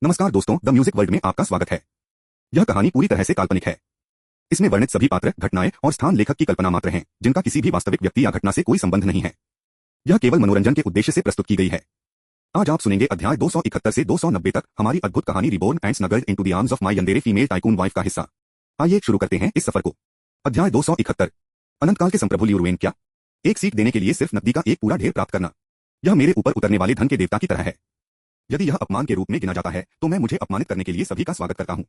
नमस्कार दोस्तों, the music world में आपका स्वागत है। यह कहानी पूरी तरह से काल्पनिक है। इसमें वर्णित सभी पात्र, घटनाएं और स्थान लेखक की कल्पना मात्र हैं, जिनका किसी भी वास्तविक व्यक्ति या घटना से कोई संबंध नहीं है। यह केवल मनोरंजन के उद्देश्य से प्रस्तुत की गई है। आज आप सुनेंगे अध्याय 271 से 290 तक हमारी अद्भुत कहानी reborn and snuggled into the arms of my yandere female tycoon wife का हिस्सा। आइए शुरू करते हैं इस सफर को। अध्याय 271। अनंतकाल के संप्रभु ल्यूरुवेन क्या? एक सीट देने के लिए सिर्फ नकदी का एक पूरा ढेर प्राप्त करना। यह मेरे ऊपर उतरने वाले धन के देवता की तरह है। यदि यह अपमान के रूप में गिना जाता है तो मैं मुझे अपमानित करने के लिए सभी का स्वागत करता हूँ।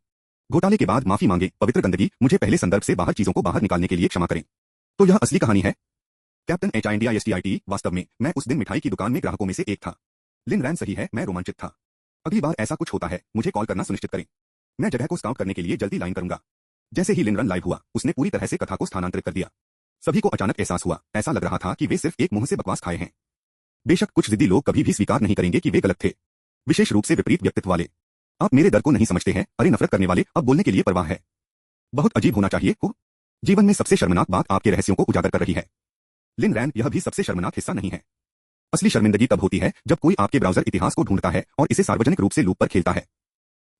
घोटाले के बाद माफी मांगे, पवित्र गंदगी, मुझे पहले संदर्भ से बाहर चीजों को बाहर निकालने के लिए क्षमा करें। तो यह असली कहानी है। Captain HINDISTIT। वास्तव में मैं उस दिन मिठाई की दुकान में ग्राहकों में से एक था। लिन रैन सही है, मैं रोमांचित था। अगली बार ऐसा कुछ होता है मुझे कॉल करना सुनिश्चित करें। मैं जगह को स्काउट करने के लिए जल्दी लाइन करूंगा। जैसे ही लिन रन लाइव हुआ, उसने पूरी तरह से कथा को स्थानांतरित कर दिया। सभी को अचानक एहसास हुआ, ऐसा लग रहा था कि वे सिर्फ एक मुंह से बकवास खाए हैं। बेशक कुछ जिद्दी लोग कभी भी स्वीकार नहीं करेंगे कि वे गलत थे, विशेष रूप से विपरीत व्यक्तित्व वाले। आप मेरे डर को नहीं समझते हैं। अरे नफरत करने वाले, अब बोलने के लिए परवाह है। बहुत अजीब होना चाहिए हो। जीवन में सबसे शर्मनाक बात आपके रहस्यों को उजागर कर रही है। लिन रैन, यह भी सबसे शर्मनाक हिस्सा नहीं है। असली शर्मिंदगी तब होती है जब कोई आपके ब्राउजर इतिहास को ढूंढता है और इसे सार्वजनिक रूप से लूप पर खेलता है।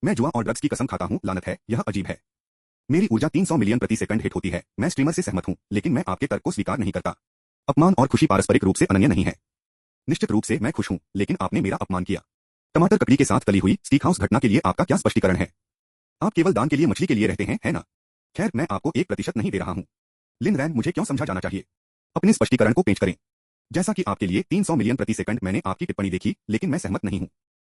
मैं जुआ और ड्रग्स की कसम खाता हूं, लानत है, यह अजीब है। मेरी ऊर्जा 300 मिलियन प्रति सेकंड हिट होती है। मैं स्ट्रीमर से सहमत हूं, लेकिन मैं आपके तर्क को स्वीकार नहीं करता। अपमान और खुशी पारस्परिक रूप से अनन्य नहीं है। निश्चित रूप से मैं खुश हूं, लेकिन आपने मेरा अपमान किया। टमाटर ककड़ी के साथ तली हुई स्टीक हाउस घटना के लिए आपका क्या स्पष्टीकरण है? आप केवल दान के लिए मछली के लिए रहते हैं, है ना? खैर, मैं आपको 1% नहीं दे रहा हूं। लिन रैन, मुझे क्यों समझा जाना चाहिए? अपने स्पष्टीकरण को पेश करें। जैसा कि आपके लिए 300 मिलियन प्रति सेकंड मैंने आपकी टिप्पणी देखी, लेकिन मैं सहमत नहीं हूं।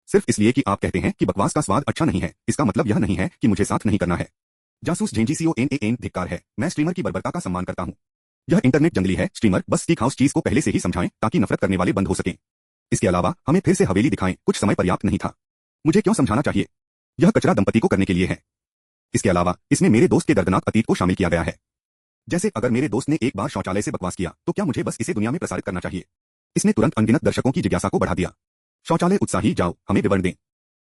सिर्फ इसलिए कि आप कहते हैं कि बकवास का स्वाद अच्छा नहीं है, इसका मतलब यह नहीं है कि मुझे साथ नहीं करना है। जासूस JNGCONAN, धिक्कार है। मैं स्ट्रीमर की बर्बरता का सम्मान करता हूं। यह इंटरनेट जंगली है। स्ट्रीमर, बस स्टीक हाउस चीज को पहले से ही समझाएं ताकि नफरत करने वाले बंद हो सकें। इसके अलावा हमें फिर से हवेली दिखाएं, कुछ समय पर्याप्त नहीं था। मुझे क्यों समझाना चाहिए? यह कचरा दंपति को करने के लिए है। इसके अलावा इसमें मेरे दोस्त के दर्दनाक अतीत को शामिल किया गया है। जैसे अगर मेरे दोस्त ने एक बार शौचालय से बकवास किया तो क्या मुझे बस इसे दुनिया में प्रसारित करना चाहिए? इसने तुरंत अनगिनत दर्शकों की जिज्ञासा को बढ़ा दिया। शौचालय उत्साही, जाओ, हमें विवरण दें।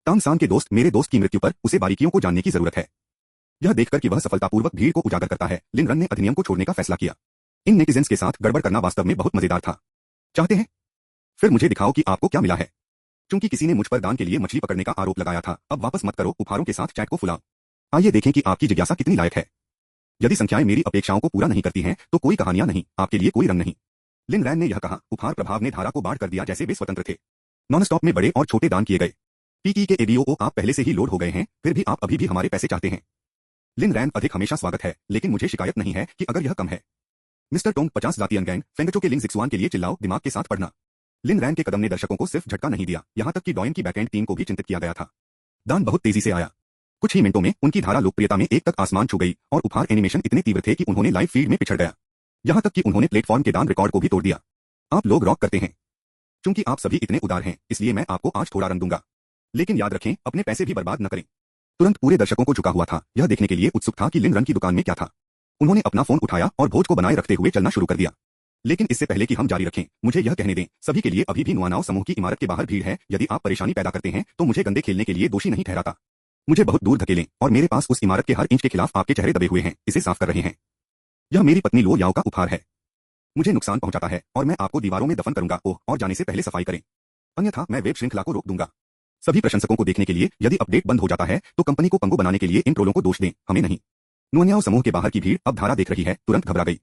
तामसान के दोस्त, मेरे दोस्त की मृत्यु पर उसे बारीकियों को जानने की जरूरत है। यह देखकर कि वह सफलतापूर्वक भीड़ को उजागर करता है, लिन रन ने अधिनियम को छोड़ने का फैसला किया। इन नेटिजन्स के साथ गड़बड़ करना वास्तव में बहुत मजेदार था। चाहते हैं? फिर मुझे दिखाओ कि आपको क्या मिला है। क्योंकि किसी ने मुझ पर दान के लिए मछली पकड़ने का आरोप लगाया था, अब वापस मत करो, उपहारों के साथ चैट को फुलाओ। आइए देखें कि आपकी जिज्ञासा कितनी लायक है। यदि संख्याएं मेरी अपेक्षाओं को पूरा नहीं करती हैं, तो कोई कहानियां नहीं, आपके लिए कोई रंग नहीं। लिन रैन ने यह कहा। उपहार प्रभाव ने धारा को बाढ़ कर दिया जैसे वे स्वतंत्र थे। नॉनस्टॉप में बड़े और छोटे दान किए गए। PK के ABO आप पहले से ही लोड हो गए हैं, फिर भी आप अभी भी हमारे पैसे चाहते हैं। लिन रैन, अधिक हमेशा स्वागत है, लेकिन मुझे शिकायत नहीं है कि अगर यह कम है। मिस्टर टोंग 50 जातियन गैंग, फेंगचो के लिंग जिक्सुआन के लिए चिल्लाओ, दिमाग के साथ पढ़ना। लिन रैन के कदम ने दर्शकों को सिर्फ झटका नहीं दिया, यहां तक कि डॉयन की बैकएंड टीम को भी चिंतित किया गया था। दान बहुत तेजी से आया। कुछ ही मिनटों में उनकी धारा लोकप्रियता में एक तक आसमान छू गई और उपहार एनिमेशन इतने तीव्र थे कि उन्होंने लाइव फीड में पिछड़ गया। यहां तक कि उन्होंने प्लेटफॉर्म के दान रिकॉर्ड को भी तोड़ दिया। आप लोग रॉक करते हैं। क्योंकि आप सभी इतने उदार हैं, इसलिए मैं आपको आज थोड़ा रंग दूंगा। लेकिन याद रखें, अपने पैसे भी बर्बाद न करें। तुरंत पूरे दर्शकों को झुका हुआ था, यह देखने के लिए उत्सुक था कि लिन रन की दुकान में क्या था। उन्होंने अपना फोन उठाया और भोज को बनाए रखते हुए चलना शुरू कर दिया। लेकिन इससे पहले कि हम जारी रखें, मुझे यह कहने दें, सभी के लिए अभी भी नुआनाओ समूह की इमारत के बाहर भीड़ है। यदि आप परेशानी पैदा करते हैं तो मुझे गंदे खेलने के लिए दोषी नहीं ठहराता। मुझे बहुत दूर धकेलें और मेरे पास उस इमारत के हर इंच के खिलाफ आपके चेहरे दबे हुए हैं, इसे साफ कर रहे हैं। यह मेरी पत्नी लो याओ का उपहार है। मुझे नुकसान पहुंचाता है और मैं आपको दीवारों में दफन करूंगा। ओह, और जाने से पहले सफाई करें, अन्यथा मैं वेब श्रृंखला को रोक दूंगा। सभी प्रशंसकों को देखने के लिए, यदि अपडेट बंद हो जाता है तो कंपनी को पंगु बनाने के लिए इन ट्रोलों को दोष दें, हमें नहीं। नुआनियाओ समूह के बाहर की भीड़ अब धारा देख रही है, तुरंत घबरा गई।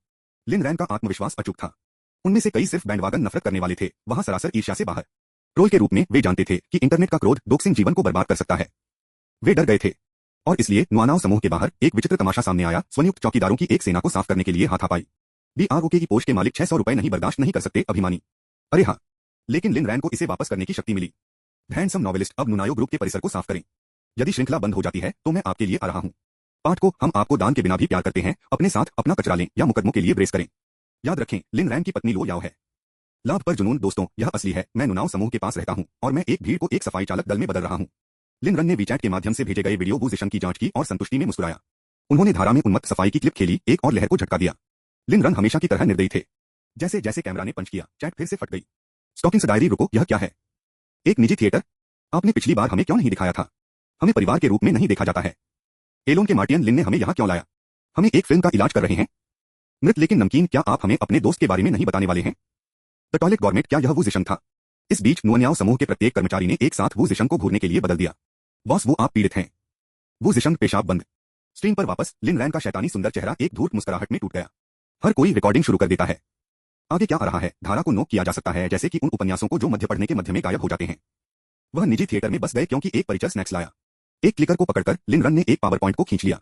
लिन रैन का आत्मविश्वास अचूक था। उनमें से कई सिर्फ बैंडवागन नफरत करने वाले थे, वहां सरासर ईर्ष्या से बाहर। ट्रोल के रूप में वे जानते थे कि इंटरनेट का क्रोध डोक्सिंग जीवन को बर्बाद कर सकता है। वे डर गए थे और इसलिए नुआनाओ समूह के बाहर एक विचित्र तमाशा सामने आया। स्वनियुक्त चौकीदारों की एक सेना को साफ करने के लिए हाथापाई। BROK की पोस्ट के मालिक 600 रुपए नहीं बर्दाश्त नहीं कर सकते, अभिमानी। अरे हाँ, लेकिन लिन रैन को इसे वापस करने की शक्ति मिली। हैंडसम नॉवेलिस्ट, अब नुनायो ग्रुप के परिसर को साफ करें। यदि श्रृंखला बंद हो जाती है तो मैं आपके लिए आ रहा हूं। पाठ को, हम आपको दान के बिना भी प्यार करते हैं, अपने साथ अपना कचरा लें या मुकदमों के लिए ब्रेस करें। याद रखें, लिन रैन की पत्नी लो याओ है। लाभ पर जुनून, दोस्तों, यह असली है। मैं नुनाओ समूह के पास रहता हूं और मैं एक भीड़ को एक सफाई चालक दल में बदल रहा हूं। लिन रन ने वीचैट के माध्यम से भेजे गए वीडियो वूजिशन की जांच की और संतुष्टि में मुस्कुराया। उन्होंने धारा में उन्मत्त सफाई की क्लिप खेली, एक और लहर को झटका दिया। लिन रन हमेशा की तरह निर्दयी थे। जैसे जैसे कैमरा ने पंच किया, चैट फिर से फट गई। स्टॉकिंग्स डायरी, रुको, यह क्या है? एक निजी थिएटर? आपने पिछली बार हमें क्यों नहीं दिखाया था? हमें परिवार के रूप में नहीं देखा जाता है। एलोन के मार्टियन, लिन ने हमें यहाँ क्यों लाया? हमें एक फिल्म का इलाज कर रहे हैं। मृत लेकिन नमकीन, क्या आप हमें अपने दोस्त के बारे में नहीं बताने वाले हैं? द टॉयलेट गॉर्मेट, क्या यह वूजिशन था? इस बीच नुआनियाओ समूह के प्रत्येक कर्मचारी ने एक साथ वूजिशन को घूरने के लिए बदल दिया। बॉस वो आप पीड़ित हैं। वो जिशंग पेशाब बंद। स्क्रीन पर वापस लिन रैन का शैतानी सुंदर चेहरा एक धूर्त मुस्कुराहट में टूट गया। हर कोई रिकॉर्डिंग शुरू कर देता है। आगे क्या आ रहा है धारा को नोट किया जा सकता है, जैसे कि उन उपन्यासों को जो मध्य पढ़ने के मध्य में गायब हो जाते हैं। वह निजी थिएटर में बस गए क्योंकि एक परिचर स्नैक्स लाया। एक क्लिकर को पकड़कर लिन रन ने एक पावर पॉइंट को खींच लिया।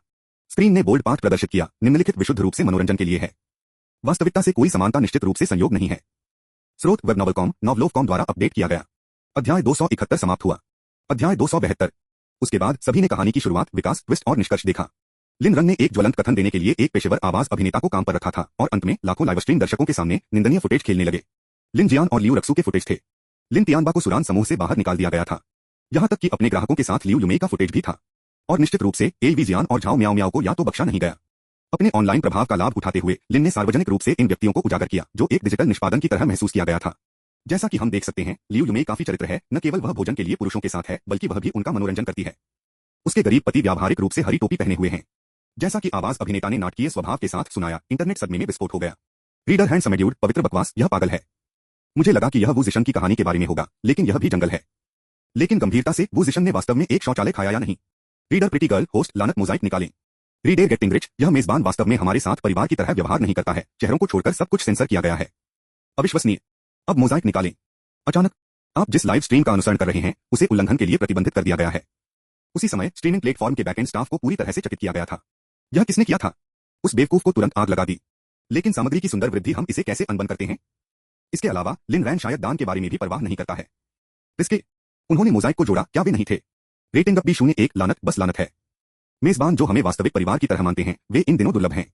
स्क्रीन ने बोल्ड पाठ प्रदर्शित किया, निम्नलिखित विशुद्ध रूप से मनोरंजन के लिए है। वास्तविकता से कोई समानता निश्चित रूप से संयोग नहीं है। स्रोत वेब नॉवलकॉम नॉवलोवकॉम द्वारा अपडेट किया गया। अध्याय 271 समाप्त हुआ। अध्याय 272। उसके बाद सभी ने कहानी की शुरुआत, विकास, ट्विस्ट और निष्कर्ष देखा। लिन रन ने एक ज्वलंत कथन देने के लिए एक पेशेवर आवाज अभिनेता को काम पर रखा था और अंत में लाखों लाइव स्ट्रीम दर्शकों के सामने निंदनीय फुटेज खेलने लगे। लिन जियान और लियू रक्सू के फुटेज थे। लिन तियानबा को सुरान समूह से बाहर निकाल दिया गया था। यहां तक कि अपने ग्राहकों के साथ लियू युमे का फुटेज भी था। और निश्चित रूप से एलवी जियान और झाओ म्याओ म्याओ को या तो बख्शा नहीं गया। अपने ऑनलाइन प्रभाव का लाभ उठाते हुए लिन ने सार्वजनिक रूप से इन व्यक्तियों को उजागर किया जो एक डिजिटल निष्पादन की तरह महसूस किया गया था। जैसा कि हम देख सकते हैं, लियू युमे काफी चरित्र है। न केवल वह भोजन के लिए पुरुषों के साथ है, बल्कि वह भी उनका मनोरंजन करती है। उसके गरीब पति व्यावहारिक रूप से हरी टोपी पहने हुए हैं। जैसा कि आवाज अभिनेता ने नाटकीय स्वभाव के साथ सुनाया, इंटरनेट सदमे में विस्फोट हो गया। रीडर हैंडसम ड्यूड, पवित्र बकवास, यह पागल है। मुझे लगा कि यह वू जिशन की कहानी के बारे में होगा, लेकिन यह भी जंगल है। लेकिन गंभीरता से वू जिशन ने वास्तव में एक शौचालय खाया या नहीं। रीडर प्रिटी गर्ल, होस्ट लानत मोजाइक निकालें। रीडर गेटिंग रिच, यह मेजबान वास्तव में हमारे साथ परिवार की तरह व्यवहार नहीं करता है। चेहरों को छोड़कर सब कुछ सेंसर किया गया है। अविश्वसनीय। अब मोजाइक निकालें। अचानक आप जिस लाइव स्ट्रीम का अनुसरण कर रहे हैं उसे उल्लंघन के लिए प्रतिबंधित कर दिया गया है। उसी समय स्ट्रीमिंग प्लेटफॉर्म के बैकएंड स्टाफ को पूरी तरह से चकित किया गया था। यह किसने किया था? उस बेवकूफ को तुरंत आग लगा दी। लेकिन सामग्री की सुंदर वृद्धि, हम इसे कैसे अनबन करते हैं? इसके अलावा लिन रैन शायद दान के बारे में भी परवाह नहीं करता है। इसके उन्होंने मोजाइक को जोड़ा, क्या वे नहीं थे? रेटिंग अप B01, लानत, बस लानत है। मेजबान जो हमें वास्तविक परिवार की तरह मानते हैं, वे इन दिनों दुर्लभ हैं।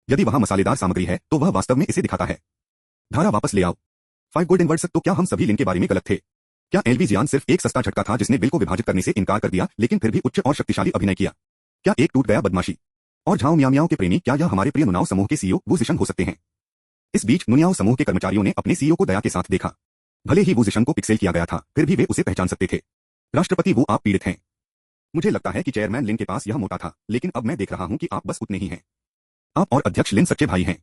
यदि वहां मसालेदार सामग्री है तो वह वास्तव में इसे दिखाता है। धारा वापस ले आओ। 5 गोल्डन वर्ड्स। तो क्या हम सभी लिन के बारे में गलत थे? क्या एलवी जियान सिर्फ एक सस्ता झटका था जिसने बिल को विभाजित करने से इनकार कर दिया, लेकिन फिर भी उच्च और शक्तिशाली अभिनय किया? क्या एक टूट गया बदमाशी और झाओ म्याओ म्याओ के प्रेमी, क्या यह हमारे प्रिय नुनाओ समूह के सीईओ वू जिशन हो सकते हैं? इस बीच नुनियाओ समूह के कर्मचारियों ने अपने सीईओ को दया के साथ देखा। भले ही वू जिशन को पिक्सेल किया गया था, फिर भी वे उसे पहचान सकते थे। राष्ट्रपति वो आप पीड़ित हैं। मुझे लगता है कि चेयरमैन लिन के पास यह मोटा था, लेकिन अब मैं देख रहा हूं कि आप बस उतने ही हैं। आप और अध्यक्ष लिन सच्चे भाई हैं।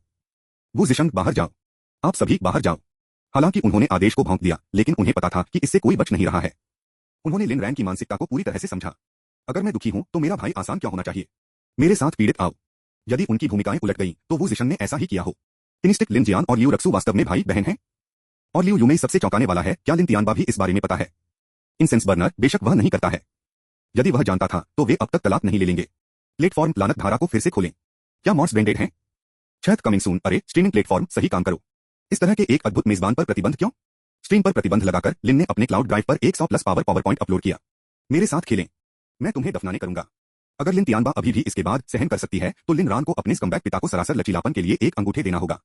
वू जिशन, बाहर जाओ। आप सभी बाहर जाओ। हालांकि उन्होंने आदेश को भौंक दिया, लेकिन उन्हें पता था कि इससे कोई बच नहीं रहा है। उन्होंने लिन रैन की मानसिकता को पूरी तरह से समझा। अगर मैं दुखी हूं तो मेरा भाई आसान क्यों होना चाहिए? मेरे साथ पीड़ित आओ। यदि उनकी भूमिकाएं उलट गई तो वू जिशन ने ऐसा ही किया हो। टिनिस्टिक, लिन जियान और लियू रक्सू वास्तव में भाई बहन हैं। और लियू युमे सबसे चौंकाने वाला है, क्या लिन तियानबा भी इस बारे में पता है? इंसेंस बर्नर, बेशक वह नहीं करता है। यदि वह जानता था तो वे अब तक तलाक नहीं ले लेंगे। प्लेटफॉर्म, लानत, धारा को फिर से खोलें। क्या मॉड्स ब्रांडेड हैं? शायद कमिंग सून। अरे स्ट्रीमिंग प्लेटफॉर्म, सही काम करो। इस तरह के एक अद्भुत मेजबान पर प्रतिबंध क्यों? स्ट्रीम पर प्रतिबंध लगाकर लिन ने अपने क्लाउड ड्राइव पर 100+ पावर पॉइंट अपलोड किया। मेरे साथ खेलें। मैं तुम्हें दफनाने करूंगा। अगर लिन तियानबा अभी भी इसके बाद सहन कर सकती है तो लिन रान को अपने स्कमबैक पिता को सरासर लचीलापन के लिए एक अंगूठे देना होगा।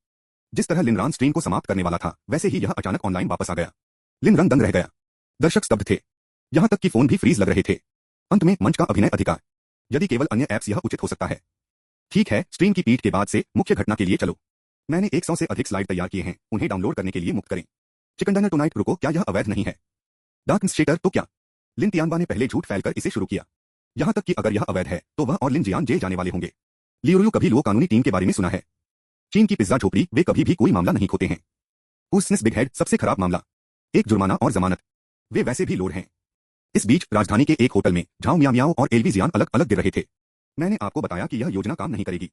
जिस तरह लिन रान स्ट्रीम को समाप्त करने वाला था, वैसे ही यह अचानक ऑनलाइन वापस आ गया। लिन रंग दंग रह गया। दर्शक स्तब्ध थे। यहां तक कि फोन भी फ्रीज लग रहे थे। अंत में मंच का अभिनय अधिकार। यदि केवल अन्य ऐप्स यह उचित हो सकता है। ठीक है, स्ट्रीम की पीठ के बाद से मुख्य घटना के लिए चलो। मैंने 100 से अधिक स्लाइड तैयार किए हैं, उन्हें डाउनलोड करने के लिए मुक्त करें। चिकन डिनर टुनाइट, रुको, क्या यह अवैध नहीं है? डार्क शेकर, तो क्या? लिन तियानबा ने पहले झूठ फैलकर इसे शुरू किया। यहां तक कि अगर यह अवैध है तो वह और लिन जियान जेल जाने वाले होंगे। लियोरियो, कभी लो कानूनी टीम के बारे में सुना है? चीन की पिज्जा झोपड़ी, वे कभी भी कोई मामला नहीं खोते हैं। हुस्नेस बिग हेड, सबसे खराब मामला, एक जुर्माना और जमानत, वे वैसे भी लोड हैं। इस बीच राजधानी के एक होटल में झाओ म्याओ म्याओ और एलवी जियान अलग अलग गिर रहे थे। मैंने आपको बताया कि यह योजना काम नहीं करेगी।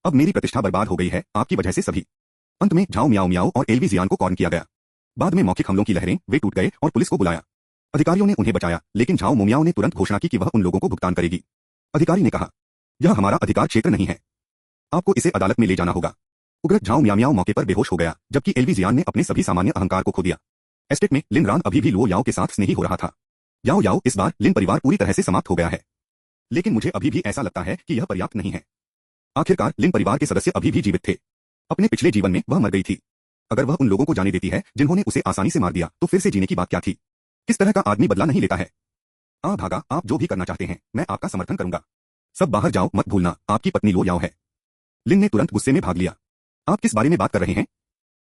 अब मेरी प्रतिष्ठा बर्बाद हो गई है, आपकी वजह से सभी। अंत में झाओ म्याओ म्याओ और एलवी जियान को कॉर्न किया गया। बाद में मौखिक हमलों की लहरें, वे टूट गए और पुलिस को बुलाया। अधिकारियों ने उन्हें बचाया, लेकिन झाओ मोमियाओ ने तुरंत घोषणा की कि वह उन लोगों को भुगतान करेगी। अधिकारी ने कहा, यह हमारा अधिकार क्षेत्र नहीं है, आपको इसे अदालत में ले जाना होगा। उग्र झाओ म्याओ म्याओ मौके पर बेहोश हो गया, जबकि एलवी जियान ने अपने सभी सामान्य अहंकार को खो दिया। एस्टेट में लिन रान अभी भी लुओ याओ के साथ स्नेही हो रहा था। याओ याओ, इस बार लिन परिवार पूरी तरह से समाप्त हो गया है। लेकिन मुझे अभी भी ऐसा लगता है कि यह पर्याप्त नहीं है। आखिरकार लिन परिवार के सदस्य अभी भी जीवित थे। अपने पिछले जीवन में वह मर गई थी। अगर वह उन लोगों को जाने देती है जिन्होंने उसे आसानी से मार दिया, तो फिर से जीने की बात क्या थी? किस तरह का आदमी बदला नहीं लेता है? भागा, आप जो भी करना चाहते हैं, मैं आपका समर्थन करूंगा। सब बाहर जाओ, मत भूलना आपकी पत्नी लो याओ है। लिन ने तुरंत गुस्से में भाग लिया। आप किस बारे में बात कर रहे हैं?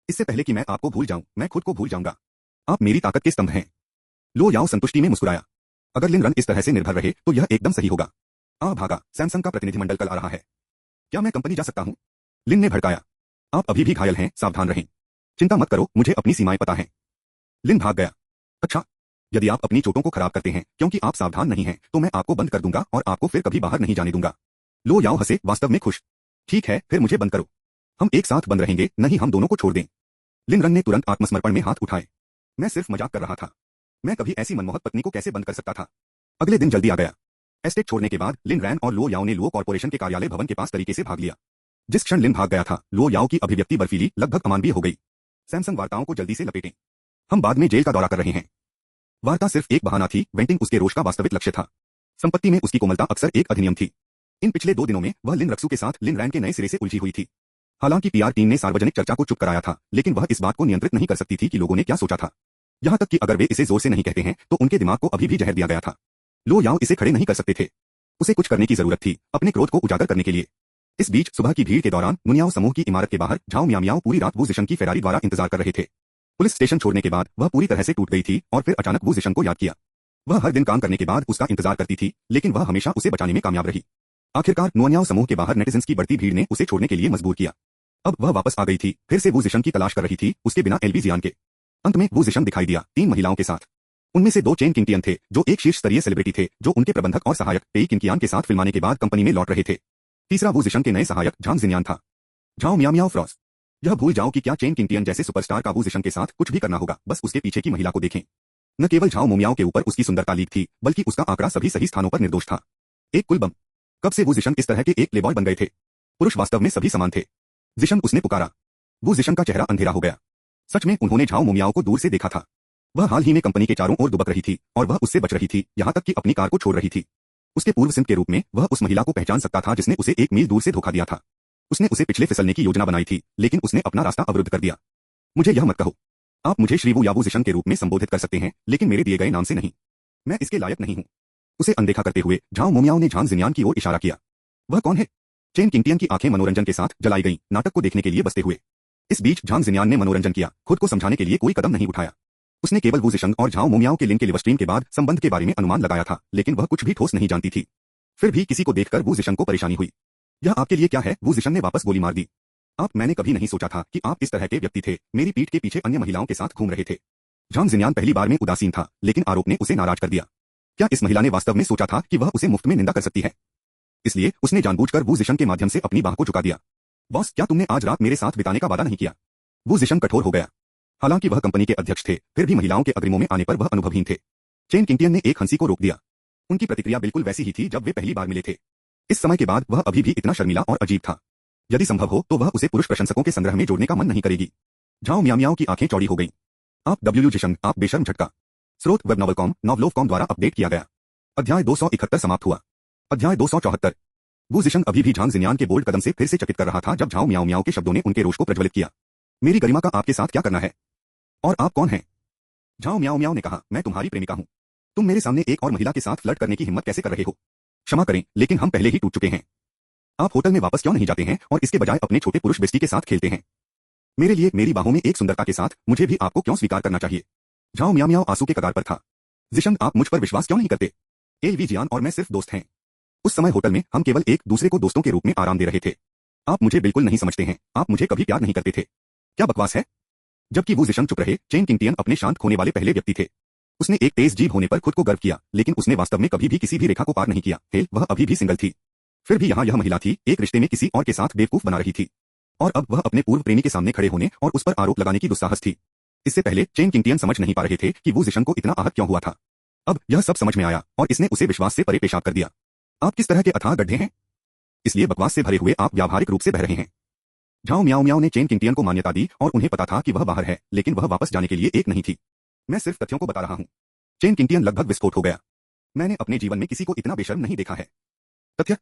इससे पहले कि मैं आपको भूल जाऊं, मैं खुद को भूल जाऊंगा। आप मेरी ताकत के स्तंभ हैं। लो याओ संतुष्टि में मुस्कुराया। अगर लिन रन इस तरह से निर्भर रहे तो यह एकदम सही होगा। भागा, सैमसंग का प्रतिनिधिमंडल कल आ रहा है। क्या मैं कंपनी जा सकता हूं? लिन ने भड़काया। आप अभी भी घायल हैं, सावधान रहें। चिंता मत करो, मुझे अपनी सीमाएं पता हैं। लिन भाग गया। अच्छा, यदि आप अपनी चोटों को खराब करते हैं क्योंकि आप सावधान नहीं हैं, तो मैं आपको बंद कर दूंगा और आपको फिर कभी बाहर नहीं जाने दूंगा। लो याओ हंसे, वास्तव में खुश। ठीक है, फिर मुझे बंद करो। हम एक साथ बंद रहेंगे, नहीं हम दोनों को छोड़ दें। लिन रन ने तुरंत आत्मसमर्पण में हाथ उठाए। मैं सिर्फ मजाक कर रहा था। मैं कभी ऐसी मनमोहक पत्नी को कैसे बंद कर सकता था। अगले दिन जल्दी आ गया। एस्टेट छोड़ने के बाद लिन रैन और लो याओ ने लुओ कॉर्पोरेशन के कार्यालय भवन के पास तरीके से भाग लिया। जिस क्षण लिन भाग गया था, लो याओ की अभिव्यक्ति बर्फीली, लगभग अमानवीय हो गई। सैमसंग वार्ताओं को जल्दी से लपेटें। हम बाद में जेल का दौरा कर रहे हैं। वार्ता सिर्फ एक बहाना थी, वेंटिंग उसके रोष का वास्तविक लक्ष्य था। संपत्ति में उसकी कोमलता अक्सर एक अधिनियम थी। इन पिछले 2 दिनों में वह लिन रक्सू के साथ लिन रैन के नए सिरे से उलझी हुई थी। हालांकि पीआर टीम ने सार्वजनिक चर्चा को चुप कराया था, लेकिन वह इस बात को नियंत्रित नहीं कर सकती थी कि लोगों ने क्या सोचा था। यहां तक कि अगर वे इसे जोर से नहीं कहते हैं तो उनके दिमाग को अभी भी जहर दिया गया था। लो याओ इसे खड़े नहीं कर सकते थे। उसे कुछ करने की जरूरत थी, अपने क्रोध को उजागर करने के लिए। इस बीच सुबह की भीड़ के दौरान मुनियाओ समूह की इमारत के बाहर झाओ मियाओ पूरी रात वू जिशन की फेरारी द्वारा इंतजार कर रहे थे। पुलिस स्टेशन छोड़ने के बाद वह पूरी तरह से टूट गई थी और फिर अचानक वू जिशन को याद किया। वह हर दिन काम करने के बाद उसका इंतजार करती थी, लेकिन वह हमेशा उसे बचाने में कामयाब रही। आखिरकार नुआन्याओ समूह के बाहर नेटिजन्स की बढ़ती भीड़ ने उसे छोड़ने के लिए मजबूर किया। अब वह वापस आ गई थी, फिर से वू जिशन की तलाश कर रही थी, उसके बिना एलवी जियान के। अंत में वू जिशन दिखाई दिया, 3 महिलाओं के साथ। उनमें से 2 चेन किंगटियन थे, जो एक शीर्ष स्तरीय सेलिब्रिटी थे, जो उनके प्रबंधक और सहायक पेई किंगकियान के साथ फिल्माने के बाद कंपनी में लौट रहे थे। तीसरा वू जिशन के नए सहायक झांग जिनयान था। झाओ मियाओ फ्रॉस। यह भूल जाओ कि क्या चेन किंगटियन जैसे सुपरस्टार का वू जिशन के साथ कुछ भी करना होगा, बस उसके पीछे की महिला को देखें। न केवल झाओ मोमियाओ के ऊपर उसकी सुंदरता लीक थी, बल्कि उसका आंकड़ा सभी सही स्थानों पर निर्दोष था। एक कुल बम। कब से वू जिशन इस तरह के एक प्लेबॉय बन गए थे? पुरुष वास्तव में सभी समान थे। जिशन, उसने पुकारा। वू जिशन का चेहरा अंधेरा हो गया। सच में उन्होंने झाओ मोमियाओ को दूर से देखा था। वह हाल ही में कंपनी के चारों ओर दुबक रही थी और वह उससे बच रही थी, यहां तक कि अपनी कार को छोड़ रही थी। उसके पूर्व सिंह के रूप में वह उस महिला को पहचान सकता था जिसने उसे 1 मील दूर से धोखा दिया था। उसने उसे पिछले फिसलने की योजना बनाई थी, लेकिन उसने अपना रास्ता अवरुद्ध कर दिया। मुझे यह मत कहो। आप मुझे श्री वू या वू जिशन के रूप में संबोधित कर सकते हैं, लेकिन मेरे दिए गए नाम से नहीं। मैं इसके लायक नहीं हूं। उसे अनदेखा करते हुए झाओ मोमियाओ ने झांग जिनयान की ओर इशारा किया। वह कौन है? चेन किंगटियन की आंखें मनोरंजन के साथ जलाई गईं, नाटक को देखने के लिए बसते हुए। इस बीच झांग जिनयान ने मनोरंजन किया, खुद को समझाने के लिए कोई कदम नहीं उठाया। उसने केवल वू जिशन और झाओ मोमियाओ के लिन के लिवस्ट्रीम के बाद संबंध के बारे में अनुमान लगाया था, लेकिन वह कुछ भी ठोस नहीं जानती थी। फिर भी किसी को देखकर वू जिशन को परेशानी हुई। यह आपके लिए क्या है? वू जिशन ने वापस गोली मार दी। मैंने कभी नहीं सोचा था कि आप इस तरह के व्यक्ति थे, मेरी पीठ के पीछे अन्य महिलाओं के साथ घूम रहे थे। झांग जिनयान पहली बार में उदासीन था, लेकिन आरोप ने उसे नाराज कर दिया। क्या इस महिला ने वास्तव में सोचा था कि वह उसे मुफ्त में निंदा कर सकती है? इसलिए उसने जानबूझकर वू जिशन के माध्यम से अपनी बाह को झुका दिया। बॉस, क्या तुमने आज रात मेरे साथ बिताने का वादा नहीं किया? वू जिशन कठोर हो गया। हालांकि वह कंपनी के अध्यक्ष थे, फिर भी महिलाओं के अग्रिमों में आने पर वह अनुभवहीन थे। चेन किंगटियन ने एक हंसी को रोक दिया। उनकी प्रतिक्रिया बिल्कुल वैसी ही थी जब वे पहली बार मिले थे। इस समय के बाद वह अभी भी इतना शर्मिला और अजीब था। यदि संभव हो तो वह उसे पुरुष प्रशंसकों के संग्रह में जोड़ने का मन नहीं करेगी। झाओ मियाओ की आंखें चौड़ी हो गईं। आप डब्ल्यू जिशन, आप बेशर्म झटका। स्रोत वेब नॉवलकॉम, नॉवलोवकॉम द्वारा अपडेट किया गया। अध्याय 271 समाप्त हुआ। अध्याय 274। वू जिशन अभी भी झांग जिनयान के बोल्ड कदम से फिर से चकित कर रहा था जब झाओ मियाओ के शब्दों ने उनके रोष को प्रज्वलित किया। मेरी गरिमा का आपके साथ क्या करना है? और आप कौन हैं? झाओ मियाओ ने कहा, मैं तुम्हारी प्रेमिका हूं। तुम मेरे सामने एक और महिला के साथ फ्लर्ट करने की हिम्मत कैसे कर रहे हो? क्षमा करें, लेकिन हम पहले ही टूट चुके हैं। आप होटल में वापस क्यों नहीं जाते हैं और इसके बजाय अपने छोटे पुरुष बेस्टी के साथ खेलते हैं? मेरे लिए मेरी बाहों में एक सुंदरता के साथ मुझे भी आपको क्यों स्वीकार करना चाहिए? झाओ मियाओ आंसू के कगार पर था। जिशन, आप मुझ पर विश्वास क्यों नहीं करते? एलवी जियान और मैं सिर्फ दोस्त हैं। उस समय होटल में हम केवल एक दूसरे को दोस्तों के रूप में आराम दे रहे थे। आप मुझे बिल्कुल नहीं समझते हैं, आप मुझे कभी प्यार नहीं करते थे। क्या बकवास है? जबकि वू जिशन चुप रहे, चेन किंगटियन अपने शांत खोने वाले पहले व्यक्ति थे। उसने एक तेज जीभ होने पर खुद को गर्व किया, लेकिन उसने वास्तव में कभी भी किसी भी रेखा को पार नहीं किया। हेल, वह अभी भी सिंगल थी। फिर भी यहाँ यह महिला थी, एक रिश्ते में किसी और के साथ बेवकूफ बना रही थी। और अब वह अपने पूर्व प्रेमी के सामने खड़े होने और उस पर आरोप लगाने की दुस्साहस थी। इससे पहले चेन किंगटियन समझ नहीं पा रहे थे कि वू जिशन को इतना आहत क्यों हुआ था। अब यह सब समझ में आया और इसने उसे विश्वास से परे पेशाब कर दिया। आप किस तरह के अथाह गड्ढे हैं? इसलिए बकवास से भरे हुए आप व्यावहारिक रूप से बह रहे हैं। झाओ मियाओ ने चेन किंगटियन को मान्यता दी और उन्हें पता था कि वह बाहर है, लेकिन वह वापस जाने के लिए एक नहीं थी। मैं सिर्फ तथ्यों को बता रहा हूं। चेन किंगटियन लगभग विस्फोट हो गया। मैंने अपने जीवन में किसी को इतना बेशर्म नहीं देखा है। तथ्य?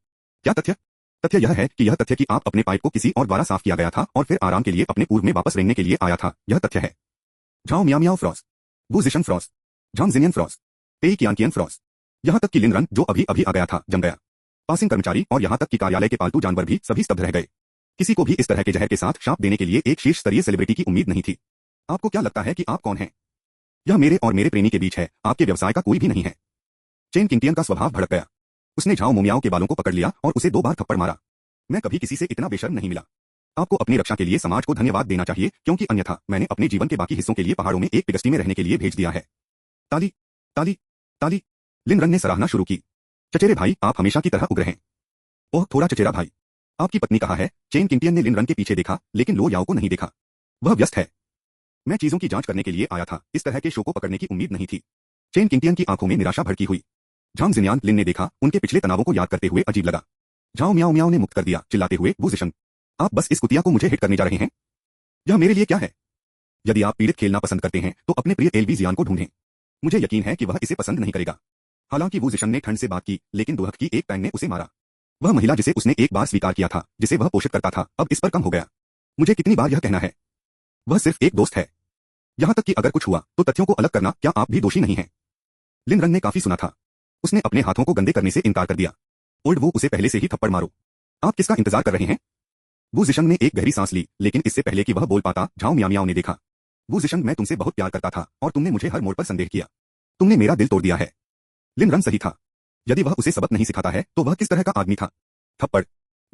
क्या तथ्य? तथ्य यह है कि यह तथ्य कि आप अपने पाइप को किसी और द्वारा साफ किया गया था और फिर आराम के लिए अपने पूर्व में वापस रेंगने के लिए आया था, यह तथ्य है। झाओ मियाओ फ्रॉस, वू जिशन फ्रॉस, झांग जिनयान फ्रॉस, पेई कियांकियन फ्रॉस। यहां तक कि लिन रन, जो अभी अभी आ गया था, जम गया। पासिंग कर्मचारी और यहां तक कि कार्यालय के पालतू जानवर भी सभी स्तब्ध रह गए। किसी को भी इस तरह के जहर के साथ शाप देने के लिए एक शीर्ष स्तरीय सेलिब्रिटी की उम्मीद नहीं थी। आपको क्या लगता है कि आप कौन हैं? यह मेरे और मेरे प्रेमी के बीच है, आपके व्यवसाय का कोई भी नहीं है। चेन किंगटियन का स्वभाव भड़क गया। उसने झाओ मोमियाओ के बालों को पकड़ लिया और उसे 2 बार थप्पड़ मारा। मैं कभी किसी से इतना बेशर्म नहीं मिला। आपको अपनी रक्षा के लिए समाज को धन्यवाद देना चाहिए, क्योंकि अन्यथा मैंने अपने जीवन के बाकी हिस्सों के लिए पहाड़ों में एक पिगस्टी में रहने के लिए भेज दिया है। ताली। ताली ताली। लिन रन ने सराहना शुरू की। चचेरे भाई, आप हमेशा की तरह उग्र हैं। ओह, थोड़ा चचेरा भाई। आपकी पत्नी कहाँ है? चेन किंगटियन ने लिन रन के पीछे देखा, लेकिन लो याओ को नहीं देखा। वह व्यस्त है। मैं चीजों की जांच करने के लिए आया था, इस तरह के शो को पकड़ने की उम्मीद नहीं थी। चेन किंगटियन की आंखों में निराशा भड़की हुई। झांग जिनियान, लिन ने देखा, उनके पिछले तनावों को याद करते हुए अजीब लगा। झाओ मियाओ मियाओ ने मुक्त कर दिया, चिल्लाते हुए, वू जिशन, आप बस इस कुतिया को मुझे हिट करने जा रहे हैं? यह मेरे लिए क्या है? यदि आप पीड़ित खेलना पसंद करते हैं तो अपने प्रिय एलवी जियान को ढूंढें। मुझे यकीन है कि वह इसे पसंद नहीं करेगा। हालांकि वू जिशन ने ठंड से बात की, लेकिन दुहक की एक पैंग ने उसे मारा। वह महिला जिसे उसने एक बार स्वीकार किया था, जिसे वह पोषित करता था, अब इस पर कम हो गया। मुझे कितनी बार यह कहना है? वह सिर्फ एक दोस्त है। यहां तक कि अगर कुछ हुआ तो तथ्यों को अलग करना, क्या आप भी दोषी नहीं हैं? लिन रन ने काफी सुना था। उसने अपने हाथों को गंदे करने से इनकार कर दिया। ओल्ड, वो उसे पहले से ही थप्पड़ मारो। आप किसका इंतजार कर रहे हैं? वू जिशंग ने एक गहरी सांस ली, लेकिन इससे पहले कि वह बोल पाता, झाओ मियाओ ने देखा। वू जिशंग, मैं तुमसे बहुत प्यार करता था और तुमने मुझे हर मोड़ पर संदेह किया। तुमने मेरा दिल तोड़ दिया है। लिन रन सही था। यदि वह उसे सबक नहीं सिखाता है तो वह किस तरह का आदमी था? थप्पड़।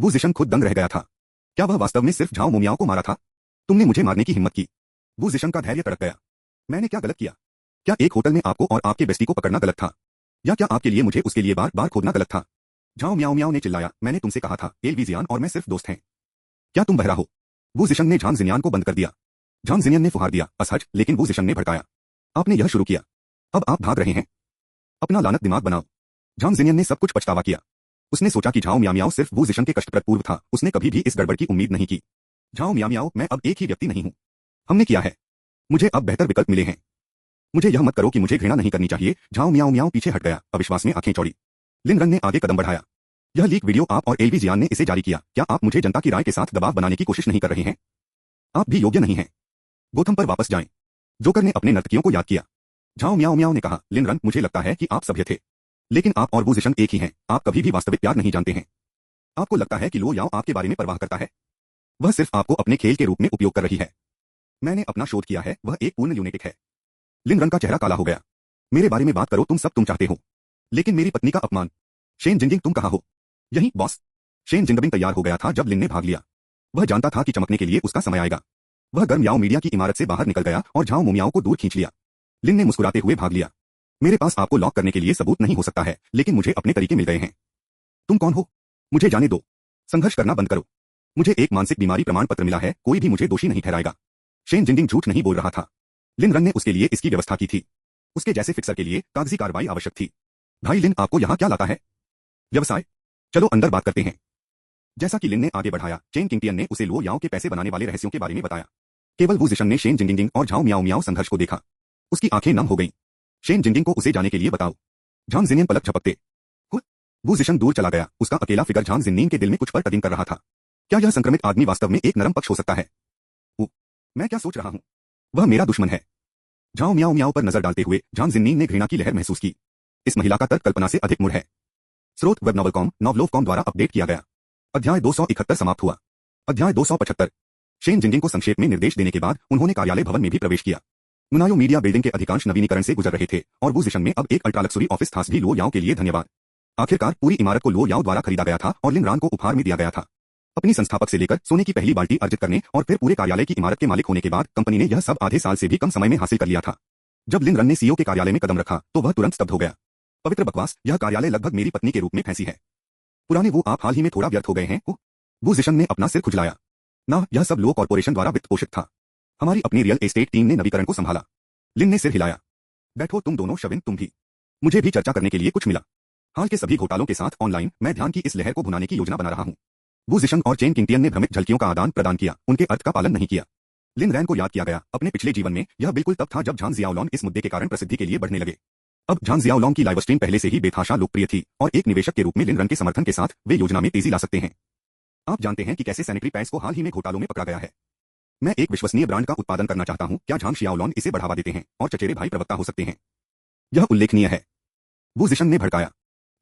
वू जिशंग खुद दंग रह गया था। क्या वह वास्तव में सिर्फ झाओ मोमियाओ को मारा था? तुमने मुझे मारने की हिम्मत की। वू जिशंग का धैर्य तड़प गया। मैंने क्या गलत किया? क्या एक होटल में आपको और आपके बेस्टी को पकड़ना गलत था? या क्या आपके लिए मुझे उसके लिए बार बार खोदना गलत था? झाओ मियाओ मियाओ ने चिल्लाया, मैंने तुमसे कहा था, एलवी जियान और मैं सिर्फ दोस्त हैं। क्या तुम बहरा हो? वू जिशंग ने झांग जिनियान को बंद कर दिया। झांग जिनियन ने फुहार दिया, असहज, लेकिन वू जिशंग ने भड़काया। आपने यह शुरू किया। अब आप भाग रहे हैं। अपना लानत दिमाग बनाओ। झांग जिनियन ने सब कुछ पछतावा किया। उसने सोचा कि झाओ मियाओ सिर्फ वू जिशंग के कष्टप्रद पूर्व था, उसने कभी भी इस गड़बड़ की उम्मीद नहीं की। झाओ मियाओ, मैं अब एक ही व्यक्ति नहीं हूं। हमने किया है। मुझे अब बेहतर विकल्प मिले हैं। मुझे यह मत करो कि मुझे घृणा नहीं करनी चाहिए। झाओ मियाओ मियाओ पीछे हट गया, अविश्वास में आंखें चौड़ी। लिन रन ने आगे कदम बढ़ाया। यह लीक वीडियो आप और एलवी जियान ने इसे जारी किया। क्या आप मुझे जनता की राय के साथ दबाव बनाने की कोशिश नहीं कर रहे हैं? आप भी योग्य नहीं हैं। गोथम पर वापस जाएं। जोकर ने अपने नर्तकियों को याद किया। झाओ मियाओ मियाओ ने कहा, लिन रन, मुझे लगता है कि आप सभ्य थे, लेकिन आप और वू जिशंग एक ही हैं। आप कभी भी वास्तविक प्यार नहीं जानते हैं। आपको लगता है कि लो याओ आपके बारे में परवाह करता है? वह सिर्फ आपको अपने खेल के रूप में उपयोग कर रही है। मैंने अपना शोध किया है, वह एक पूर्ण यूनेटिक है। लिन रन का चेहरा काला हो गया। मेरे बारे में बात करो, तुम चाहते हो, लेकिन मेरी पत्नी का अपमान। शेन जिंगिंग, तुम कहाँ हो? यहीं, बॉस। शेन जिंगबिंग तैयार हो गया था जब लिन ने भाग लिया। वह जानता था कि चमकने के लिए उसका समय आएगा। वह गर्म याओ मीडिया की इमारत से बाहर निकल गया और झाओ मोमियाओ को दूर खींच लिया। लिन ने मुस्कुराते हुए भाग लिया। मेरे पास आपको लॉक करने के लिए सबूत नहीं हो सकता है, लेकिन मुझे अपने तरीके मिल गए हैं। तुम कौन हो? मुझे जाने दो। संघर्ष करना बंद करो। मुझे एक मानसिक बीमारी प्रमाण पत्र मिला है, कोई भी मुझे दोषी नहीं ठहराएगा। शेन जिंगिंग झूठ नहीं बोल रहा था। लिन रन ने उसके लिए इसकी व्यवस्था की थी। उसके जैसे फिक्सर के लिए कागजी कार्रवाई आवश्यक थी। भाई लिन, आपको यहां क्या लाता है? व्यवसाय। चलो अंदर बात करते हैं। जैसा कि लिन ने आगे बढ़ाया, चेन किंगटियन ने उसे लो याओ के पैसे बनाने वाले रहस्यों के बारे में बताया। केवल वू जिशंग ने शेन जिंगिंग और झाओ मियाओ मियाओ संघर्ष को देखा। उसकी आंखें नम हो गईं। शेन जिंगिंग को उसे जाने के लिए बताओ। झांग जिनियन पलक झपकते। वू जिशंग दूर चला गया। उसका अकेला फिगर झांग जिनिंग के दिल में कुछ पर टगिंग कर रहा था। क्या यह संक्रमित आदमी वास्तव में एक नरम पक्ष हो सकता है? मैं क्या सोच रहा हूं? वह मेरा दुश्मन है। झाओ मियाओ मियाओ पर नजर डालते हुए झांग जिनिंग ने घृणा की लहर महसूस की। इस महिला का तर्क कल्पना से अधिक मूढ़ है। स्रोत वेब नॉवलकॉम, नॉवलोवकॉम द्वारा अपडेट किया गया। अध्याय 271 समाप्त हुआ। अध्याय 275। शेन जिंगिंग को संक्षेप में निर्देश देने के बाद उन्होंने कार्यालय भवन में भी प्रवेश किया। मुनायो मीडिया बिल्डिंग के अधिकांश नवीनीकरण से गुजर रहे थे और वू जिशंग में अब एक अल्ट्रालक्सुरी ऑफिस था। भी लो याओ के लिए धन्यवाद। आखिरकार पूरी इमारत को लो याओ द्वारा खरीदा गया था और लिन रान को उपहार में दिया गया था। अपनी संस्थापक से लेकर सोने की पहली बाल्टी अर्जित करने और फिर पूरे कार्यालय की इमारत के मालिक होने के बाद कंपनी ने यह सब आधे साल से भी कम समय में हासिल कर लिया था। जब लिन रन ने सीईओ के कार्यालय में कदम रखा तो वह तुरंत स्तब्ध हो गया। पवित्र बकवास, यह कार्यालय लगभग मेरी पत्नी के रूप में फैंसी है। पुराने वो आप हाल ही में थोड़ा व्यर्थ हो गए हैं। वू जिशंग ने अपना सिर खुजलाया। ना, यह सब लो कॉर्पोरेशन द्वारा वित्त पोषित था। हमारी अपनी रियल एस्टेट टीम ने नवीकरण को संभाला। लिन ने सिर हिलाया। बैठो तुम दोनों शविन, तुम भी। मुझे भी चर्चा करने के लिए कुछ मिला। हाल के सभी घोटालों के साथ ऑनलाइन मैं ध्यान की इस लहर को भुनाने की योजना बना रहा हूं। वू जिशंग और चेन किंगटियन ने भ्रमित झलकियों का आदान प्रदान किया, उनके अर्थ का पालन नहीं किया। लिन रैन को याद किया गया, अपने पिछले जीवन में यह बिल्कुल तब था जब झांग जियाओलॉन इस मुद्दे के कारण प्रसिद्धि के लिए बढ़ने लगे। अब झांग जियाओलॉन की लाइव स्ट्रीम पहले से ही बेतहाशा लोकप्रिय थी और एक निवेशक के रूप में लिन रन के समर्थन के साथ वे योजना में तेजी ला सकते हैं। आप जानते हैं कि कैसे सैनिटरी पैड्स को हाल ही में घोटालों में पकड़ा गया है। मैं एक विश्वसनीय ब्रांड का उत्पादन करना चाहता हूं। क्या झांग जियाओलॉन इसे बढ़ावा देते हैं और चचेरे भाई प्रवक्ता हो सकते हैं? यह उल्लेखनीय है। वू जिशंग ने भड़काया।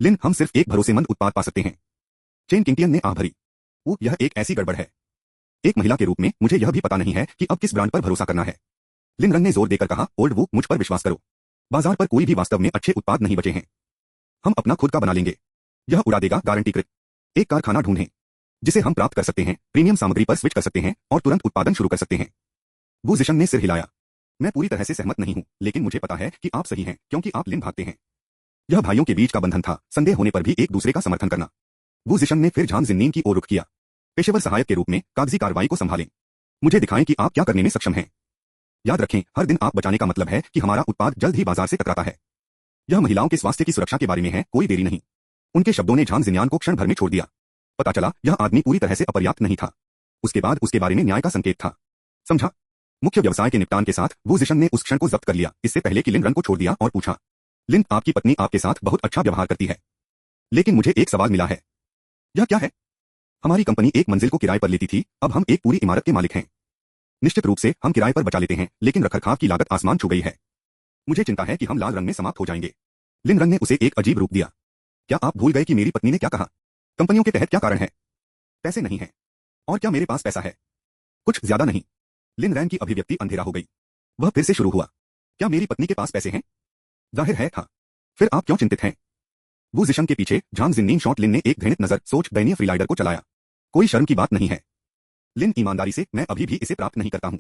लिन, हम सिर्फ एक भरोसेमंद उत्पाद पा सकते हैं। चेन किंगटियन ने आह भरी। यह एक ऐसी गड़बड़ है। एक महिला के रूप में मुझे यह भी पता नहीं है कि अब किस ब्रांड पर भरोसा करना है। लिन रन ने जोर देकर कहा, ओल्ड वू, मुझ पर विश्वास करो। बाजार पर कोई भी वास्तव में अच्छे उत्पाद नहीं बचे हैं। हम अपना खुद का बना लेंगे। यह उड़ा देगा, गारंटीकृत। एक कारखाना ढूंढें जिसे हम प्राप्त कर सकते हैं, प्रीमियम सामग्री पर स्विच कर सकते हैं और तुरंत उत्पादन शुरू कर सकते हैं। वू जिशंग ने सिर हिलाया। मैं पूरी तरह से सहमत नहीं हूं, लेकिन मुझे पता है कि आप सही हैं क्योंकि आप लिन भागते हैं। यह भाइयों के बीच का बंधन था, संदेह होने पर भी एक दूसरे का समर्थन करना। वू जिशन ने फिर झांग जिन्नीन की ओर रुख किया। पेशेवर सहायक के रूप में कागजी कार्रवाई को संभालें। मुझे दिखाएं कि आप क्या करने में सक्षम हैं। याद रखें, हर दिन आप बचाने का मतलब है कि हमारा उत्पाद जल्द ही बाजार से टकराता है। यह महिलाओं के स्वास्थ्य की सुरक्षा के बारे में है, कोई देरी नहीं। उनके शब्दों ने झांग जिन्यान को क्षण भर में छोड़ दिया। पता चला यह आदमी पूरी तरह से अपर्याप्त नहीं था। उसके बाद उसके बारे में न्याय का संकेत था। समझा? मुख्य व्यवसाय के निपटान के साथ वू जिशन ने उस क्षण को जब्त कर लिया, इससे पहले कि लिन रन को छोड़ दिया, और पूछा, लिन, आपकी पत्नी आपके साथ बहुत अच्छा व्यवहार करती है, लेकिन मुझे एक सवाल मिला है। यह क्या है? हमारी कंपनी एक मंजिल को किराए पर लेती थी, अब हम एक पूरी इमारत के मालिक हैं। निश्चित रूप से हम किराए पर बचा लेते हैं, लेकिन रखरखाव की लागत आसमान छू गई है। मुझे चिंता है कि हम लाल रंग में समाप्त हो जाएंगे। लिन रंग ने उसे एक अजीब रूप दिया। क्या आप भूल गए कि मेरी पत्नी ने क्या कहा? कंपनियों के तहत क्या कारण है? पैसे नहीं है। और क्या मेरे पास पैसा है? कुछ ज्यादा नहीं। लिन रैन की अभिव्यक्ति अंधेरा हो गई। वह फिर से शुरू हुआ। क्या मेरी पत्नी के पास पैसे हैं? जाहिर है था। फिर आप क्यों चिंतित हैं? वू जिशन के पीछे झांग जिन्नीन शॉट लिन ने एक घृणित नजर सोच दयनीय फ्रीलाइडर को चलाया। कोई शर्म की बात नहीं है लिन, ईमानदारी से मैं अभी भी इसे प्राप्त नहीं करता हूं।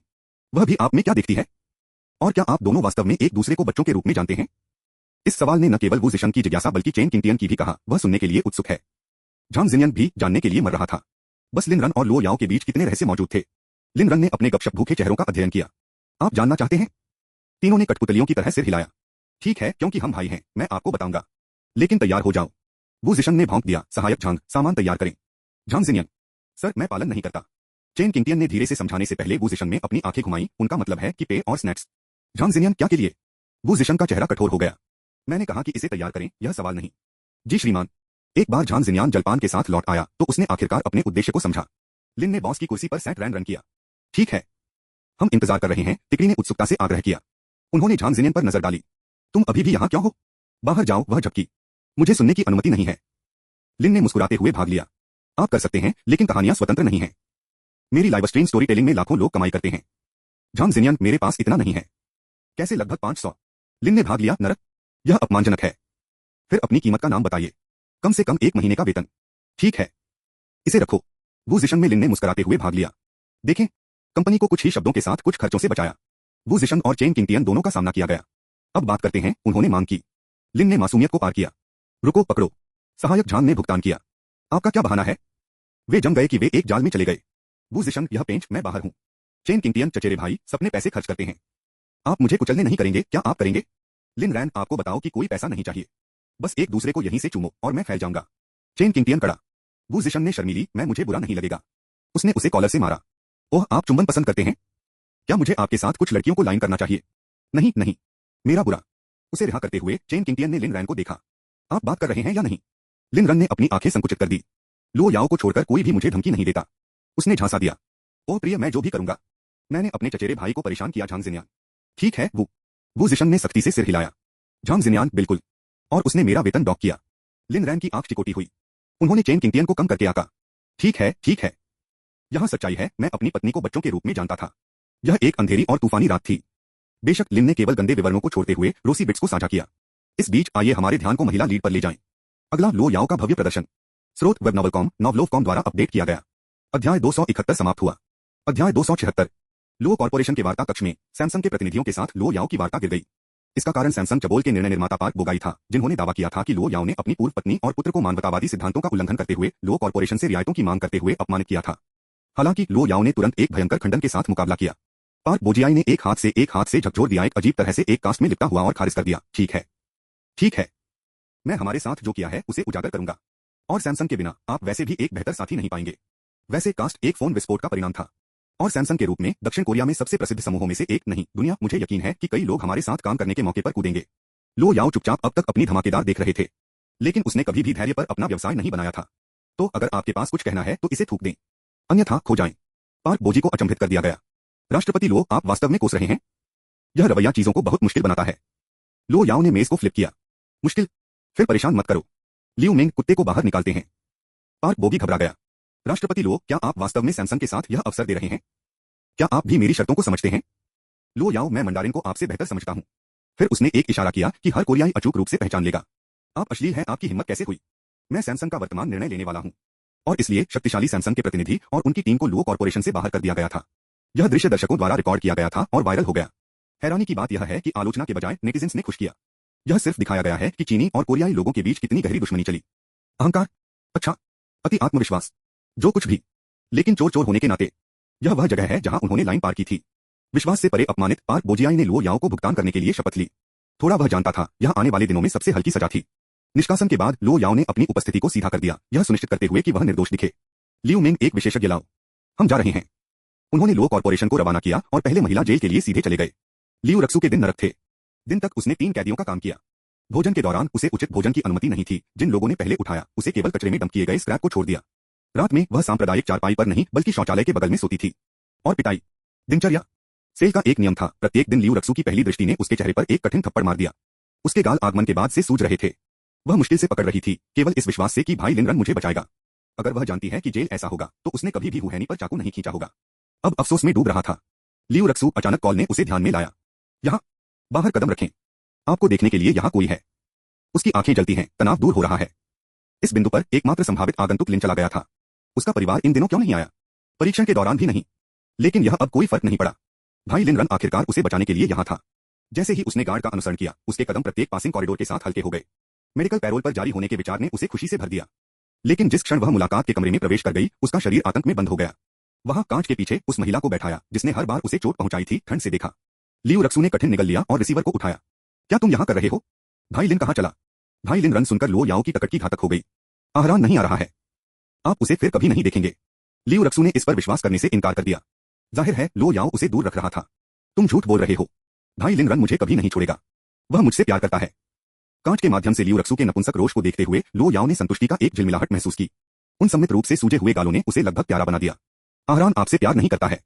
वह भी आप में क्या देखती है? और क्या आप दोनों वास्तव में एक दूसरे को बच्चों के रूप में जानते हैं? इस सवाल ने न केवल वू जिशन की जिज्ञासा बल्कि चेन किंगटियन की भी कहा। वह सुनने के लिए उत्सुक है। झांग जिन्यान भी जानने के लिए मर रहा था। बस लिन रन और लो याओ के बीच कितने रहस्य मौजूद थे। लिन रन ने अपने गपशप भूखे चेहरों का अध्ययन किया। आप जानना चाहते हैं? तीनों ने कठपुतलियों की तरह सिर हिलाया। ठीक है, क्योंकि हम भाई हैं, मैं आपको बताऊंगा। लेकिन तैयार हो जाओ। वू जिशन ने भौंक दिया, सहायक झांग, सामान तैयार करें। झांग जिन्यान, सर, मैं पालन नहीं करता। चेन किंगटियन ने धीरे से समझाने से पहले वू जिशन में अपनी आंखें घुमाई। उनका मतलब है कि पेय और स्नैक्स। झांग जिन्यान, क्या के लिए? वू जिशन का चेहरा कठोर हो गया। मैंने कहा कि इसे तैयार करें, यह सवाल नहीं। जी श्रीमान। एक बार झांग जिन्यान जलपान के साथ लौट आया तो उसने आखिरकार अपने उद्देश्य को समझा। लिन ने बॉस की कुर्सी पर सैट रन किया। ठीक है, हम इंतजार कर रहे हैं, टिकरी ने उत्सुकता से आग्रह किया। उन्होंने झांग जिन्यान पर नजर डाली। तुम अभी भी यहां क्यों हो? बाहर जाओ, वह झपकी। मुझे सुनने की अनुमति नहीं है। लिन ने मुस्कुराते हुए भाग लिया। आप कर सकते हैं, लेकिन कहानियां स्वतंत्र नहीं हैं। मेरी लाइव स्ट्रीम स्टोरी टेलिंग में लाखों लोग कमाई करते हैं। झांग जिन्यान, मेरे पास इतना नहीं है। कैसे? लगभग 500। लिन ने भाग लिया। नरक, यह अपमानजनक है। फिर अपनी कीमत का नाम बताइए। कम से कम 1 महीने का वेतन। ठीक है, इसे रखो। वू जिशन में लिन ने मुस्कुराते हुए भाग लिया। देखें, कंपनी को कुछ ही शब्दों के साथ कुछ खर्चों से बचाया। वू जिशन और चेन किंगटियन दोनों का सामना किया गया। अब बात करते हैं, उन्होंने मांग की। लिन ने मासूमियत को पार किया। रुको, पकड़ो। सहायक झांग ने भुगतान किया। आपका क्या बहाना है? वे जम गए कि वे एक जाल में चले गए। वू जिशन, यह पेंच, मैं बाहर हूं। चेन किंगटियन, चचेरे भाई, सपने पैसे खर्च करते हैं। आप मुझे कुचलने नहीं करेंगे, क्या आप करेंगे? लिन रैन, आपको बताओ कि कोई पैसा नहीं चाहिए। बस एक दूसरे को यहीं से चूमो और मैं फैल जाऊंगा। चेन किंगटियन कड़ा। वू जिशन ने शर्मीली, मैं, मुझे बुरा नहीं लगेगा। उसने उसे कॉलर से मारा। ओह, आप चुंबन पसंद करते हैं? क्या मुझे आपके साथ कुछ लड़कियों को लाइन करना चाहिए? नहीं नहीं, मेरा बुरा। उसे रिहा करते हुए चेन किंगटियन ने लिन रैन को देखा। आप बात कर रहे हैं या नहीं? लिन रन ने अपनी आंखें संकुचित कर दी। लो याओ को छोड़कर कोई भी मुझे धमकी नहीं देता। उसने झांसा दिया। ओह प्रिय, मैं जो भी करूंगा। मैंने अपने चचेरे भाई को परेशान किया। झांग जिन्यान, ठीक है वू जिशन ने सख्ती से सिर हिलाया। झांग जिन्यान, बिल्कुल। और उसने मेरा वेतन डॉक किया। लिन रैन की आंख चिकोटी हुई। उन्होंने चेन किंगटियन को कम करके आका। ठीक है, ठीक है। यह सच्चाई है, मैं अपनी पत्नी को बच्चों के रूप में जानता था। यह एक अंधेरी और तूफानी रात थी। बेशक, लिन ने केवल गंदे विवरणों को छोड़ते हुए रोसी बिट्स को साझा किया। इस बीच आइए हमारे ध्यान को महिला लीड पर ले जाएं। अगला, लो याओ का भव्य प्रदर्शन। स्रोत वेब नॉवलकॉम, नॉवलोवकॉम द्वारा अपडेट किया गया। अध्याय 271 समाप्त हुआ। अध्याय 276। लो कॉर्पोरेशन के वार्ता कक्ष में सैमसंग के प्रतिनिधियों के साथ लो याओ की वार्ता गिर गई। इसका कारण सैमसंग चबोल के निर्णय निर्माता पार्क बोगाई था, जिन्होंने दावा किया था कि लो याओ ने अपनी पूर्व पत्नी और पुत्र को मानवतावादी सिद्धांतों का उल्लंघन करते हुए लो कॉर्पोरेशन से रियायतों की मांग करते हुए अपमानित किया था। हालांकि लो याओ ने तुरंत एक भयंकर खंडन के साथ मुकाबला किया। पार्क बोजियाई ने एक हाथ से झकझोर दिया, एक अजीब तरह से एक कास्ट में लिपटा हुआ, और खारिज कर दिया। ठीक है, ठीक है, मैं हमारे साथ जो किया है उसे उजागर करूंगा। और सैमसंग के बिना आप वैसे भी एक बेहतर साथी नहीं पाएंगे। वैसे कास्ट एक फोन विस्फोट का परिणाम था, और सैमसंग के रूप में दक्षिण कोरिया में सबसे प्रसिद्ध समूहों में से एक नहीं, दुनिया, मुझे यकीन है कि कई लोग हमारे साथ काम करने के मौके पर कूदेंगे। लो याओ चुपचाप अब तक अपनी धमाकेदार देख रहे थे, लेकिन उसने कभी भी धैर्य पर अपना व्यवसाय नहीं बनाया था। तो अगर आपके पास कुछ कहना है तो इसे थूक दें, अन्यथा खो जाएं। पार्क बोजी को अचंभित कर दिया गया। राष्ट्रपति लो, आप वास्तव में कोस रहे हैं? यह रवैया चीजों को बहुत मुश्किल बनाता है। लो याओ ने मेज को फ्लिप किया। मुश्किल? फिर परेशान मत करो। लियू मिंग, कुत्ते को बाहर निकालते हैं। पार्क बोगी घबरा गया। राष्ट्रपति लो, क्या आप वास्तव में सैमसंग के साथ यह अवसर दे रहे हैं? क्या आप भी मेरी शर्तों को समझते हैं? लो याओ, मैं मंडारिन को आपसे बेहतर समझता हूं। फिर उसने एक इशारा किया कि हर कोरियाई अचूक रूप से पहचान लेगा। आप अश्लील हैं, आपकी हिम्मत कैसे हुई? मैं सैमसंग का वर्तमान निर्णय लेने वाला हूं, और इसलिए शक्तिशाली सैमसंग के प्रतिनिधि और उनकी टीम को लो कॉर्पोरेशन से बाहर कर दिया गया था। यह दृश्य दर्शकों द्वारा रिकॉर्ड किया गया था और वायरल हो गया। हैरानी की बात यह है कि आलोचना के बजाय नेटिजन्स ने खुश किया। यह सिर्फ दिखाया गया है कि चीनी और कोरियाई लोगों के बीच कितनी गहरी दुश्मनी चली। अहंकार, अच्छा, अति आत्मविश्वास, जो कुछ भी, लेकिन चोर चोर होने के नाते यह वह जगह है जहां उन्होंने लाइन पार की थी। विश्वास से परे अपमानित पार्क बोजियाई ने लो याओ को भुगतान करने के लिए शपथ ली। थोड़ा वह जानता था यह आने वाले दिनों में सबसे हल्की सजा थी। निष्कासन के बाद लो याओ ने अपनी उपस्थिति को सीधा कर दिया, यह सुनिश्चित करते हुए कि वह निर्दोष दिखे। लियू मिंग एक विशेषज्ञ लाओ, हम जा रहे हैं। उन्होंने लो कॉर्पोरेशन को रवाना किया और पहले महिला जेल के लिए सीधे चले गए। लियू रक्सू के दिन नरक थे। दिन तक उसने 3 कैदियों का काम किया। भोजन के दौरान उसे उचित भोजन की अनुमति नहीं थी। जिन लोगों ने पहले उठाया उसे केवल कचरे में डंप किए गए स्क्रैप को छोड़ दिया। रात में वह सांप्रदायिक चारपाई पर नहीं बल्कि शौचालय के बगल में सोती थी। और पिटाई, दिनचर्या, सेल का एक नियम था, प्रत्येक दिन लियू रक्सू की पहली दृष्टि ने उसके चेहरे पर एक कठिन थप्पड़ मार दिया। उसके गाल आगमन के बाद से सूज रहे थे। वह मुश्किल से पकड़ रही थी, केवल इस विश्वास से कि भाई लिनरन मुझे बचाएगा। अगर वह जानती है कि जेल ऐसा होगा तो उसने कभी भी हुहैनी पर चाकू नहीं खींचा होगा। अब अफसोस में डूब रहा था। लियू रक्सू अचानक कॉल ने उसे ध्यान में लाया। यहाँ बाहर कदम रखें, आपको देखने के लिए यहाँ कोई है। उसकी आंखें जलती हैं, तनाव दूर हो रहा है। इस बिंदु पर एकमात्र संभावित आगंतुक लिन चला गया था। उसका परिवार इन दिनों क्यों नहीं आया? परीक्षण के दौरान भी नहीं। लेकिन यह अब कोई फर्क नहीं पड़ा। भाई लिनरन आखिरकार उसे बचाने के लिए यहाँ था। जैसे ही उसने गार्ड का अनुसरण किया, उसके कदम प्रत्येक पासिंग कॉरिडोर के साथ हल्के हो गए। मेडिकल पैरोल पर जारी होने के विचार ने उसे खुशी से भर दिया। लेकिन जिस क्षण वह मुलाकात के कमरे में प्रवेश कर गई, उसका शरीर आतंक में बंद हो गया। वहां कांच के पीछे उस महिला को बैठाया जिसने हर बार उसे चोट पहुंचाई थी, ठंड से देखा। लियू रक्सू ने कठिन निगल लिया और रिसीवर को उठाया। क्या तुम यहाँ कर रहे हो? भाई लिन कहाँ चला? भाई लिन रन सुनकर लो याओ की टकटकी घातक हो गई। आहरान नहीं आ रहा है, आप उसे फिर कभी नहीं देखेंगे। लियू रक्सू ने इस पर विश्वास करने से इनकार कर दिया। जाहिर है लो याओ उसे दूर रख रहा था। तुम झूठ बोल रहे हो, भाई लिन रन मुझे कभी नहीं छोड़ेगा। वह मुझसे प्यार करता है। कांच के माध्यम से लियू रक्सू के नपुंसक रोष को देखते हुए लो याओ ने संतुष्टि का एक झिलमिलाहट महसूस की। उन सम्मित रूप से सूजे हुए गालों ने उसे लगभग प्यारा बना दिया। आहरान आपसे प्यार नहीं करता है,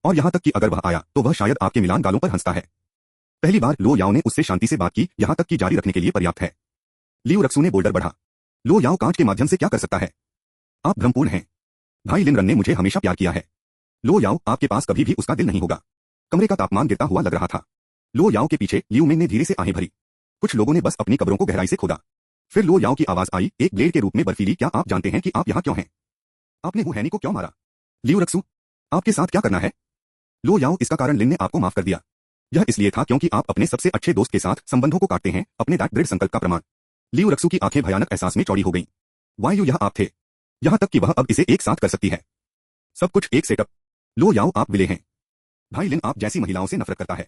और यहां तक कि अगर वह आया तो वह शायद आपके मिलान गालों पर हंसता है। पहली बार लो याओ ने उससे शांति से बात की, यहां तक कि जारी रखने के लिए पर्याप्त है। लियू रक्सू ने बोल्डर बढ़ा। लो याओ कांच के माध्यम से क्या कर सकता है? आप भ्रमपूर्ण हैं। भाई लिन रन ने मुझे हमेशा प्यार किया है। लो याओ आपके पास कभी भी उसका दिल नहीं होगा। कमरे का तापमान गिरता हुआ लग रहा था। लो याओ के पीछे लियू मिंग ने धीरे से आहें भरी। कुछ लोगों ने बस अपनी कब्रों को गहराई से खोदा। फिर लो याओ की आवाज आई, एक ब्लेड के रूप में बर्फीली, क्या आप जानते हैं कि आप यहाँ क्यों हैं? आपने हुहैनी को क्यों मारा? लियू रक्सू, आपके साथ क्या करना है? लो याओ, इसका कारण लिन ने आपको माफ कर दिया। यह इसलिए था क्योंकि आप अपने सबसे अच्छे दोस्त के साथ संबंधों को काटते हैं, अपने दृढ़ संकल्प का प्रमाण। लियू रक्सू की आंखें भयानक एहसास में चौड़ी हो गईं। वायु, यह आप थे। यहां तक कि वह अब इसे एक साथ कर सकती है। सब कुछ एक सेटअप। लो याओ, आप विले हैं। भाई लिन आप जैसी महिलाओं से नफरत करता है।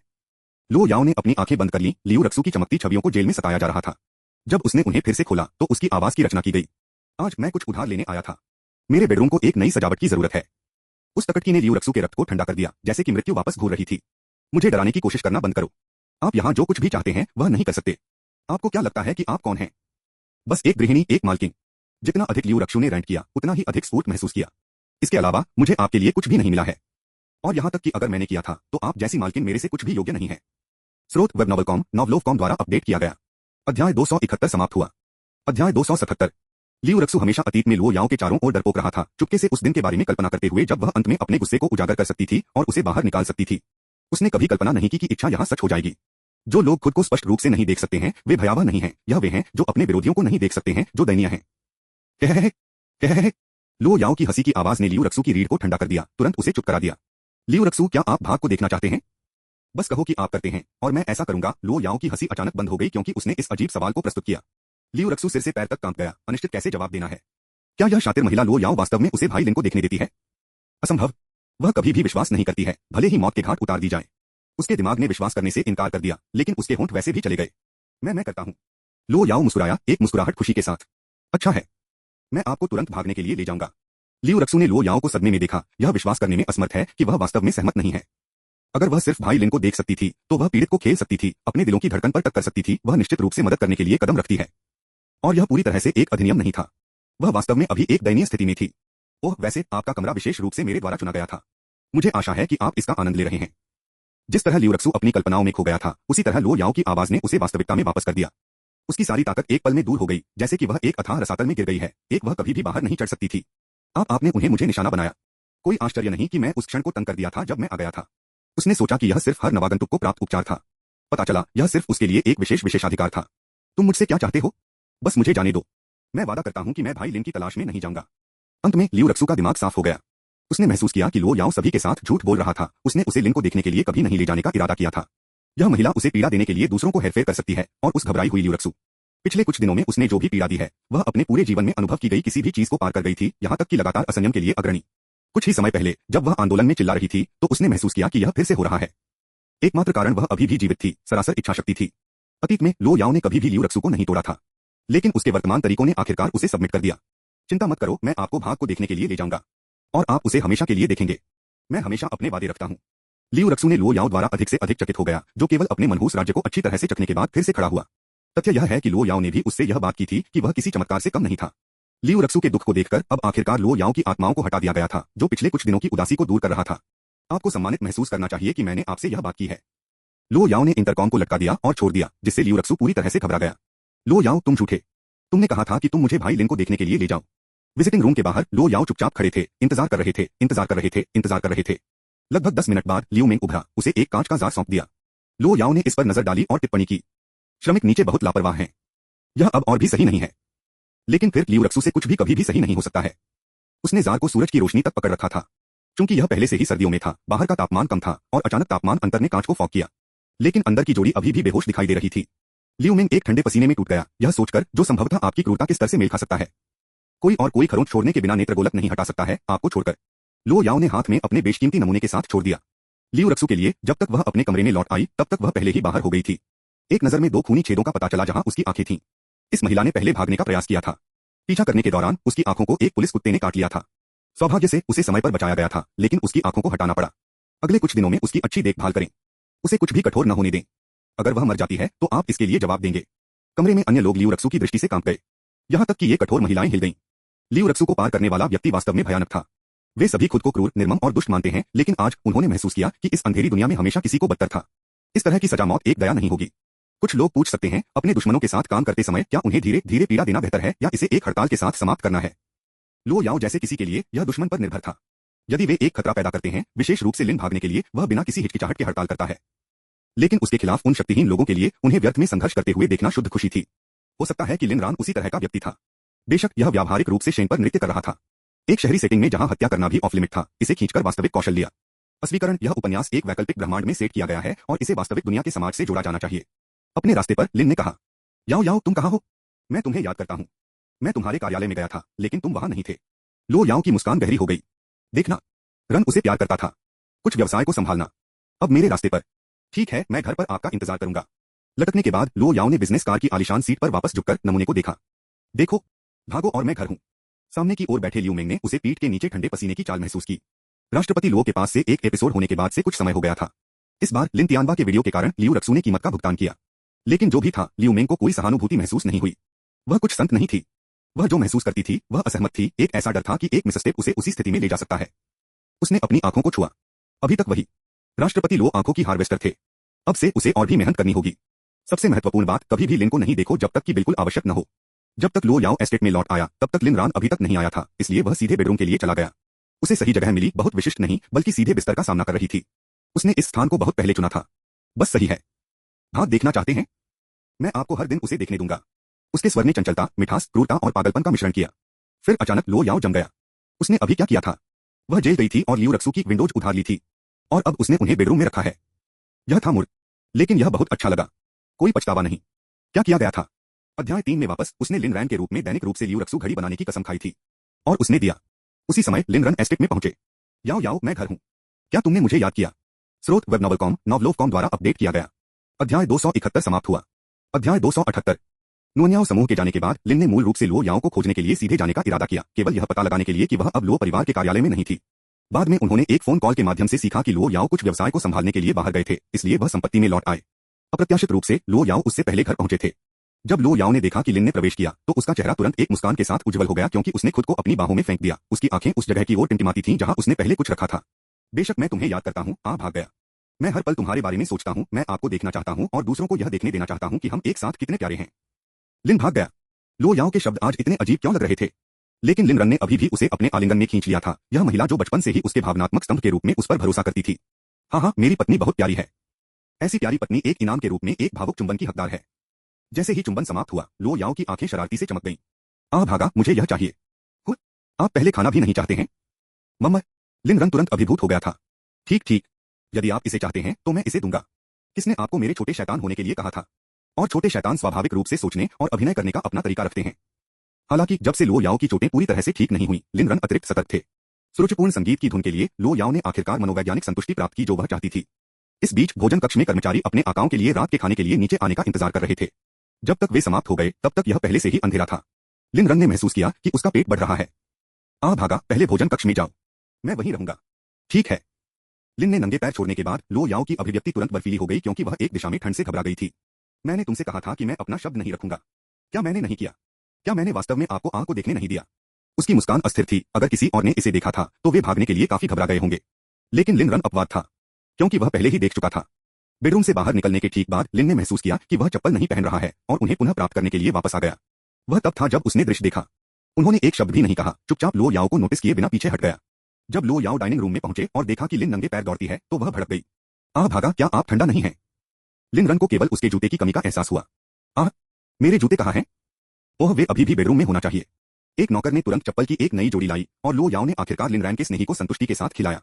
लो याओ ने अपनी आंखें बंद कर लीं। लियू रक्सू की चमकती छवियों को जेल में सताया जा रहा था। जब उसने उन्हें फिर से खोला तो उसकी आवाज की रचना की गई। आज मैं कुछ उधार लेने आया था। मेरे बेडरूम को एक नई सजावट की जरूरत है। उस टकटकी ने लियू रक्सू के रक्त को ठंडा कर दिया, जैसे कि मृत्यु वापस घूर रही थी। मुझे डराने की कोशिश करना बंद करो। आप यहाँ जो कुछ भी चाहते हैं वह नहीं कर सकते। आपको क्या लगता है कि आप कौन हैं? बस एक गृहिणी, एक मालकिन। जितना अधिक लियू रक्सू ने रैंट किया, उतना ही अधिक स्फूर्त महसूस किया। इसके अलावा मुझे आपके लिए कुछ भी नहीं मिला है। और यहां तक कि अगर मैंने किया था तो आप जैसी मालकिन मेरे से कुछ भी योग्य नहीं है। स्रोत वेब नॉवलकॉम, नॉवलोवकॉम द्वारा अपडेट किया गया। अध्याय 271 समाप्त हुआ। अध्याय 277। लियू रक्सू हमेशा अतीत में लो याओ के चारों ओर डरपोक रहा था, चुपके से उस दिन के बारे में कल्पना करते हुए जब वह अंत में अपने गुस्से को उजागर कर सकती थी और उसे बाहर निकाल सकती थी। उसने कभी कल्पना नहीं की कि इच्छा यहाँ सच हो जाएगी। जो लोग खुद को स्पष्ट रूप से नहीं देख सकते हैं वे भयावह नहीं हैं, यह वे हैं जो अपने विरोधियों को नहीं देख सकते हैं जो दयनीय हैं। कह लो याओ की हंसी की आवाज ने लियू रक्सू की रीढ़ को ठंडा कर दिया, तुरंत उसे चुप करा दिया। लियू रक्सू, क्या आप भाग को देखना चाहते हैं? बस कहो कि आप करते हैं और मैं ऐसा करूंगा। लो याओ की हंसी अचानक बंद हो गई क्योंकि उसने इस अजीब सवाल को प्रस्तुत किया। लियू रक्सू सिर से पैर तक कांप गया, अनिश्चित कैसे जवाब देना है। क्या यह शातिर महिला लो याओ वास्तव में उसे भाई लिन को देखने देती है? असंभव। वह कभी भी विश्वास नहीं करती है, भले ही मौत के घाट उतार दी जाए। उसके दिमाग ने विश्वास करने से इनकार कर दिया, लेकिन उसके होंठ वैसे भी चले गए। मैं करता हूं। लो याओ मुस्कुराया, एक मुस्कुराहट खुशी के साथ। अच्छा है, मैं आपको तुरंत भागने के लिए ले जाऊंगा। लियू रक्सू ने लो याओ को सदमे में देखा। यह विश्वास करने में असमर्थ है कि वह वास्तव में सहमत नहीं है। अगर वह सिर्फ भाई लिन को देख सकती थी तो वह पीड़ित को खेल सकती थी, अपने दिलों की धड़कन पर टक कर सकती थी। वह निश्चित रूप से मदद करने के लिए कदम रखती है। और यह पूरी तरह से एक अधिनियम नहीं था। वह वास्तव में अभी एक दयनीय स्थिति में थी। ओह, वैसे आपका कमरा विशेष रूप से मेरे द्वारा चुना गया था। मुझे आशा है कि आप इसका आनंद ले रहे हैं। जिस तरह लियू रक्सू अपनी कल्पनाओं में खो गया था, उसी तरह लो याओ की आवाज ने उसे वास्तविकता में वापस कर दिया। उसकी सारी ताकत एक पल में दूर हो गई, जैसे कि वह एक अथाह रसातल में गिर गई है। एक वह कभी भी बाहर नहीं चढ़ सकती थी। आपने उन्हें मुझे निशाना बनाया। कोई आश्चर्य नहीं कि मैं उस क्षण को तंग कर दिया था जब मैं आ गया था। उसने सोचा कि यह सिर्फ हर नवागंतुक को प्राप्त उपचार था। पता चला यह सिर्फ उसके लिए एक विशेषाधिकार था। तुम मुझसे क्या चाहते हो? बस मुझे जाने दो। मैं वादा करता हूं कि मैं भाई लिन की तलाश में नहीं जाऊंगा। अंत में लियू रक्सू का दिमाग साफ हो गया। उसने महसूस किया कि लो याओ सभी के साथ झूठ बोल रहा था। उसने उसे लिन को देखने के लिए कभी नहीं ले जाने का इरादा किया था। यह महिला उसे पीड़ा देने के लिए दूसरों को हेरफेर कर सकती है और उस घबराई हुई लियू रक्सू पिछले कुछ दिनों में उसने जो भी पीड़ा दी है वह अपने पूरे जीवन में अनुभव की गई किसी भी चीज को पार कर गई थी, यहाँ तक कि लगातार असंयम के लिए अग्रणी। कुछ ही समय पहले जब वह आंदोलन में चिल्ला रही थी तो उसने महसूस किया कि यह फिर से हो रहा है। एकमात्र कारण वह अभी भी जीवित थी, सरासर इच्छाशक्ति थी। अतीत में लो याओ ने कभी भी लियू रक्सू को नहीं तोड़ा था, लेकिन उसके वर्तमान तरीकों ने आखिरकार उसे सबमिट कर दिया। चिंता मत करो, मैं आपको भाग को देखने के लिए ले जाऊंगा और आप उसे हमेशा के लिए देखेंगे। मैं हमेशा अपने वादे रखता हूँ। लियू रक्सू ने लो याओ द्वारा अधिक से अधिक चकित हो गया, जो केवल अपने मनहूस राज्य को अच्छी तरह से चखने के बाद फिर से खड़ा हुआ। तथ्य यह है कि लो याओ ने भी उससे यह बात की थी कि वह किसी चमत्कार से कम नहीं था। लियू रक्सू के दुख को देखकर अब आखिरकार लो याओ की आत्माओं को हटा दिया गया था, जो पिछले कुछ दिनों की उदासी को दूर कर रहा था। आपको सम्मानित महसूस करना चाहिए कि मैंने आपसे यह बात की है। लो याओ ने इंटरकॉम को लटका दिया और छोड़ दिया, जिससे लियू रक्सू पूरी तरह से घबरा गया। लो याओ, तुम झूठे। तुमने कहा था कि तुम मुझे भाई लिन को देखने के लिए ले जाओ। विजिटिंग रूम के बाहर लो याओ चुपचाप खड़े थे, इंतजार कर रहे थे, इंतजार कर रहे थे, इंतजार कर रहे थे। लगभग 10 मिनट बाद लियू मेंग उभरा, उसे एक कांच का जार सौंप दिया। लो याओ ने इस पर नजर डाली और टिप्पणी की, श्रमिक नीचे बहुत लापरवाह हैं। यह अब और भी सही नहीं है। लेकिन फिर लियू रक्सू से कुछ भी कभी भी सही नहीं हो सकता है। उसने जार को सूरज की रोशनी तक पकड़ रखा था। चूंकि यह पहले से ही सर्दियों में था, बाहर का तापमान कम था और अचानक तापमान अंतर ने कांच को फॉग किया, लेकिन अंदर की जोड़ी अभी भी बेहोश दिखाई दे रही थी। लियू मेंग एक ठंडे पसीने में टूट गया, यह सोचकर जो संभवतः आपकी क्रूरता के स्तर से मेल खा सकता है। कोई खरोंच छोड़ने के बिना नेत्रगोलक नहीं हटा सकता है, आपको छोड़कर। लो याओ ने हाथ में अपने बेशकीमती नमूने के साथ छोड़ दिया। लियू रक्सू के लिए जब तक वह अपने कमरे में लौट आई तब तक वह पहले ही बाहर हो गई थी। एक नजर में 2 खूनी छेदों का पता चला जहां उसकी आंखें थीं। इस महिला ने पहले भागने का प्रयास किया था। पीछा करने के दौरान उसकी आंखों को एक पुलिस कुत्ते ने काट लिया था। सौभाग्य से उसे समय पर बचाया गया था, लेकिन उसकी आंखों को हटाना पड़ा। अगले कुछ दिनों में उसकी अच्छी देखभाल करें, उसे कुछ भी कठोर न होने दें। अगर वह मर जाती है तो आप इसके लिए जवाब देंगे। कमरे में अन्य लोग लियू रक्सू की दृष्टि से कांप गए, यहां तक कि ये कठोर महिलाएं हिल गईं। लियू रक्सू को पार करने वाला व्यक्ति वास्तव में भयानक था। वे सभी खुद को क्रूर, निर्मम और दुष्ट मानते हैं, लेकिन आज उन्होंने महसूस किया कि इस अंधेरी दुनिया में हमेशा किसी को बदतर था। इस तरह की सजा मौत एक दया नहीं होगी। कुछ लोग पूछ सकते हैं, अपने दुश्मनों के साथ काम करते समय क्या उन्हें धीरे धीरे पीड़ा देना बेहतर है या इसे एक हड़ताल के साथ समाप्त करना है। लो याओ जैसे किसी के लिए यह दुश्मन पर निर्भर था। यदि वे एक खतरा पैदा करते हैं, विशेष रूप से लिन भागने के लिए, वह बिना किसी हिचकिचाहट के हड़ताल करता है। लेकिन उसके खिलाफ उन शक्तिहीन लोगों के लिए उन्हें व्यर्थ में संघर्ष करते हुए देखना शुद्ध खुशी थी। हो सकता है कि लिन रान उसी तरह का व्यक्ति था। बेशक यह व्यावहारिक रूप से शेन पर नृत्य कर रहा था, एक शहरी सेटिंग में जहां हत्या करना भी ऑफ लिमिट था, इसे खींचकर वास्तविक कौशल लिया। अस्वीकरण, यह उपन्यास एक वैकल्पिक ब्रह्मांड में सेट किया गया है और इसे वास्तविक दुनिया के समाज से जोड़ा जाना चाहिए। अपने रास्ते पर लिन ने कहा, याओ याओ, तुम कहाँ हो? मैं तुम्हें याद करता हूँ। मैं तुम्हारे कार्यालय में गया था, लेकिन तुम वहां नहीं थे। लो याओ की मुस्कान गहरी हो गई। देखना, रन उसे प्यार करता था। कुछ व्यवसाय को संभालना। अब मेरे रास्ते पर। ठीक है, मैं घर पर आपका इंतजार करूंगा। लटकने के बाद लो याओ ने बिजनेस कार की आलीशान सीट पर वापस झुककर नमूने को देखा। देखो, भागो और मैं घर हूँ। सामने की ओर बैठे लियू मेंग ने उसे पीठ के नीचे ठंडे पसीने की चाल महसूस की। राष्ट्रपति लो के पास से एक एपिसोड होने के बाद से कुछ समय हो गया था। इस बार लिन तियानबा के वीडियो के कारण लियू रक्सू ने कीमत का भुगतान किया। लेकिन जो भी था, लियू मेंग को कोई सहानुभूति महसूस नहीं हुई। वह कुछ संत नहीं थी। वह जो महसूस करती थी वह असहमत थी। एक ऐसा डर था कि एक मिसस्टेप उसे उसी स्थिति में ले जा सकता है। उसने अपनी आंखों को छुआ। अभी तक वही राष्ट्रपति लो आंखों की हार्वेस्टर थे। अब से उसे और भी मेहनत करनी होगी। सबसे महत्वपूर्ण बात, कभी भी लिन को नहीं देखो जब तक कि बिल्कुल आवश्यक न हो। जब तक लो याओ एस्टेट में लौट आया तब तक लिन रान अभी तक नहीं आया था, इसलिए वह सीधे बेडरूम के लिए चला गया। उसे सही जगह मिली, बहुत विशिष्ट नहीं बल्कि सीधे बिस्तर का सामना कर रही थी। उसने इस स्थान को बहुत पहले चुना था। बस सही है। हाँ, देखना चाहते हैं? मैं आपको हर दिन उसे देखने दूंगा। उसके स्वर ने चंचलता, मिठास, क्रूरता और पागलपन का मिश्रण किया। फिर अचानक लो याओ जम गया। उसने अभी क्या किया था? वह जेल गई थी और लियू रक्सू की विंडोज उधार ली थी, और अब उसने उन्हें बेडरूम में रखा है। यह था मूर्ख, लेकिन यह बहुत अच्छा लगा। कोई पछतावा नहीं। क्या किया गया था? अध्याय 3 में वापस उसने लिन रैन के रूप में दैनिक रूप से लियू रक्सू घड़ी बनाने की कसम खाई थी, और उसने दिया। उसी समय लिन रन एस्टेट में पहुंचे। याओ याओ, मैं घर हूं। क्या तुमने मुझे याद किया? स्रोत वेब नॉवलकॉम, नॉवलोवकॉम द्वारा अपडेट किया गया। अध्याय 271 समाप्त हुआ। अध्याय 278। नुअन्याओ समूह के जाने के बाद लिन ने मूल रूप से लो याओ को खोजने के लिए सीधे जाने का इरादा किया, केवल यह पता लगाने के लिए कि वह अब लो परिवार के कार्यालय में नहीं थी। बाद में उन्होंने एक फोन कॉल के माध्यम से सीखा कि लो याओ कुछ व्यवसाय को संभालने के लिए बाहर गए थे, इसलिए वह संपत्ति में लौट आए। अप्रत्याशित रूप से लो याओ उससे पहले घर पहुंचे थे। जब लो याओ ने देखा कि लिन ने प्रवेश किया तो उसका चेहरा तुरंत एक मुस्कान के साथ उज्जवल हो गया, क्योंकि उसने खुद को अपनी बाहों में फेंक दिया। उसकी आंखें उस जगह की ओर टिमटिमाती थीं जहां उसने पहले कुछ रखा था। बेशक मैं तुम्हें याद करता हूँ, आ भाग गया। मैं हर पल तुम्हारे बारे में सोचता हूँ, मैं आपको देखना चाहता हूँ और दूसरों को यह देखने देना चाहता हूँ कि हम एक साथ कितने प्यारे हैं। लिन भाग गया। लो याओ के शब्द आज इतने अजीब क्यों लग रहे थे? लेकिन लिन रन ने अभी भी उसे अपने आलिंगन में खींच लिया था। यह महिला जो बचपन से ही उसके भावनात्मक स्तंभ के रूप में उस पर भरोसा करती थी। हाँ, मेरी पत्नी बहुत प्यारी है। ऐसी प्यारी पत्नी एक इनाम के रूप में एक भावुक चुंबन की हकदार है। जैसे ही चुंबन समाप्त हुआ, लो याओ की आंखें शरारती से चमक गईं। आ भागा, मुझे यह चाहिए। आप पहले खाना भी नहीं चाहते हैं? मम्मा। लिन रन तुरंत अभिभूत हो गया था। ठीक ठीक, यदि आप इसे चाहते हैं तो मैं इसे दूंगा। किसने आपको मेरे छोटे शैतान होने के लिए कहा था? और छोटे शैतान स्वाभाविक रूप से सोचने और अभिनय करने का अपना तरीका रखते हैं। हालांकि जब से लो याओ की चोटें पूरी तरह से ठीक नहीं हुई, लिन रन अतिरिक्त सतर्क थे। सुरुचिपूर्ण संगीत की धुन के लिए लो याओ ने आखिरकार मनोवैज्ञानिक संतुष्टि प्राप्त की जो वह चाहती थी। इस बीच भोजन कक्ष में कर्मचारी अपने आकाओं के लिए रात के खाने के लिए नीचे आने का इंतजार कर रहे थे। जब तक वे समाप्त हो गए तब तक यह पहले से ही अंधेरा था। लिन रन ने महसूस किया कि उसका पेट बढ़ रहा है। आ भागा, पहले भोजन कक्ष में जाओ। मैं वहीं रहूंगा। ठीक है। लिन ने नंगे पैर छोड़ने के बाद लो याओ की अभिव्यक्ति तुरंत बर्फीली हो गई क्योंकि वह एक दिशा में ठंड से घबरा गई थी। मैंने तुमसे कहा था कि मैं अपना शब्द नहीं रखूंगा। क्या मैंने नहीं किया? क्या मैंने वास्तव में आपको आंख को देखने नहीं दिया? उसकी मुस्कान अस्थिर थी। अगर किसी और ने इसे देखा था तो वे भागने के लिए काफी घबरा गए होंगे। लेकिन लिन रन अपवाद था, क्योंकि वह पहले ही देख चुका था। बेडरूम से बाहर निकलने के ठीक बाद लिन ने महसूस किया कि वह चप्पल नहीं पहन रहा है और उन्हें पुनः प्राप्त करने के लिए वापस आ गया। वह तब था जब उसने दृश्य देखा। उन्होंने एक शब्द भी नहीं कहा, चुपचाप लो याओ को नोटिस किए बिना पीछे हट गया। जब लो याओ डाइनिंग रूम में पहुंचे और देखा कि लिन नंगे पैर दौड़ती है तो वह भड़क गई। आ भागा, क्या आप ठंडा नहीं है? लिन रन को केवल उसके जूते की कमी का एहसास हुआ। आह, मेरे जूते कहाँ हैं? ओह, वे अभी भी बेडरूम में होना चाहिए। एक नौकर ने तुरंत चप्पल की एक नई जोड़ी लाई और लो याओ ने आखिरकार लिन रैन के स्नेही को संतुष्टि के साथ खिलाया।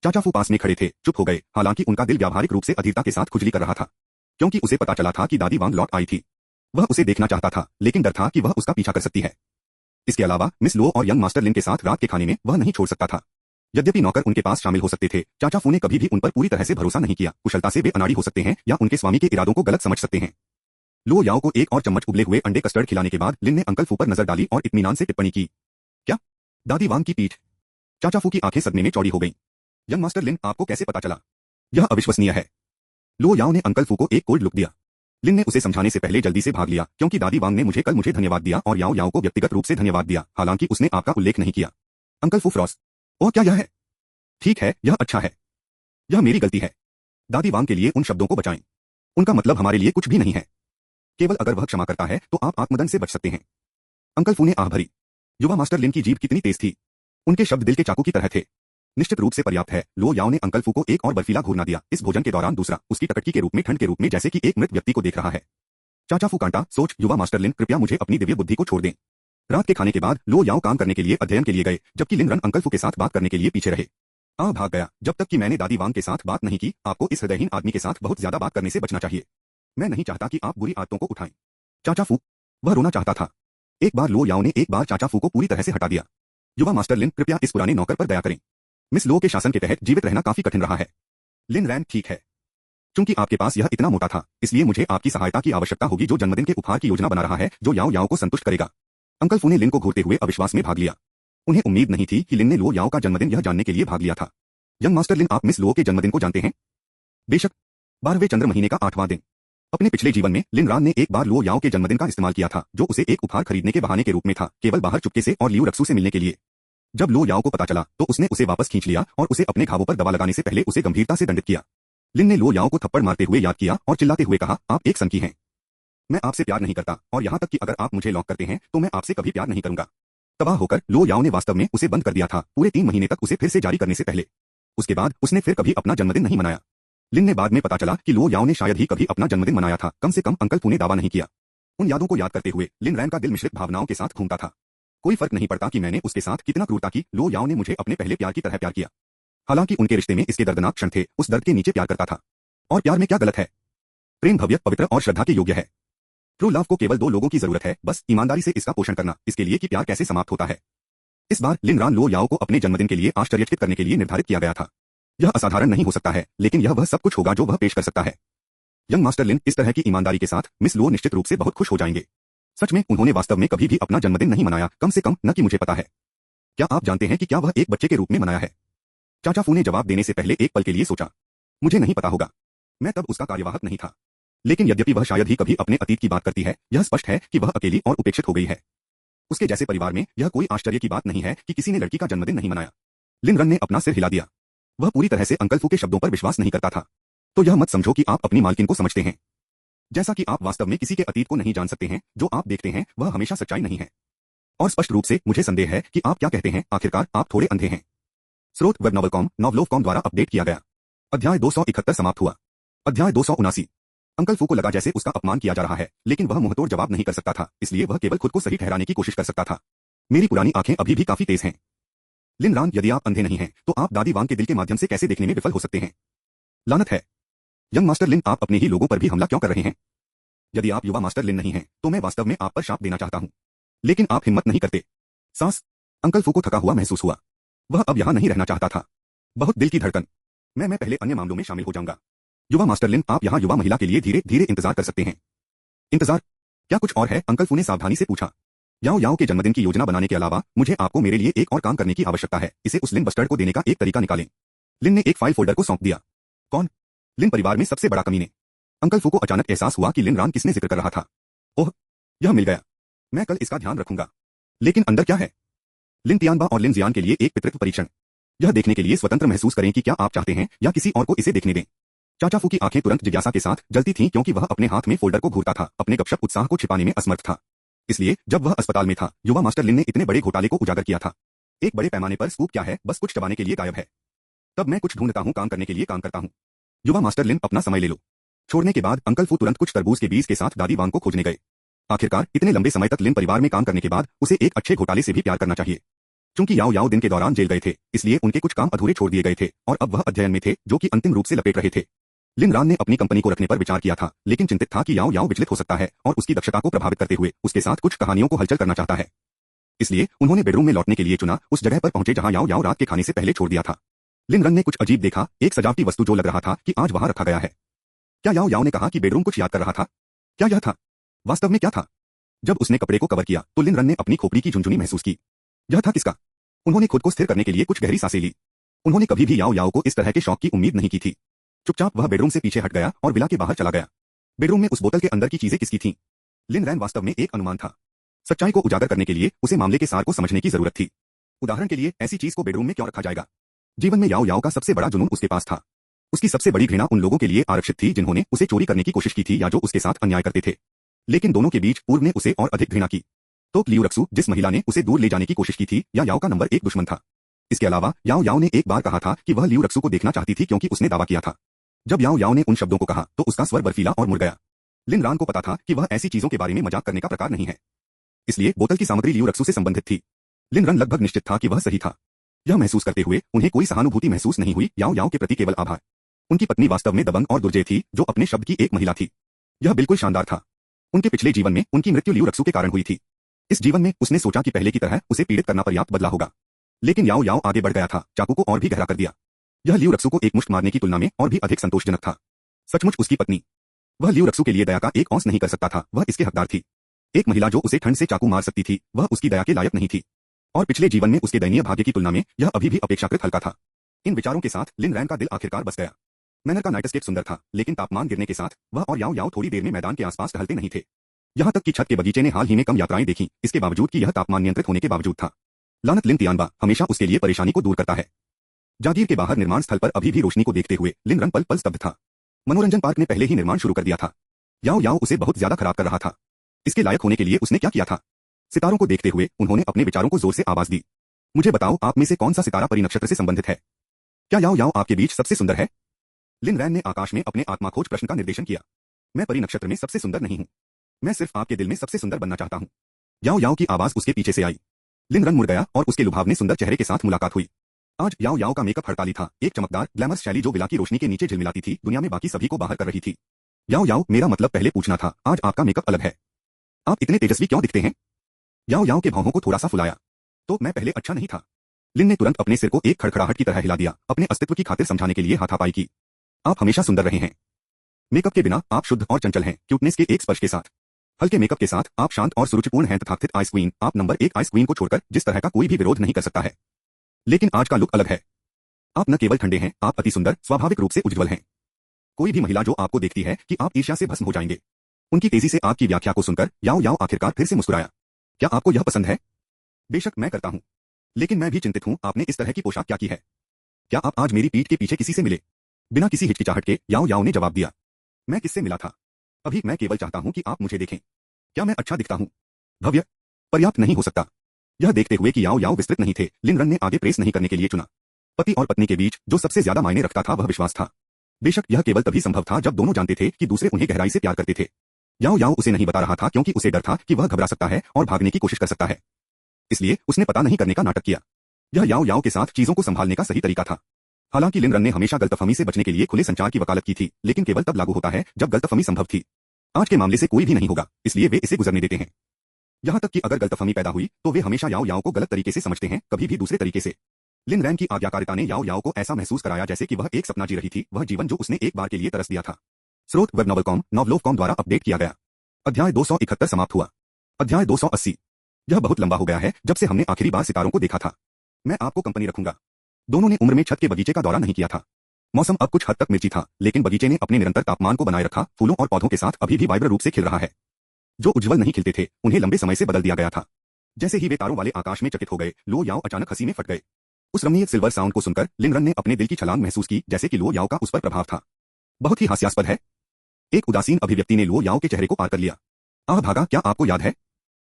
चाचा फू पास में खड़े थे, चुप हो गए। हालांकि उनका दिल व्यावहारिक रूप से अधीरता के साथ खुजली कर रहा था, क्योंकि उसे पता चला था कि दादी वांग लौट आई थी। वह उसे देखना चाहता था, लेकिन डर था कि वह उसका पीछा कर सकती है। इसके अलावा मिस लो और यंग मास्टर लिन के साथ रात के खाने में वह नहीं छोड़ सकता था। यद्यपि नौकर उनके पास शामिल हो सकते थे, चाचा फू ने कभी भी उन पर पूरी तरह से भरोसा नहीं किया। कुशलता से वे अनाड़ी हो सकते हैं या उनके स्वामी के इरादों को गलत समझ सकते हैं। लो याओ को एक और चम्मच उबले हुए अंडे कस्टर्ड खिलाने के बाद लिन ने अंकल फू पर नजर डाली और इत्मीनान से टिप्पणी की। क्या? दादी वांग की पीठ। चाचा फू की आंखें सदमे में चौड़ी हो गईं। यंग मास्टर लिन, आपको कैसे पता चला? यह अविश्वसनीय है। लो याओ ने अंकल फू को एक कोल्ड लुक दिया। लिन ने उसे समझाने से पहले जल्दी से भाग लिया, क्योंकि दादी वांग ने मुझे धन्यवाद दिया और याओ याओ को व्यक्तिगत रूप से धन्यवाद दिया, हालांकि उसने आपका उल्लेख नहीं किया। अंकल फू फ्रॉस। ओह, क्या यह है? ठीक है, यह अच्छा है। यह मेरी गलती है। दादी वांग के लिए उन शब्दों को बचाएं। उनका मतलब हमारे लिए कुछ भी नहीं है। केवल अगर वह क्षमा करता है तो आप आत्मदंड से बच सकते हैं। अंकल फू ने आह भरी। युवा मास्टर लिन की जीभ कितनी तेज थी। उनके शब्द दिल के चाकू की तरह थे। निश्चित रूप से पर्याप्त है। लो याओ ने अंकल फू को एक और बर्फीला घूरना दिया, इस भोजन के दौरान दूसरा, उसकी टकटकी के रूप में, ठंड के रूप में, जैसे कि एक मृत व्यक्ति को देख रहा है। चाचा फू कांटा सोच, युवा मास्टर लिन, कृपया मुझे अपनी दिव्य बुद्धि को छोड़ दें। रात के खाने के बाद लो याओ काम करने के लिए अध्ययन के लिए गए, जबकि लिन रन अंकल फू के साथ बात करने के लिए पीछे रहे। आ भाग गया, जब तक कि मैंने दादी वांग के साथ बात नहीं की। आपको इस हृदयहीन आदमी के साथ बहुत ज्यादा बात करने से बचना चाहिए। मैं नहीं चाहता कि आप बुरी आदतों को उठाएं। चाचा फू। वह रोना चाहता था। एक बार लो याओ ने एक बार चाचा फू को पूरी तरह से हटा दिया। युवा मास्टर लिन, कृपया इस पुराने नौकर पर दया करें। मिस लो के शासन के तहत जीवित रहना काफी कठिन रहा है। लिन रैन, ठीक है। चूंकि आपके पास यह इतना मोटा था, इसलिए मुझे आपकी सहायता की आवश्यकता होगी, जो जन्मदिन के उपहार की योजना बना रहा है, जो याओ याओ को संतुष्ट करेगा। अंकल फू ने लिन को घूरते हुए अविश्वास में भाग लिया। उन्हें उम्मीद नहीं थी कि लिन ने लो याओ का जन्मदिन यह जानने के लिए भाग लिया था। यंग मास्टर लिन, आप मिस लो के जन्मदिन को जानते हैं? बेशक। 12वें चंद्र महीने का 8वां दिन। अपने पिछले जीवन में लिन रान ने एक बार लो याओ के जन्मदिन का इस्तेमाल किया था, जो उसे एक उपहार खरीदने के बहाने के रूप में था, केवल बाहर चुपके से और लियू रक्सू से मिलने के लिए। जब लो याओ को पता चला तो उसने उसे वापस खींच लिया और उसे अपने घावों पर दवा लगाने से पहले उसे गंभीरता से दंडित किया। लिन ने लो याओ को थप्पड़ मारते हुए याद किया और चिल्लाते हुए कहा, आप एक संकी हैं। मैं आपसे प्यार नहीं करता, और यहाँ तक कि अगर आप मुझे लॉक करते हैं तो मैं आपसे कभी प्यार नहीं करूंगा। तबाह होकर लो याओ ने वास्तव में उसे बंद कर दिया था, पूरे 3 महीने तक उसे फिर से जारी करने से पहले। उसके बाद उसने फिर कभी अपना जन्मदिन नहीं मनाया। लिन ने बाद में पता चला कि लो याओ ने शायद ही कभी अपना जन्मदिन मनाया था, कम से कम अंकल फू ने दावा नहीं किया। उन यादों को याद करते हुए लिन रैन का दिल मिश्रित भावनाओं के साथ घूमता था। कोई फर्क नहीं पड़ता कि मैंने उसके साथ कितना क्रूरता की, लो याओ ने मुझे अपने पहले प्यार की तरह प्यार किया। हालांकि उनके रिश्ते में इसके दर्दनाक क्षण थे, उस दर्द के नीचे प्यार करता था। और प्यार में क्या गलत है? प्रेम भव्य, पवित्र और श्रद्धा के योग्य है। ट्रू लव को केवल 2 लोगों की जरूरत है, बस ईमानदारी से इसका पोषण करना, इसके लिए कि प्यार कैसे समाप्त होता है। इस बार लिन रान लो याओ को अपने जन्मदिन के लिए आश्चर्यचकित करने के लिए निर्धारित किया गया था। यह असाधारण नहीं हो सकता है, लेकिन यह वह सब कुछ होगा जो वह पेश कर सकता है। यंग मास्टर लिन, इस तरह की ईमानदारी के साथ मिस लो निश्चित रूप से बहुत खुश हो जाएंगे। सच में उन्होंने वास्तव में कभी भी अपना जन्मदिन नहीं मनाया, कम से कम न कि मुझे पता है। क्या आप जानते हैं कि क्या वह एक बच्चे के रूप में मनाया है? चाचा फू ने जवाब देने से पहले एक पल के लिए सोचा। मुझे नहीं पता होगा, मैं तब उसका कार्यवाहक नहीं था। लेकिन यद्यपि वह शायद ही कभी अपने अतीत की बात करती है, यह स्पष्ट है कि वह अकेली और उपेक्षित हो गई है। उसके जैसे परिवार में यह कोई आश्चर्य की बात नहीं है कि किसी ने लड़की का जन्मदिन नहीं मनाया। लिन रन ने अपना सिर हिला दिया। वह पूरी तरह से अंकल फू के शब्दों पर विश्वास नहीं करता था। तो यह मत समझो कि आप अपनी मालकिन को समझते हैं। जैसा कि आप वास्तव में किसी के अतीत को नहीं जान सकते हैं, जो आप देखते हैं वह हमेशा सच्चाई नहीं है। और स्पष्ट रूप से मुझे संदेह है कि आप क्या कहते हैं, आखिरकार आप थोड़े अंधे हैं। स्रोत वेब नॉवलकॉम, नॉवलोवकॉम द्वारा अपडेट किया गया। अध्याय 271 समाप्त हुआ। अध्याय 279। अंकल फू को लगा जैसे उसका अपमान किया जा रहा है, लेकिन वह मुंहतोड़ जवाब नहीं कर सकता था, इसलिए वह केवल खुद को सही ठहराने की कोशिश कर सकता था। मेरी पुरानी आंखें अभी भी काफी तेज हैं। लिन रान, यदि आप अंधे नहीं हैं तो आप दादी वांग के दिल के माध्यम से कैसे देखने में विफल हो सकते हैं? लानत है। यंग मास्टर लिन, आप अपने ही लोगों पर भी हमला क्यों कर रहे हैं? यदि आप युवा मास्टर लिन नहीं हैं, तो मैं वास्तव में आप पर शाप देना चाहता हूं। लेकिन आप हिम्मत नहीं करते। सांस। अंकल फू को थका हुआ महसूस हुआ। वह अब यहां नहीं रहना चाहता था। बहुत दिल की धड़कन। मैं पहले अन्य मामलों में शामिल हो जाऊंगा। युवा मास्टर लिन, आप यहां युवा महिला के लिए धीरे धीरे इंतजार कर सकते हैं। इंतजार? क्या कुछ और है? अंकल फू ने सावधानी से पूछा। याओ याओ के जन्मदिन की योजना बनाने के अलावा मुझे आपको मेरे लिए एक और काम करने की आवश्यकता है। इसे उस लिन बस्टर्ड को देने का एक तरीका निकालें। लिन ने एक फाइल फोल्डर को सौंप दिया। कौन? लिन परिवार में सबसे बड़ा कमीने। अंकल फू को अचानक एहसास हुआ कि लिन रान किसने जिक्र कर रहा था। ओह, यह मिल गया। मैं कल इसका ध्यान रखूंगा। लेकिन अंदर क्या है? लिन तियानबा और लिन जियान के लिए एक पितृत्व परीक्षण। यह देखने के लिए स्वतंत्र महसूस करें कि क्या आप चाहते हैं या किसी और को इसे देखने दें। चाचा फू की आंखें तुरंत जिज्ञासा के साथ जलती थीं क्योंकि वह अपने हाथ में फोल्डर को घूरता था, अपने गपशप उत्साह को छिपाने में असमर्थ था। इसलिए जब वह अस्पताल में था, युवा मास्टर लिन ने इतने बड़े घोटाले को उजागर किया था। एक बड़े पैमाने पर स्कूप क्या है, बस कुछ चबाने के लिए गायब है। तब मैं कुछ ढूंढता हूं, काम करने के लिए काम करता हूं। युवा मास्टर लिन, अपना समय ले लो। छोड़ने के बाद अंकल फू तुरंत कुछ तरबूज के बीज के साथ दादी वांग को खोजने गए। आखिरकार इतने लंबे समय तक लिन परिवार में काम करने के बाद उसे एक अच्छे घोटाले से भी प्यार करना चाहिए। चूंकि याओ याओ दिन के दौरान जेल गए थे, इसलिए उनके कुछ काम अधूरे छोड़ दिए गए थे और अब वह अध्ययन में थे, जो कि अंतिम रूप से लपेट रहे थे। लिन रान ने अपनी कंपनी को रखने पर विचार किया था, लेकिन चिंतित था कि याओ याओ विचलित हो सकता है और उसकी दक्षता को प्रभावित करते हुए उसके साथ कुछ कहानियों को हलचल करना चाहता है। इसलिए उन्होंने बेडरूम में लौटने के लिए चुना, उस जगह पर पहुंचे जहां याओ याओ रात के खाने से पहले छोड़ दिया था। लिन रन ने कुछ अजीब देखा, एक सजावटी वस्तु जो लग रहा था कि आज वहां रखा गया है। क्या याओ याओ ने कहा कि बेडरूम कुछ याद कर रहा था? क्या यह था? वास्तव में क्या था? जब उसने कपड़े को कवर किया तो लिन रन ने अपनी खोपड़ी की झुनझुनी महसूस की। यह था किसका? उन्होंने खुद को स्थिर करने के लिए कुछ गहरी सांसें ली। उन्होंने कभी भी याओ याओ को इस तरह के शौक की उम्मीद नहीं की थी। चुपचाप वह बेडरूम से पीछे हट गया और विला के बाहर चला गया। बेडरूम में उस बोतल के अंदर की चीजें किसकी थीं? लिन रैन वास्तव में एक अनुमान था। सच्चाई को उजागर करने के लिए उसे मामले के सार को समझने की जरूरत थी। उदाहरण के लिए, ऐसी चीज को बेडरूम में क्यों रखा जाएगा? जीवन में याओ याओ का सबसे बड़ा जुनून उसके पास था। उसकी सबसे बड़ी घृणा उन लोगों के लिए आरक्षित थी जिन्होंने उसे चोरी करने की कोशिश की थी या जो उसके साथ अन्याय करते थे। लेकिन दोनों के बीच पूर्व ने उसे और अधिक घृणा की। तो लियू रक्सू, जिस महिला ने उसे दूर ले जाने की कोशिश की थी, या याओ का नंबर 1 दुश्मन था। इसके अलावा याओ याओ ने एक बार कहा था कि वह लियू रक्सू को देखना चाहती थी क्योंकि उसने दावा किया था। जब याओ याओ ने उन शब्दों को कहा तो उसका स्वर बर्फीला और मुड़ गया। लिन रान को पता था कि वह ऐसी चीजों के बारे में मजाक करने का प्रकार नहीं है। इसलिए बोतल की सामग्री लियू रक्सू से संबंधित थी। लिन रन लगभग निश्चित था कि वह सही था। यह महसूस करते हुए उन्हें कोई सहानुभूति महसूस नहीं हुई, याओ याओ के प्रति केवल आभार। उनकी पत्नी वास्तव में दबंग और दुर्जय थी, जो अपने शब्द की एक महिला थी। यह बिल्कुल शानदार था। उनके पिछले जीवन में उनकी मृत्यु लियू रक्सू के कारण हुई थी। इस जीवन में उसने सोचा कि पहले की तरह उसे पीड़ित करना पर्याप्त बदला होगा। लेकिन याओ याओ आगे बढ़ गया था, चाकू को और भी गहरा कर दिया। यह लियू रक्सू को एक मुश्त मारने की तुलना में और भी अधिक संतोषजनक था। सचमुच उसकी पत्नी। वह लियू रक्सू के लिए दया का एक औंस नहीं कर सकता था, वह इसके हकदार थी। एक महिला जो उसे ठंड से चाकू मार सकती थी, वह उसकी दया के लायक नहीं थी। और पिछले जीवन में उसके दयनीय भाग्य की तुलना में यह अभी भी अपेक्षाकृत हल्का था। इन विचारों के साथ लिन रैन का दिल आखिरकार बस गया। मैनर का नाइटस्केप सुंदर था, लेकिन तापमान गिरने के साथ वह और याओ याओ थोड़ी देर में मैदान के आसपास टहलते नहीं थे। यहां तक कि छत के बगीचे ने हाल ही में कम यात्राएं देखी, इसके बावजूद कि यह तापमान नियंत्रित होने के बावजूद था। लानत लिन तियानबा हमेशा उसके लिए परेशानी को दूर करता है। जागीर के बाहर निर्माण स्थल पर अभी भी रोशनी को देखते हुए लिन रन पल पल स्तब्ध था। मनोरंजन पार्क ने पहले ही निर्माण शुरू कर दिया था। याओ याओ उसे बहुत ज्यादा खराब कर रहा था। इसके लायक होने के लिए उसने क्या किया था? सितारों को देखते हुए उन्होंने अपने विचारों को जोर से आवाज दी। मुझे बताओ, आप में से कौन सा सितारा परिनक्षत्र से संबंधित है? क्या याओ याओ आपके बीच सबसे सुंदर है? लिन रैन ने आकाश में अपने आत्माखोज प्रश्न का निर्देशन किया। मैं परिनक्षत्र में सबसे सुंदर नहीं हूं। मैं सिर्फ आपके दिल में सबसे सुंदर बनना चाहता हूं। याओ याओ की आवाज उसके पीछे से आई। लिन रन मुड़ गया और उसके लुभावने सुंदर चेहरे के साथ मुलाकात हुई। आज याओ याओ का मेकअप हड़ताली था, एक चमकदार ग्लैमरस शैली जो विला की रोशनी के नीचे झिलमिलाती थी, दुनिया में बाकी सभी को बाहर कर रही थी। याओ याओ, मेरा मतलब पहले पूछना था, आज आपका मेकअप अलग है। आप इतने तेजस्वी क्यों दिखते हैं? याओ याओ के भौहों को थोड़ा सा फुलाया। तो मैं पहले अच्छा नहीं था? लिन ने तुरंत अपने सिर को एक खड़खड़ाहट की तरह हिला दिया, अपने अस्तित्व की खातिर समझाने के लिए हाथापाई की। आप हमेशा सुंदर रहे हैं। मेकअप के बिना आप शुद्ध और चंचल हैं, क्यूटनेस के एक स्पर्श के साथ। हल्के मेकअप के साथ आप शांत और सुरुचिपूर्ण हैं तथाकथित आइस क्वीन। आप नंबर 1 आइस क्वीन को छोड़कर जिस तरह का कोई भी विरोध नहीं कर सकता है। लेकिन आज का लुक अलग है। आप न केवल ठंडे हैं, आप अति सुंदर, स्वाभाविक रूप से उज्ज्वल हैं। कोई भी महिला जो आपको देखती है कि आप ईर्ष्या से भस्म हो जाएंगे। उनकी तेजी से आपकी व्याख्या को सुनकर याओ याओ आखिरकार फिर से मुस्कुराया। क्या आपको यह पसंद है? बेशक मैं करता हूं। लेकिन मैं भी चिंतित हूं, आपने इस तरह की पोशाक क्या की है? क्या आप आज मेरी पीठ के पीछे किसी से मिले? बिना किसी हिचकिचाहट के याओ याओ ने जवाब दिया। मैं किससे मिला था? अभी मैं केवल चाहता हूं कि आप मुझे देखें। क्या मैं अच्छा दिखता हूं? भव्य? पर्याप्त नहीं हो सकता। यह देखते हुए कि याओ याओ विस्तृत नहीं थे, लिन रन ने आगे प्रेस नहीं करने के लिए चुना। पति और पत्नी के बीच जो सबसे ज्यादा मायने रखता था वह विश्वास था। बेशक यह केवल तभी संभव था जब दोनों जानते थे कि दूसरे उन्हें गहराई से प्यार करते थे। याओ याओ उसे नहीं बता रहा था क्योंकि उसे डर था कि वह घबरा सकता है और भागने की कोशिश कर सकता है। इसलिए उसने पता नहीं करने का नाटक किया। यह याओ याओ के साथ चीजों को संभालने का सही तरीका था। हालांकि लिन रन ने हमेशा गलतफहमी से बचने के लिए खुले संचार की वकालत की थी, लेकिन केवल तब लागू होता है जब गलतफहमी संभव थी। आज के मामले से कोई भी नहीं होगा, इसलिए वे इसे गुजरने देते हैं। यहां तक कि अगर गलतफहमी पैदा हुई तो वे हमेशा याओ याओ को गलत तरीके से समझते हैं, कभी भी दूसरे तरीके से। लिन रैन की आज्ञाकारिता ने याओ याओ को ऐसा महसूस कराया जैसे कि वह एक सपना जी रही थी, वह जीवन जो उसने एक बार के लिए तरस दिया था। स्रोत वेब नॉवलकॉम नॉवलोवकॉम द्वारा अपडेट किया गया। अध्याय 271 समाप्त हुआ। अध्याय 280। यह बहुत लंबा हो गया है जब से हमने आखिरी बार सितारों को देखा था। मैं आपको कंपनी रखूंगा। दोनों ने उम्र में छत के बगीचे का दौरा नहीं किया था। मौसम अब कुछ हद तक मिर्ची था, लेकिन बगीचे ने अपने निरंतर तापमान को बनाए रखा, फूलों और पौधों के साथ अभी भी वाइब्र रूप से खिल रहा है। जो उज्जवल नहीं खिलते थे, उन्हें लंबे समय से बदल दिया गया था। जैसे ही वे तारों वाले आकाश में चकित हो गए, लो याओ अचानक हंसी में फट गए। उस रमणीय सिल्वर साउंड को सुनकर लिन रन ने अपने दिल की छलांग महसूस की, जैसे कि लो याओ का उस पर प्रभाव था। बहुत ही हास्यास्पद है। एक उदासीन अभिव्यक्ति ने लो याओ के चेहरे को पार कर लिया। आह भागा, क्या आपको याद है?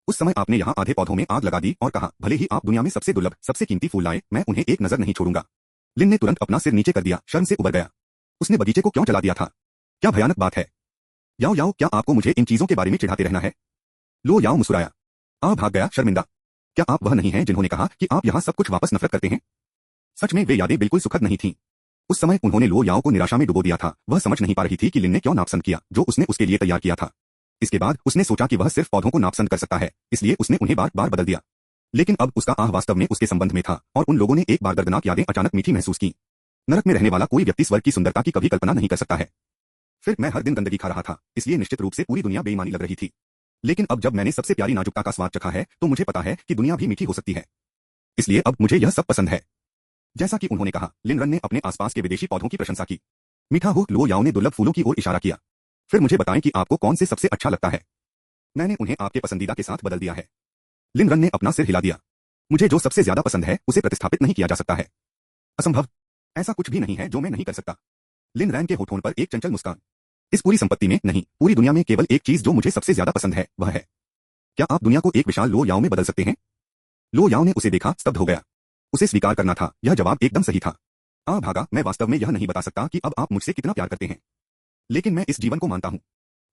उस समय आपने यहाँ आधे पौधों में आग लगा दी और कहा, भले ही आप दुनिया में सबसे दुर्लभ, सबसे कीमती फूल लाए, मैं उन्हें एक नजर नहीं छोड़ूंगा। लिन ने तुरंत अपना सिर नीचे कर दिया, शर्म से उबर गया। उसने बगीचे को क्यों जला दिया था? क्या भयानक बात है। याओ याओ, क्या आपको मुझे इन चीजों के बारे में चिढ़ाते रहना है? लो याओ मुस्कुराया। आ भाग गया, शर्मिंदा। क्या आप वह नहीं हैं जिन्होंने कहा कि आप यहाँ सब कुछ वापस नफरत करते हैं? सच में वे यादें बिल्कुल सुखद नहीं थीं। उस समय उन्होंने लो याओ को निराशा में डुबो दिया था। वह समझ नहीं पा रही थी कि लिन ने क्यों नापसंद किया जो उसने उसके लिए तैयार किया था। इसके बाद उसने सोचा कि वह सिर्फ पौधों को नापसंद कर सकता है, इसलिए उसने उन्हें बार बार बदल दिया। लेकिन अब उसका आह वास्तव में उसके संबंध में था, और उन लोगों ने एक बार दर्दनाक यादें अचानक मीठी महसूस की। नरक में रहने वाला कोई व्यक्ति स्वर्ग की सुंदरता की कभी कल्पना नहीं कर सकता है। फिर मैं हर दिन गंदगी खा रहा था, इसलिए निश्चित रूप से पूरी दुनिया बेईमानी लग रही थी। लेकिन अब जब मैंने सबसे प्यारी नाजुकता का स्वाद चखा है, तो मुझे पता है कि दुनिया भी मीठी हो सकती है। इसलिए अब मुझे यह सब पसंद है। जैसा कि उन्होंने कहा, लिन रन ने अपने आसपास के विदेशी पौधों की प्रशंसा की। मीठा हो, लो याओ ने दुर्लभ फूलों की ओर इशारा किया। फिर मुझे बताएं कि आपको कौन से सबसे अच्छा लगता है। मैंने उन्हें आपके पसंदीदा के साथ बदल दिया है। लिन रन ने अपना सिर हिला दिया। मुझे जो सबसे ज्यादा पसंद है उसे प्रतिस्थापित नहीं किया जा सकता है। असंभव। ऐसा कुछ भी नहीं है जो मैं नहीं कर सकता। लिन रैन के होठों पर एक चंचल मुस्कान। इस पूरी संपत्ति में नहीं, पूरी दुनिया में केवल एक चीज जो मुझे सबसे ज्यादा पसंद है, वह है। क्या आप दुनिया को एक विशाल लो याओ में बदल सकते हैं? लो याओ ने उसे देखा, स्तब्ध हो गया। उसे स्वीकार करना था, यह जवाब एकदम सही था। आ भागा, मैं वास्तव में यह नहीं बता सकता कि अब आप मुझसे कितना प्यार करते हैं, लेकिन मैं इस जीवन को मानता हूं।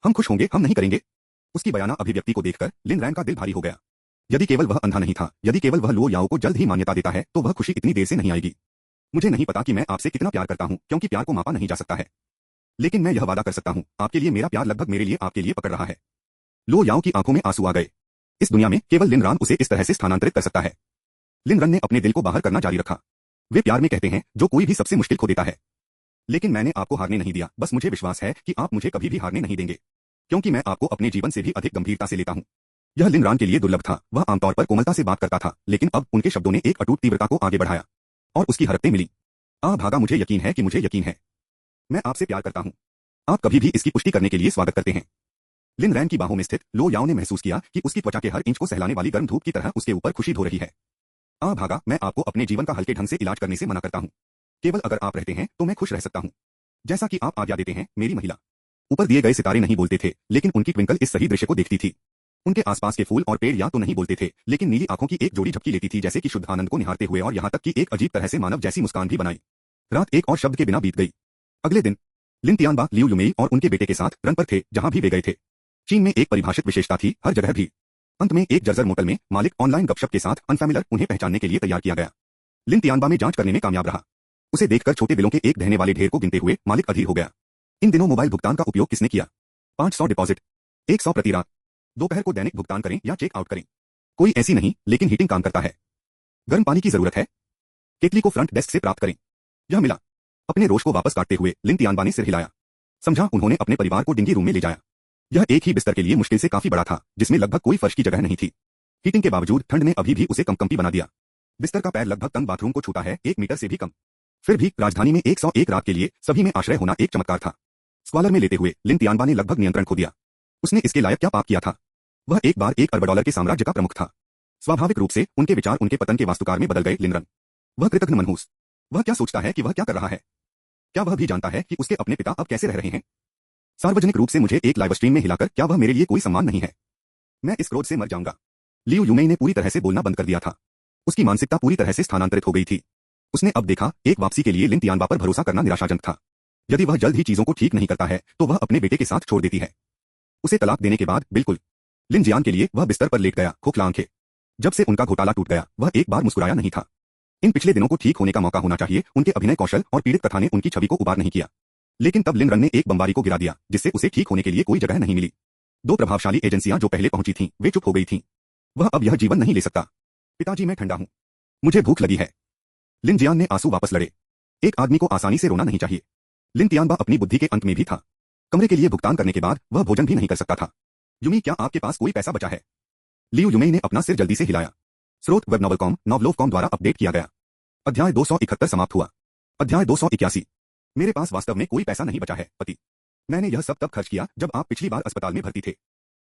हम खुश होंगे, हम नहीं करेंगे। उसकी बयाना अभिव्यक्ति को देखकर लिन रैन का दिल भारी हो गया। यदि केवल वह अंधा नहीं था, यदि केवल वह लो याओ को जल्द ही मान्यता देता है, तो वह खुशी इतनी देर से नहीं आएगी। मुझे नहीं पता कि मैं आपसे कितना प्यार करता हूं, क्योंकि प्यार को मापा नहीं जा सकता है। लेकिन मैं यह वादा कर सकता हूं, आपके लिए मेरा प्यार लगभग मेरे लिए आपके लिए पकड़ रहा है। लो याओ की आंखों में आंसू आ गए। इस दुनिया में केवल लिन रन उसे इस तरह से स्थानांतरित कर सकता है। लिन रन ने अपने दिल को बाहर करना जारी रखा। वे प्यार में कहते हैं, जो कोई भी सबसे मुश्किल खो देता है। लेकिन मैंने आपको हारने नहीं दिया, बस मुझे विश्वास है कि आप मुझे कभी भी हारने नहीं देंगे, क्योंकि मैं आपको अपने जीवन से भी अधिक गंभीरता से लेता हूं। यह लिन रन के लिए दुर्लभ था। वह आमतौर पर कोमलता से बात करता था, लेकिन अब उनके शब्दों ने एक अटूट तीव्रता को आगे बढ़ाया, और उसकी हरकतें मिली। आ भागा, मुझे यकीन है कि मुझे यकीन है। मैं आपसे प्यार करता हूं। आप कभी भी इसकी पुष्टि करने के लिए स्वागत करते हैं। लिन रैन की बाहों में स्थित लो याओ ने महसूस किया कि उसकी त्वचा के हर इंच को सहलाने वाली गर्म धूप की तरह उसके ऊपर खुशी धो रही है। आ भागा, मैं आपको अपने जीवन का हल्के ढंग से इलाज करने से मना करता हूं। केवल अगर आप रहते हैं तो मैं खुश रह सकता हूं, जैसा कि आप आज्ञा देते हैं, मेरी महिला। ऊपर दिए गए सितारे नहीं बोलते थे, लेकिन उनकी ट्विंकल इस सही दृश्य को देखती थी। उनके आसपास के फूल और पेड़ या तो नहीं बोलते थे, लेकिन नीली आंखों की एक जोड़ी झपकी लेती थी, जैसे कि शुद्ध आनंद को निहारते हुए, और यहां तक कि एक अजीब तरह से मानव जैसी मुस्कान भी बनाई। रात एक और शब्द के बिना बीत गई। अगले दिन लिन तियानबा लियू युमेई और उनके बेटे के साथ रन पर थे, जहां भी वे गए थे। चीन में एक परिभाषित विशेषता थी, हर जगह भी। अंत में एक जर्जर मोटल में मालिक ऑनलाइन गपशप के साथ अनफैमिलर उन्हें पहचानने के लिए तैयार किया गया। लिन तियानबा में जांच करने में कामयाब रहा। उसे देखकर छोटे बिलों के एक ढहने वाले ढेर को गिनते हुए मालिक अधीर हो गया। इन दिनों मोबाइल भुगतान का उपयोग किसने किया? 500 डिपॉजिट, 100 प्रति रात। दोपहर को दैनिक भुगतान करें या चेक आउट करें। कोई ऐसी नहीं, लेकिन हीटिंग काम करता है। गर्म पानी की जरूरत है? केतली को फ्रंट डेस्क से प्राप्त करें। यह मिला। अपने रोष को वापस काटते हुए लिन तियानबा ने सिर हिलाया। समझा, उन्होंने अपने परिवार को डिंगी रूम में ले जाया। यह एक ही बिस्तर के लिए मुश्किल से काफी बड़ा था, जिसमें लगभग कोई फर्श की जगह नहीं थी। हीटिंग के बावजूद ठंड ने अभी भी उसे कंपकंपी बना दिया। बिस्तर का पैर लगभग तंग बाथरूम को छूता है, 1 मीटर से भी कम। फिर भी राजधानी में 101 रात के लिए सभी में आश्रय होना एक चमत्कार था। स्क्वालर में लेते हुए लिन तियानबा ने लगभग नियंत्रण खो दिया। उसने इसके लायक क्या पाप किया था? वह एक बार $1 अरब के साम्राज्य का प्रमुख था। स्वाभाविक रूप से उनके विचार उनके पतन के वास्तुकार में बदल गए। लिन रन, वह कृतघ्न मनहूस। वह क्या सोचता है कि वह क्या कर रहा है? क्या वह भी जानता है कि उसके अपने पिता अब कैसे रह रहे हैं? सार्वजनिक रूप से मुझे एक लाइव स्ट्रीम में हिलाकर, क्या वह मेरे लिए कोई सम्मान नहीं है? मैं इस क्रोध से मर जाऊंगा। लियू युमेई ने पूरी तरह से बोलना बंद कर दिया था। उसकी मानसिकता पूरी तरह से स्थानांतरित हो गई थी। उसने अब देखा, एक वापसी के लिए लिन तियानबा पर भरोसा करना निराशाजनक था। यदि वह जल्द ही चीजों को ठीक नहीं करता है, तो वह अपने बेटे के साथ छोड़ देती है। उसे तलाक देने के बाद बिल्कुल। लिन जियान के लिए वह बिस्तर पर लेट गया, खोखला आंखें। जब से उनका घोटाला टूट गया, वह एक बार मुस्कुराया नहीं था। इन पिछले दिनों को ठीक होने का मौका होना चाहिए। उनके अभिनय कौशल और पीड़ित कथा ने उनकी छवि को उबार नहीं किया। लेकिन तब लिन रंग ने एक बमबारी को गिरा दिया, जिससे उसे ठीक होने के लिए कोई जगह नहीं मिली। दो प्रभावशाली एजेंसियां जो पहले पहुंची थीं, वे चुप हो गई थीं। वह अब यह जीवन नहीं ले सकता। पिताजी, मैं ठंडा हूं। मुझे भूख लगी है। लिन जियान ने आंसू वापस लड़े। एक आदमी को आसानी से रोना नहीं चाहिए। लिन तियानबा अपनी बुद्धि के अंत में भी था। कमरे के लिए भुगतान करने के बाद वह भोजन भी नहीं कर सकता था। युमी, क्या आपके पास कोई पैसा बचा है? लियू युमेई ने अपना सिर जल्दी से हिलाया। स्रोत वेब नॉवलकॉम नॉवलोवकॉम द्वारा अपडेट किया गया। अध्याय 271 समाप्त हुआ। अध्याय 281। मेरे पास वास्तव में कोई पैसा नहीं बचा है, पति। मैंने यह सब तब खर्च किया जब आप पिछली बार अस्पताल में भर्ती थे।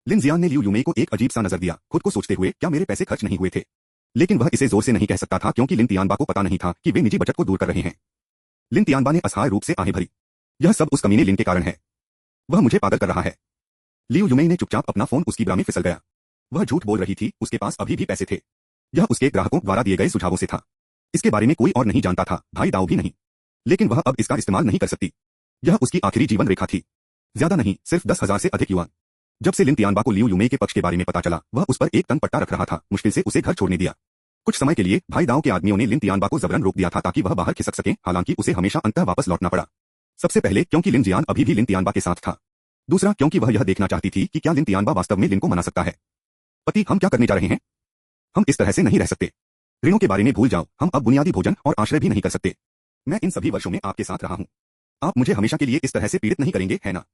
लिन जियान ने लियू युमेई को एक अजीब सा नजर दिया, खुद को सोचते हुए क्या मेरे पैसे खर्च नहीं हुए थे। लेकिन वह इसे जोर से नहीं कह सकता था क्योंकि लिन तियानबा को पता नहीं था कि वे निजी बचत को दूर कर रहे हैं। लिन तियानबा ने असहाय रूप से आहें भरी। यह सब उस कमीने लिन के कारण है। वह मुझे पागल कर रहा है। लियू युमेई ने चुपचाप अपना फोन उसकी ब्रा में फिसल गया। वह झूठ बोल रही थी, उसके पास अभी भी पैसे थे। यह उसके ग्राहकों द्वारा दिए गए सुझावों से था। इसके बारे में कोई और नहीं जानता था, भाई दाऊ भी नहीं। लेकिन वह अब इसका इस्तेमाल नहीं कर सकती। यह उसकी आखिरी जीवन रेखा थी। ज्यादा नहीं, सिर्फ 10,000 से अधिक युआन। जब से लिन तियानबा को लियू युमेई के पक्ष के बारे में पता चला, वह उस पर एक तंग पट्टा रख रहा था, मुश्किल से उसे घर छोड़ने दिया। कुछ समय के लिए भाई दाऊ के आदमियों ने लिन तियानबा को जबरन रोक दिया था ताकि वह बाहर खिसक सके, हालांकि उसे हमेशा अंततः वापस लौटना पड़ा। सबसे पहले क्योंकि लिन जियान अभी भी लिन तियानबा के साथ था। दूसरा क्योंकि वह यह देखना चाहती थी कि क्या लिन तियानबा वास्तव में लिन को मना सकता है। पति, हम क्या करने जा रहे हैं? हम इस तरह से नहीं रह सकते। ऋणों के बारे में भूल जाओ, हम अब बुनियादी भोजन और आश्रय भी नहीं कर सकते। मैं इन सभी वर्षों में आपके साथ रहा हूं। आप मुझे हमेशा के लिए इस तरह से पीड़ित नहीं करेंगे, है ना?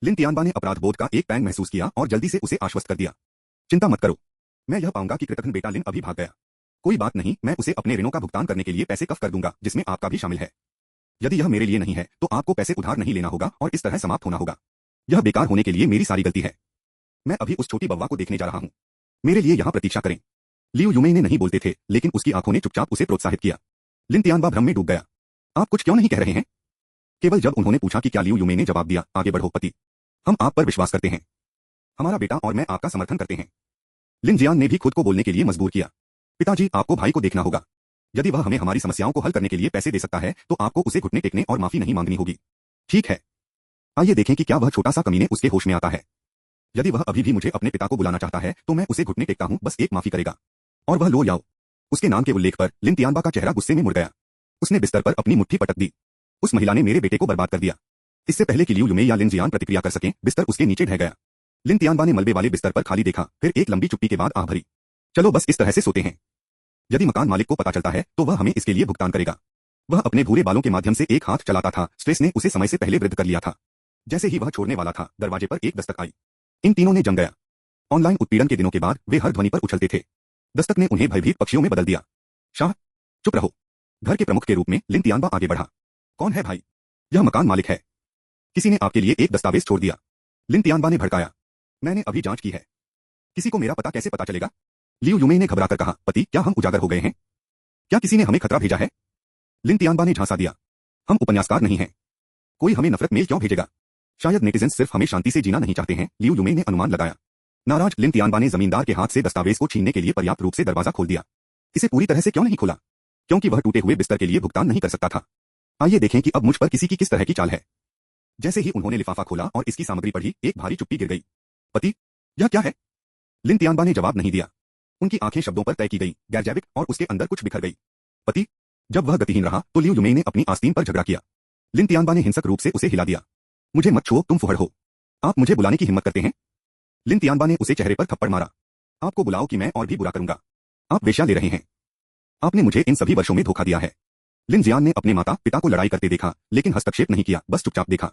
लिन तियानबा ने अपराध बोध का एक पैंग महसूस किया और जल्दी से उसे आश्वस्त कर दिया। चिंता मत करो, मैं यह पाऊंगा कि कृतघ्न बेटा लिन अभी भाग गया। कोई बात नहीं, मैं उसे अपने ऋणों का भुगतान करने के लिए पैसे कफ कर दूंगा, जिसमें आपका भी शामिल है। यदि यह मेरे लिए नहीं है तो आपको पैसे उधार नहीं लेना होगा और इस तरह समाप्त होना होगा। यह बेकार होने के लिए मेरी सारी गलती है। मैं अभी उस छोटी बव्वा को देखने जा रहा हूं। मेरे लिए यहां प्रतीक्षा करें। लियू युमेई ने नहीं बोलते थे, लेकिन उसकी आंखों ने चुपचाप उसे प्रोत्साहित किया। लिन तियानबा भ्रम में डूब गया। आप कुछ क्यों नहीं कह रहे हैं? केवल जब उन्होंने पूछा कि क्या, लियू युमेई ने जवाब दिया, आगे बढ़ो पति। हम आप पर विश्वास करते हैं। हमारा बेटा और मैं आपका समर्थन करते हैं। लिन जियान ने भी खुद को बोलने के लिए मजबूर किया। पिताजी, आपको भाई को देखना होगा। यदि वह हमें हमारी समस्याओं को हल करने के लिए पैसे दे सकता है तो आपको उसे घुटने टेकने और माफी नहीं मांगनी होगी। ठीक है, आइए देखें कि क्या वह छोटा सा कमीने उसके होश में आता है। यदि वह अभी भी मुझे अपने पिता को बुलाना चाहता है तो मैं उसे घुटने टेकता हूं, बस एक माफी करेगा। और वह लो याओ। उसके नाम के उल्लेख पर लिन तियानबा का चेहरा गुस्से में मुड़ गया। उसने बिस्तर पर अपनी मुट्ठी पटक दी। उस महिला ने मेरे बेटे को बर्बाद कर दिया। इससे पहले कि लियू युमेई या लिन जियान प्रतिक्रिया कर सकें, बिस्तर उसके नीचे ढह गया। लिन तियानबा ने मलबे वाले बिस्तर पर खाली देखा, फिर एक लंबी चुप्पी के बाद आह भरी। चलो बस इस तरह से सोते हैं। यदि मकान मालिक को पता चलता है तो वह हमें इसके लिए भुगतान करेगा। वह अपने भूरे बालों के माध्यम से एक हाथ चलाता था। स्ट्रेस ने उसे समय से पहले वृद्ध कर लिया था। जैसे ही वह छोड़ने वाला था, दरवाजे पर एक दस्तक आई। इन तीनों ने जम गया। ऑनलाइन उत्पीड़न के दिनों के बाद वे हर ध्वनि पर उछलते थे। दस्तक ने उन्हें भयभीत पक्षियों में बदल दिया। शाह, चुप रहो। घर के प्रमुख के रूप में लिन तियानबा आगे बढ़ा। कौन है भाई? यह मकान मालिक है। किसी ने आपके लिए एक दस्तावेज छोड़ दिया। लिन तियानबा ने भड़काया। मैंने अभी जांच की है। किसी को मेरा पता कैसे पता चलेगा? लियू युमेई ने घबराकर कहा, पति, क्या हम उजागर हो गए हैं? क्या किसी ने हमें खतरा भेजा है? लिन तियानबा ने झांसा दिया। हम उपन्यासकार नहीं हैं। कोई हमें नफरत मेल क्यों भेजेगा? शायद नेटिजन्स सिर्फ हमें शांति से जीना नहीं चाहते हैं, लियू युमेई ने अनुमान लगाया। नाराज लिन तियानबा ने जमींदार के हाथ से दस्तावेज को छीनने के लिए पर्याप्त रूप से दरवाजा खोल दिया। इसे पूरी तरह से क्यों नहीं खोला? क्योंकि वह टूटे हुए बिस्तर के लिए भुगतान नहीं कर सकता था। आइए देखें कि अब मुझ पर किसी की किस तरह की चाल है। जैसे ही उन्होंने लिफाफा खोला और इसकी सामग्री पढ़ी, एक भारी चुप्पी गिर गई। पति, यह क्या है? लिन तियानबा ने जवाब नहीं दिया। उनकी आंखें शब्दों पर तय की गई, गैरजैविक, और उसके अंदर कुछ बिखर गई। पति, जब वह गतिहीन रहा तो लियू युमेई ने अपनी आस्तीन पर झगड़ा किया। लिन तियानबा ने हिंसक रूप से उसे हिला दिया। मुझे मत छुओ, तुम फुहड़ हो। आप मुझे बुलाने की हिम्मत करते हैं? लिन तियानबा ने उसे चेहरे पर थप्पड़ मारा। आपको बुलाओ कि मैं और भी बुरा करूंगा। आप वेश्या ले रहे हैं। आपने मुझे इन सभी वर्षों में धोखा दिया है। लिन जियान ने अपने माता पिता को लड़ाई करते देखा, लेकिन हस्तक्षेप नहीं किया, बस चुपचाप देखा।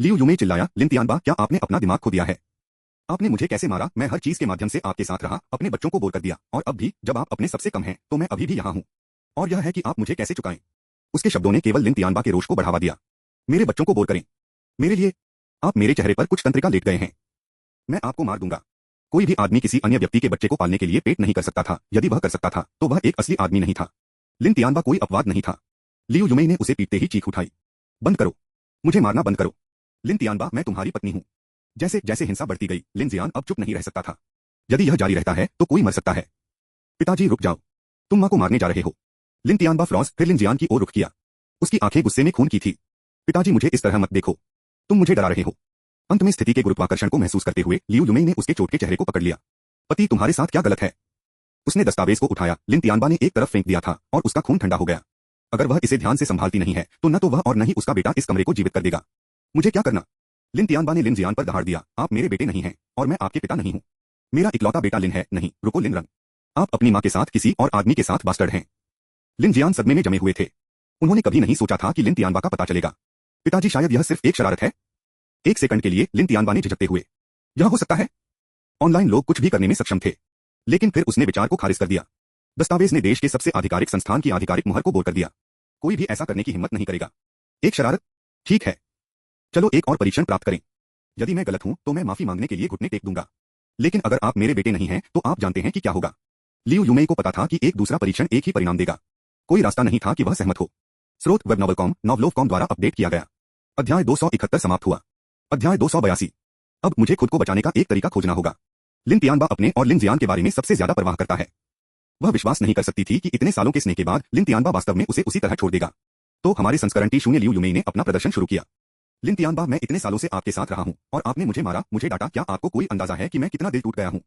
लियू युमेई चिल्लाया, लिन तियानबा, क्या आपने अपना दिमाग खो दिया है? आपने मुझे कैसे मारा? मैं हर चीज के माध्यम से आपके साथ रहा, अपने बच्चों को बोर कर दिया, और अब भी जब आप अपने सबसे कम हैं तो मैं अभी भी यहाँ हूँ। और यह है कि आप मुझे कैसे चुकाएं? उसके शब्दों ने केवल लिन तियानबा के रोष को बढ़ावा दिया। मेरे बच्चों को बोर करें? मेरे लिए? आप मेरे चेहरे पर कुछ तंत्रिका लेट गए हैं। मैं आपको मार दूंगा। कोई भी आदमी किसी अन्य व्यक्ति के बच्चे को पालने के लिए पेट नहीं कर सकता था। यदि वह कर सकता था तो वह एक असली आदमी नहीं था। लिन तियानबा कोई अपवाद नहीं था। लियू युमेई ने उसे पीटते ही चीख उठाई। बंद करो, मुझे मारना बंद करो। लिन तियानबा, मैं तुम्हारी पत्नी हूँ। जैसे जैसे हिंसा बढ़ती गई, लिन जियान अब चुप नहीं रह सकता था। यदि यह जारी रहता है तो कोई मर सकता है। पिताजी रुक जाओ, तुम मां को मारने जा रहे हो। लिन तियानबा फ्रॉस फिर लिन जियान की ओर रुख किया। उसकी आंखें गुस्से में खून की थी। पिताजी, मुझे इस तरह मत देखो, तुम मुझे डरा रहे हो। अंत में स्थिति के गुरुत्वाकर्षण को महसूस करते हुए लियू युमेई ने उसके चोट के चेहरे को पकड़ लिया। पति, तुम्हारे साथ क्या गलत है? उसने दस्तावेज को उठाया, लिन तियानबा ने एक तरफ फेंक दिया था और उसका खून ठंडा हो गया। अगर वह इसे ध्यान से संभालती नहीं है तो न तो वह और न ही उसका बेटा इस कमरे को जीवित कर देगा। मुझे क्या करना? लिन तियानबा ने लिन जियान पर दहाड़ दिया, आप मेरे बेटे नहीं हैं और मैं आपके पिता नहीं हूँ। मेरा इकलौता बेटा लिन है। नहीं, रुको लिन रंग, आप अपनी माँ के साथ किसी और आदमी के साथ बास्टर्ड हैं। लिन जियान सदमे में जमे हुए थे। उन्होंने कभी नहीं सोचा था कि लिन तियानबा का पता चलेगा। पिताजी, शायद यह सिर्फ एक शरारत है। एक सेकंड के लिए लिन तियानबा ने झिझकते हुए, यह हो सकता है। ऑनलाइन लोग कुछ भी करने में सक्षम थे, लेकिन फिर उसने विचार को खारिज कर दिया। दस्तावेज ने देश के सबसे आधिकारिक संस्थान की आधिकारिक मुहर को बोल कर दिया। कोई भी ऐसा करने की हिम्मत नहीं करेगा। एक शरारत? ठीक है, चलो एक और परीक्षण प्राप्त करें। यदि मैं गलत हूं तो मैं माफी मांगने के लिए घुटने टेक दूंगा, लेकिन अगर आप मेरे बेटे नहीं हैं तो आप जानते हैं कि क्या होगा। लियू यूमेई को पता था कि एक दूसरा परीक्षण एक ही परिणाम देगा। कोई रास्ता नहीं था कि वह सहमत हो। स्रोत वेब नॉवलकॉम, नॉवलोवकॉम द्वारा अपडेट किया गया। अध्याय 271 समाप्त हुआ। अध्याय 282। अब मुझे खुद को बचाने का एक तरीका खोजना होगा। लिन तियानबा अपने और लिन जियान के बारे में सबसे ज्यादा परवाह करता है। वह विश्वास नहीं कर सकती थी कि इतने सालों के स्नेह के बाद लिन तियानबा वास्तव में उसे उसी तरह छोड़ देगा। तो हमारे संस्करण T0 लियू यूमेई ने अपना प्रदर्शन शुरू किया। लिन तियानबा, मैं इतने सालों से आपके साथ रहा हूं और आपने मुझे मारा, मुझे डांटा। क्या आपको कोई अंदाजा है कि मैं कितना दिल टूट गया हूं?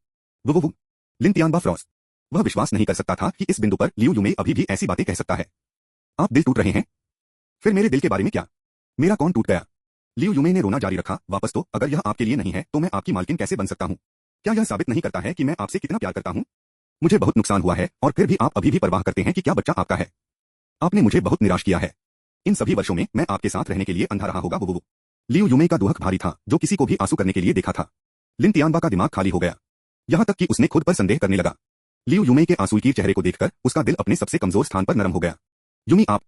वो लिन तियानबा फ्रॉस। वह विश्वास नहीं कर सकता था कि इस बिंदु पर लियू यूमेई अभी भी ऐसी बातें कह सकता है। आप दिल टूट रहे हैं? फिर मेरे दिल के बारे में क्या? मेरा कौन टूट गया? लियू यूमेई ने रोना जारी रखा। वापस तो अगर यह आपके लिए नहीं है तो मैं आपकी मालकिन कैसे बन सकता हूं? क्या यह साबित नहीं करता है कि मैं आपसे कितना प्यार करता हूं? मुझे बहुत नुकसान हुआ है और फिर भी आप अभी भी परवाह करते हैं कि क्या बच्चा आपका है। आपने मुझे बहुत निराश किया है। इन सभी वर्षों में मैं आपके साथ रहने के लिए अंधा रहा होगा। वो लियू यूमेई का दुहक भारी था, जो किसी को भी आंसू करने के लिए देखा था। लिन तियानबा का दिमाग खाली हो गया, यहां तक कि उसने खुद पर संदेह करने लगा। लियू यूमेई के आंसुकीर चेहरे को देखकर उसका दिल अपने सबसे कमजोर स्थान पर नरम हो गया। यूमी, आप।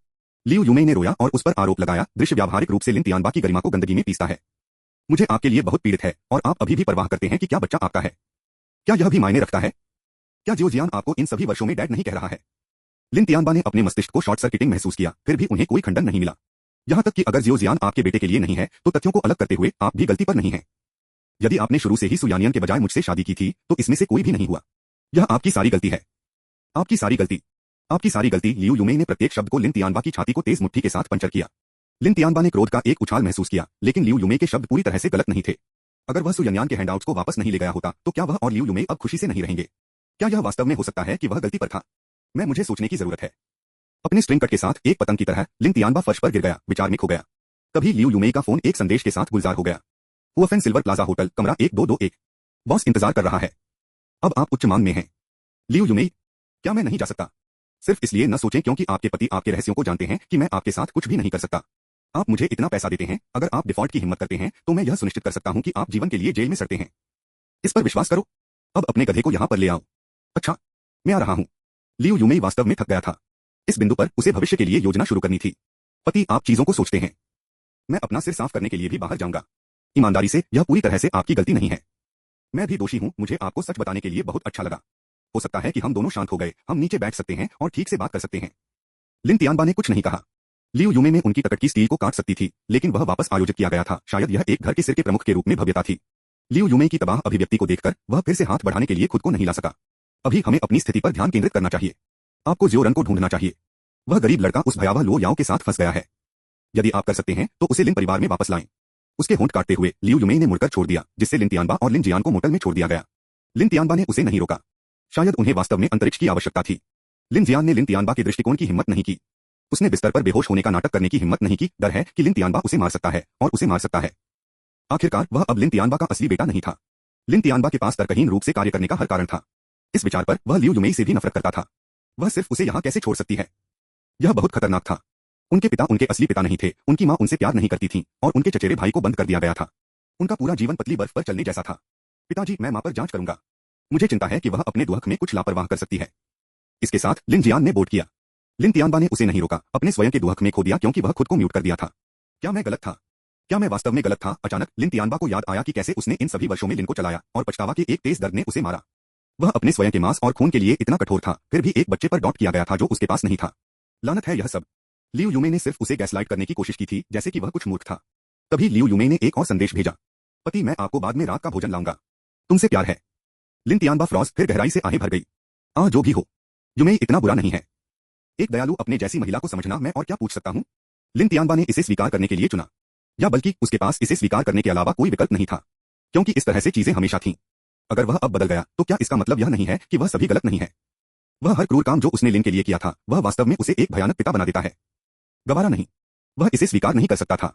लियू यूमेई ने रोया और उस पर आरोप लगाया। दृश्य व्यावहारिक रूप से लिन तियानबा की गरिमा को गंदगी में पीसता है। मुझे आपके लिए बहुत पीड़ित है और आप अभी भी परवाह करते हैं कि क्या बच्चा आपका है। क्या यह भी मायने रखता है? क्या जियो जियान आपको इन सभी वर्षों में डैड नहीं कह रहा है? लिन तियानबा ने अपने मस्तिष्क को शॉर्ट सर्किटिंग महसूस किया, फिर भी उन्हें कोई खंडन नहीं मिला। यहां तक कि अगर जियो जियान आपके बेटे के लिए नहीं है तो तथ्यों को अलग करते हुए आप भी गलती पर नहीं हैं। यदि आपने शुरू से ही सुयानियन के बजाय मुझसे शादी की थी तो इसमें से कोई भी नहीं हुआ। यह आपकी सारी गलती है। आपकी सारी गलती। आपकी सारी गलती। लियू यूमेई ने प्रत्येक शब्द को लिन तियानबा की छाती को तेज मुट्ठी के साथ पंचर किया। लिन तियानबा ने क्रोध का एक उछाल महसूस किया, लेकिन लियू यूमेई के शब्द पूरी तरह से गलत नहीं थे। अगर वह सुयानियन के हैंडआउट्स को वापस नहीं ले गया होता तो क्या वह और लियू यूमेई अब खुशी से नहीं रहेंगे? क्या यह वास्तव में हो सकता है कि वह गलती पर था? मुझे सोचने की जरूरत है। अपने स्ट्रिंग कट के साथ एक पतंग की तरह लिन तियानबा फर्श पर गिर गया, विचार में खो गया। तभी लियू यूमेई का फोन एक संदेश के साथ गुलजार हो गया। हुआफेन सिल्वर प्लाजा होटल, कमरा 1221। बॉस इंतजार कर रहा है। अब आप उच्च मांग में हैं। लियू यूमेई, क्या मैं नहीं जा सकता? सिर्फ इसलिए न सोचें क्योंकि आपके पति आपके रहस्यों को जानते हैं कि मैं आपके साथ कुछ भी नहीं कर सकता। आप मुझे इतना पैसा देते हैं, अगर आप डिफॉल्ट की हिम्मत करते हैं तो मैं यह सुनिश्चित कर सकता हूं कि आप जीवन के लिए जेल में सड़ते हैं। इस पर विश्वास करो। अब अपने गधे को यहां पर ले आओ। अच्छा, मैं आ रहा हूं। लियू यूमेई वास्तव में थक गया था। इस बिंदु पर उसे भविष्य के लिए योजना शुरू करनी थी। पति, आप चीजों को सोचते हैं। मैं अपना सिर साफ करने के लिए भी बाहर जाऊंगा। ईमानदारी से, यह पूरी तरह से आपकी गलती नहीं है। मैं भी दोषी हूं। मुझे आपको सच बताने के लिए बहुत अच्छा लगा। हो सकता है कि हम दोनों शांत हो गए, हम नीचे बैठ सकते हैं और ठीक से बात कर सकते हैं। लिन तियानबा ने कुछ नहीं कहा। लियू यूमेई में उनकी टकट की स्टील को काट सकती थी, लेकिन वह वापस आयोजित किया गया था। शायद यह एक घर के सिर के प्रमुख के रूप में भव्यता थी। लियू यूमेई की तबाह अभिव्यक्ति को देखकर वह फिर से हाथ बढ़ाने के लिए खुद को नहीं ला सका। अभी हमें अपनी स्थिति पर ध्यान केंद्रित करना चाहिए। आपको जियो रन को ढूंढना चाहिए। वह गरीब लड़का उस भयावह लो याओ के साथ फंस गया है। यदि आप कर सकते हैं तो उसे लिन परिवार में वापस लाएं। उसके होंठ काटते हुए लियू यूमेई ने मुड़कर छोड़ दिया, जिससे लिन तियानबा और लिन जियान को मोटल में छोड़ दिया गया। लिन तियानबा ने उसे नहीं रोका। शायद उन्हें वास्तव में अंतरिक्ष की आवश्यकता थी। लिन जियान ने लिन तियानबा के दृष्टिकोण की हिम्मत नहीं की। उसने बिस्तर पर बेहोश होने का नाटक करने की हिम्मत नहीं की। डर है कि लिन तियानबा उसे मार सकता है और उसे मार सकता है। आखिरकार वह अब लिन तियानबा का असली बेटा नहीं था। लिन तियानबा के पास तर्कहीन रूप से कार्य करने का हर कारण था। इस विचार पर वह लियू यूमेई से भी नफरत करता था। वह सिर्फ उसे यहां कैसे छोड़ सकती है? यह बहुत खतरनाक था। उनके पिता उनके असली पिता नहीं थे, उनकी मां उनसे प्यार नहीं करती थी और उनके चचेरे भाई को बंद कर दिया गया था। उनका पूरा जीवन पतली बर्फ पर चलने जैसा था। पिताजी, मैं मां पर जांच करूंगा। मुझे चिंता है कि वह अपने दुहक में कुछ लापरवाह कर सकती है। इसके साथ लिन जियान ने बोर्ड किया। लिन तियानबा ने उसे नहीं रोका, अपने स्वयं के दुहक में खो दिया क्योंकि वह खुद को म्यूट कर दिया था। क्या मैं गलत था? क्या मैं वास्तव में गलत था? अचानक लिन तियानबा को याद आया कि कैसे उसने इन सभी वर्षों में लिन को चलाया और पछतावा के एक तेज दर्द ने उसे मारा। वह अपने स्वयं के मांस और खून के लिए इतना कठोर था, फिर भी एक बच्चे पर डॉट किया गया था जो उसके पास नहीं था। लानत है यह सब। लियू यूमेई ने सिर्फ उसे गैसलाइट करने की कोशिश की थी, जैसे कि वह कुछ मूर्ख था। तभी लियू यूमेई ने एक और संदेश भेजा। पति, मैं आपको बाद में रात का भोजन लाऊंगा। तुमसे प्यार है। लिन तियानबा फ्रॉस, फिर गहराई से आहें भर गई। जो भी हो, यूमेई इतना बुरा नहीं है। एक दयालु अपने जैसी महिला को समझना, मैं और क्या पूछ सकता हूं? लिन तियानबा ने इसे स्वीकार करने के लिए चुना, या बल्कि उसके पास इसे स्वीकार करने के अलावा कोई विकल्प नहीं था, क्योंकि इस तरह से चीजें हमेशा थीं। अगर वह अब बदल गया तो क्या इसका मतलब यह नहीं है कि वह सभी गलत नहीं है? वह हर क्रूर काम जो उसने लिन के लिए किया था वह वास्तव में उसे एक भयानक पिता बना देता है। गवारा नहीं। वह इसे स्वीकार नहीं कर सकता था।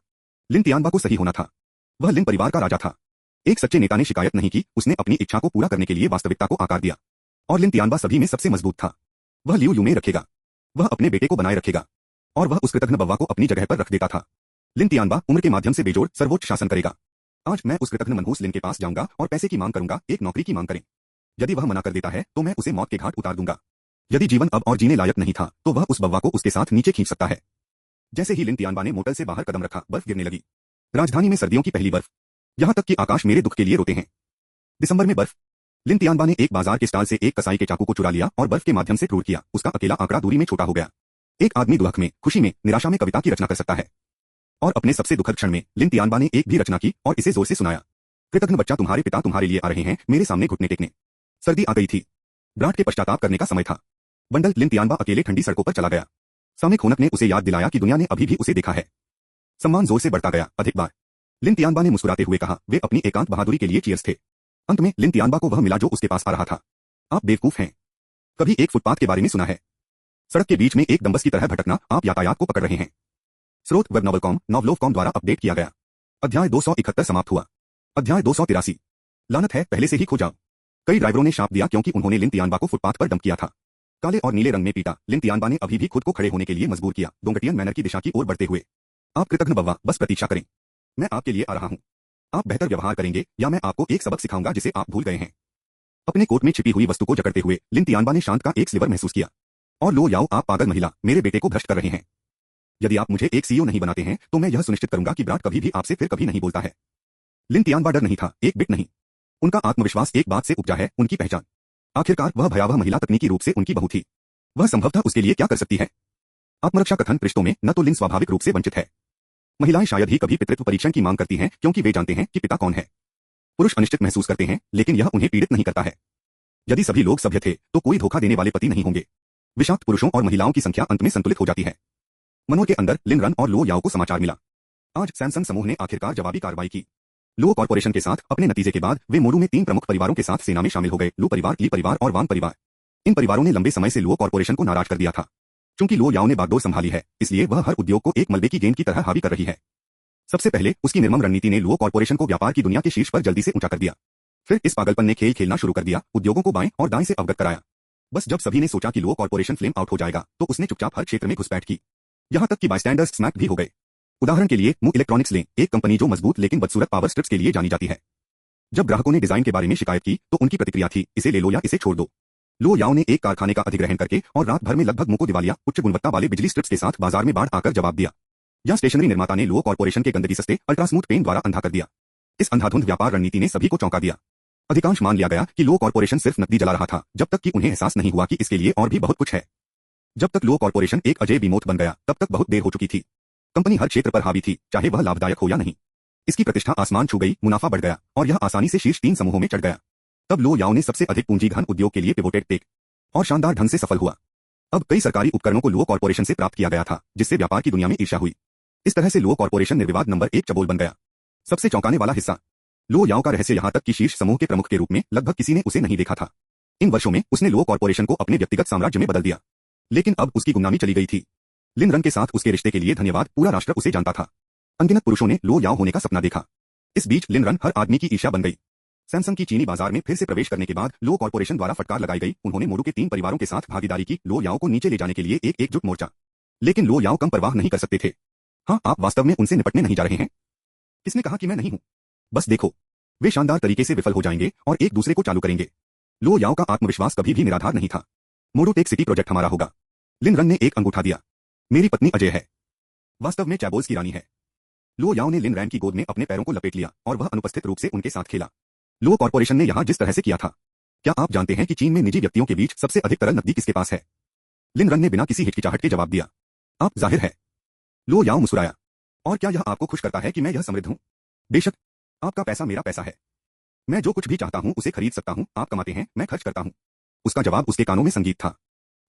लिन तियानबा को सही होना था। वह लिन परिवार का राजा था। एक सच्चे नेता ने शिकायत नहीं की, उसने अपनी इच्छा को पूरा करने के लिए वास्तविकता को आकार दिया। और लिन तियानबा सभी में सबसे मजबूत था। वह लियू यू में रखेगा। वह अपने बेटे को बनाए रखेगा। और वह उस कृतघ्न बव्वा को अपनी जगह पर रख देता था। लिन तियानबा उम्र के माध्यम से बेजोड़ सर्वोच्च शासन करेगा। आज मैं उस कृतघ्न मनहूस लिन के पास जाऊंगा और पैसे की मांग करूंगा, एक नौकरी की मांग करें। यदि वह मना कर देता है तो मैं उसे मौत के घाट उतार दूंगा। यदि जीवन अब और जीने लायक नहीं था तो वह उस बव्वा को उसके साथ नीचे खींच सकता है। जैसे ही लिन तियानबा ने मोटल से बाहर कदम रखा, बर्फ गिरने लगी। राजधानी में सर्दियों की पहली बर्फ। यहां तक कि आकाश मेरे दुख के लिए रोते हैं। दिसंबर में बर्फ। लिन तियानबा ने एक बाजार के स्टॉल से एक कसाई के चाकू को चुरा लिया और बर्फ के माध्यम से क्रूर किया। उसका अकेला आंकड़ा दूरी में छोटा हो गया। एक आदमी दुख में, खुशी में, निराशा में कविता की रचना कर सकता है। और अपने सबसे दुखद क्षण में लिन तियानबा ने एक भी रचना की और इसे जोर से सुनाया। कृतघ्न बच्चा, तुम्हारे पिता तुम्हारे लिए आ रहे हैं, मेरे सामने घुटने टेकने। सर्दी आ गई थी। ब्राट के पश्चाताप करने का समय था। बंडल लिन तियानबा अकेले ठंडी सड़कों पर चला गया। सामने खोनक ने उसे याद दिलाया कि दुनिया ने अभी भी उसे देखा है। सम्मान जोर से बढ़ता गया, अधिक बार। लिन तियानबा ने मुस्कुराते हुए कहा, वे अपनी एकांत बहादुरी के लिए चीयर्स थे। अंत में लिन तियानबा को वह मिला जो उसके पास आ रहा था। आप बेवकूफ हैं। कभी एक फुटपाथ के बारे में सुना है? सड़क के बीच में एक डंबस की तरह भटकना, आप यातायात को पकड़ रहे हैं। स्रोत वेब नॉवलकॉम, नॉवलोवकॉम द्वारा अपडेट किया गया। अध्याय 271 समाप्त हुआ। अध्याय 283। लानत है, पहले से ही खो जाओ। कई ड्राइवरों ने शाप दिया क्योंकि उन्होंने लिन तियानबा को फुटपाथ पर डंप किया था। काले और नीले रंग में पीटा, लिन तियानबा ने अभी भी खुद को खड़े होने के लिए मजबूर किया, डोंगटियन मैनर की दिशा की ओर बढ़ते हुए। आप कृतघ्न बव्वा, बस प्रतीक्षा करें। मैं आपके लिए आ रहा हूं। आप बेहतर व्यवहार करेंगे या मैं आपको एक सबक सिखाऊंगा जिसे आप भूल गए हैं। अपने कोट में छिपी हुई वस्तु को जकड़ते हुए लिन तियानबा ने शांत का एक स्लिवर महसूस किया। और लो याओ, आप पागल महिला, मेरे बेटे को भ्रष्ट कर रहे हैं। यदि आप मुझे एक सीईओ नहीं बनाते हैं तो मैं यह सुनिश्चित करूंगा कि ब्राट कभी भी आपसे फिर कभी नहीं बोलता है। लिन तियानबा डर नहीं था, एक बिट नहीं। उनका आत्मविश्वास एक बात से उपजा है, उनकी पहचान। आखिरकार वह भयावह महिला तकनीकी रूप से उनकी बहू थी। वह संभवतः उसके लिए क्या कर सकती है? आत्मरक्षा कथन रिश्तों में न तो लिन स्वाभाविक रूप से वंचित है। महिलाएं शायद ही कभी पितृत्व परीक्षण की मांग करती हैं क्योंकि वे जानते हैं कि पिता कौन है। पुरुष अनिश्चित महसूस करते हैं लेकिन यह उन्हें पीड़ित नहीं करता है। यदि सभी लोग सभ्य थे तो कोई धोखा देने वाले पति नहीं होंगे। विषाक्त पुरुषों और महिलाओं की संख्या अंत में संतुलित हो जाती है। मनोर के अंदर लिन रन और लो याओ को समाचार मिला। आज सैमसंग समूह ने आखिरकार जवाबी कार्रवाई की। लो कॉर्पोरेशन के साथ अपने नतीजे के बाद वे मोरू में 3 प्रमुख परिवारों के साथ सेना में शामिल हो गए, लू परिवार, ली परिवार और वांग परिवार। इन परिवारों ने लंबे समय से लो कॉर्पोरेशन को नाराज कर दिया था। चूंकि लो याओ ने बागडोर संभाली है, इसलिए वह हर उद्योग को एक मलबे की गेंद की तरह हावी कर रही है। सबसे पहले उसकी निर्मम रणनीति ने लो कॉर्पोरेशन को व्यापार की दुनिया के शीर्ष पर जल्दी से ऊंचा कर दिया। फिर इस पागलपन ने खेल खेलना शुरू कर दिया, उद्योगों को बाएं और दाएं से अवगत कराया। बस जब सभी ने सोचा कि लो कॉर्पोरेशन फ्लेम आउट हो जाएगा तो उसने चुपचाप हर क्षेत्र में घुसपैठ की। यहां तक कि बायस्टैंडर्स स्मैक भी हो गए। उदाहरण के लिए मू इलेक्ट्रॉनिक्स लें, एक कंपनी जो मजबूत लेकिन बदसूरत पावर स्ट्रिप्स के लिए जानी जाती है। जब ग्राहकों ने डिजाइन के बारे में शिकायत की तो उनकी प्रतिक्रिया थी, इसे ले लो या इसे छोड़ दो। लो याओ ने एक कारखाने का अधिग्रहण करके और रात भर में लगभग मुंह को दिवालिया उच्च गुणवत्ता वाले बिजली स्ट्रिप्स के साथ बाजार में बाढ़ आकर जवाब दिया। या स्टेशनरी निर्माता ने लो कॉर्पोरेशन के गंदगी सस्ते अल्ट्रास्मूथ पेन द्वारा अंधा कर दिया। इस अंधाधुंध व्यापार रणनीति ने सभी को चौंका दिया। अधिकांश मान लिया गया कि लो कॉर्पोरेशन सिर्फ नकदी जला रहा था, जब तक कि उन्हें एहसास नहीं हुआ कि इसके लिए और भी बहुत कुछ है। जब तक लो कॉर्पोरेशन एक अजय विमोथ बन गया तब तक बहुत देर हो चुकी थी। कंपनी हर क्षेत्र पर हावी थी, चाहे वह लाभदायक हो या नहीं। इसकी प्रतिष्ठा आसमान छू गई, मुनाफा बढ़ गया और यह आसानी से शीर्ष 3 समूहों में चढ़ गया। तब लो याओ ने सबसे अधिक पूंजी घन उद्योग के लिए पिवोटेड टेक और शानदार ढंग से सफल हुआ। अब कई सरकारी उपकरणों को लो कॉर्पोरेशन से प्राप्त किया गया था, जिससे व्यापार की दुनिया में ईर्ष्या हुई। इस तरह से लो कॉर्पोरेशन निर्विवाद नंबर 1 चबोल बन गया। सबसे चौंकाने वाला हिस्सा, लो याओ का रहस्य यहां तक कि शीर्ष समूह के प्रमुख के रूप में लगभग किसी ने उसे नहीं देखा था। इन वर्षों में उसने लो कॉर्पोरेशन को अपने व्यक्तिगत साम्राज्य में बदल दिया। लेकिन अब उसकी गुमनामी चली गई थी। लिन रन के साथ उसके रिश्ते के लिए धन्यवाद, पूरा राष्ट्र उसे जानता था। अनगिनत पुरुषों ने लो याओ होने का सपना देखा। इस बीच लिन रन हर आदमी की ईर्ष्या बन गई। सैमसंग की चीनी बाजार में फिर से प्रवेश करने के बाद लो कॉर्पोरेशन द्वारा फटकार लगाई गई। उन्होंने मोरू के 3 परिवारों के साथ भागीदारी की, लो याओ को नीचे ले जाने के लिए एक एकजुट मोर्चा। लेकिन लो याओ कम परवाह नहीं कर सकते थे। हाँ, आप वास्तव में उनसे निपटने नहीं जा रहे हैं। किसने कहा कि मैं नहीं हूं? बस देखो, वे शानदार तरीके से विफल हो जाएंगे और एक दूसरे को चालू करेंगे। लो याओ का आत्मविश्वास कभी भी निराधार नहीं था। मोरू टेक सिटी प्रोजेक्ट हमारा होगा। लिन रन ने एक अंगूठा दिया। मेरी पत्नी अजय है, वास्तव में चैबोल्स की रानी है। लो याओ ने लिन रैन की गोद में अपने पैरों को लपेट लिया और वह अनुपस्थित रूप से उनके साथ खेला। लो कॉर्पोरेशन ने यहां जिस तरह से किया था। क्या आप जानते हैं कि चीन में निजी व्यक्तियों के बीच सबसे अधिक तरल नकदी किसके पास है? लिन रन ने बिना किसी हिचकिचाहट के जवाब दिया, आप, जाहिर है। लो याओ मुस्कुराया। और क्या यह आपको खुश करता है कि मैं यह समृद्ध हूं? बेशक, आपका पैसा मेरा पैसा है। मैं जो कुछ भी चाहता हूं उसे खरीद सकता हूं। आप कमाते हैं, मैं खर्च करता हूं। उसका जवाब उसके कानों में संगीत था।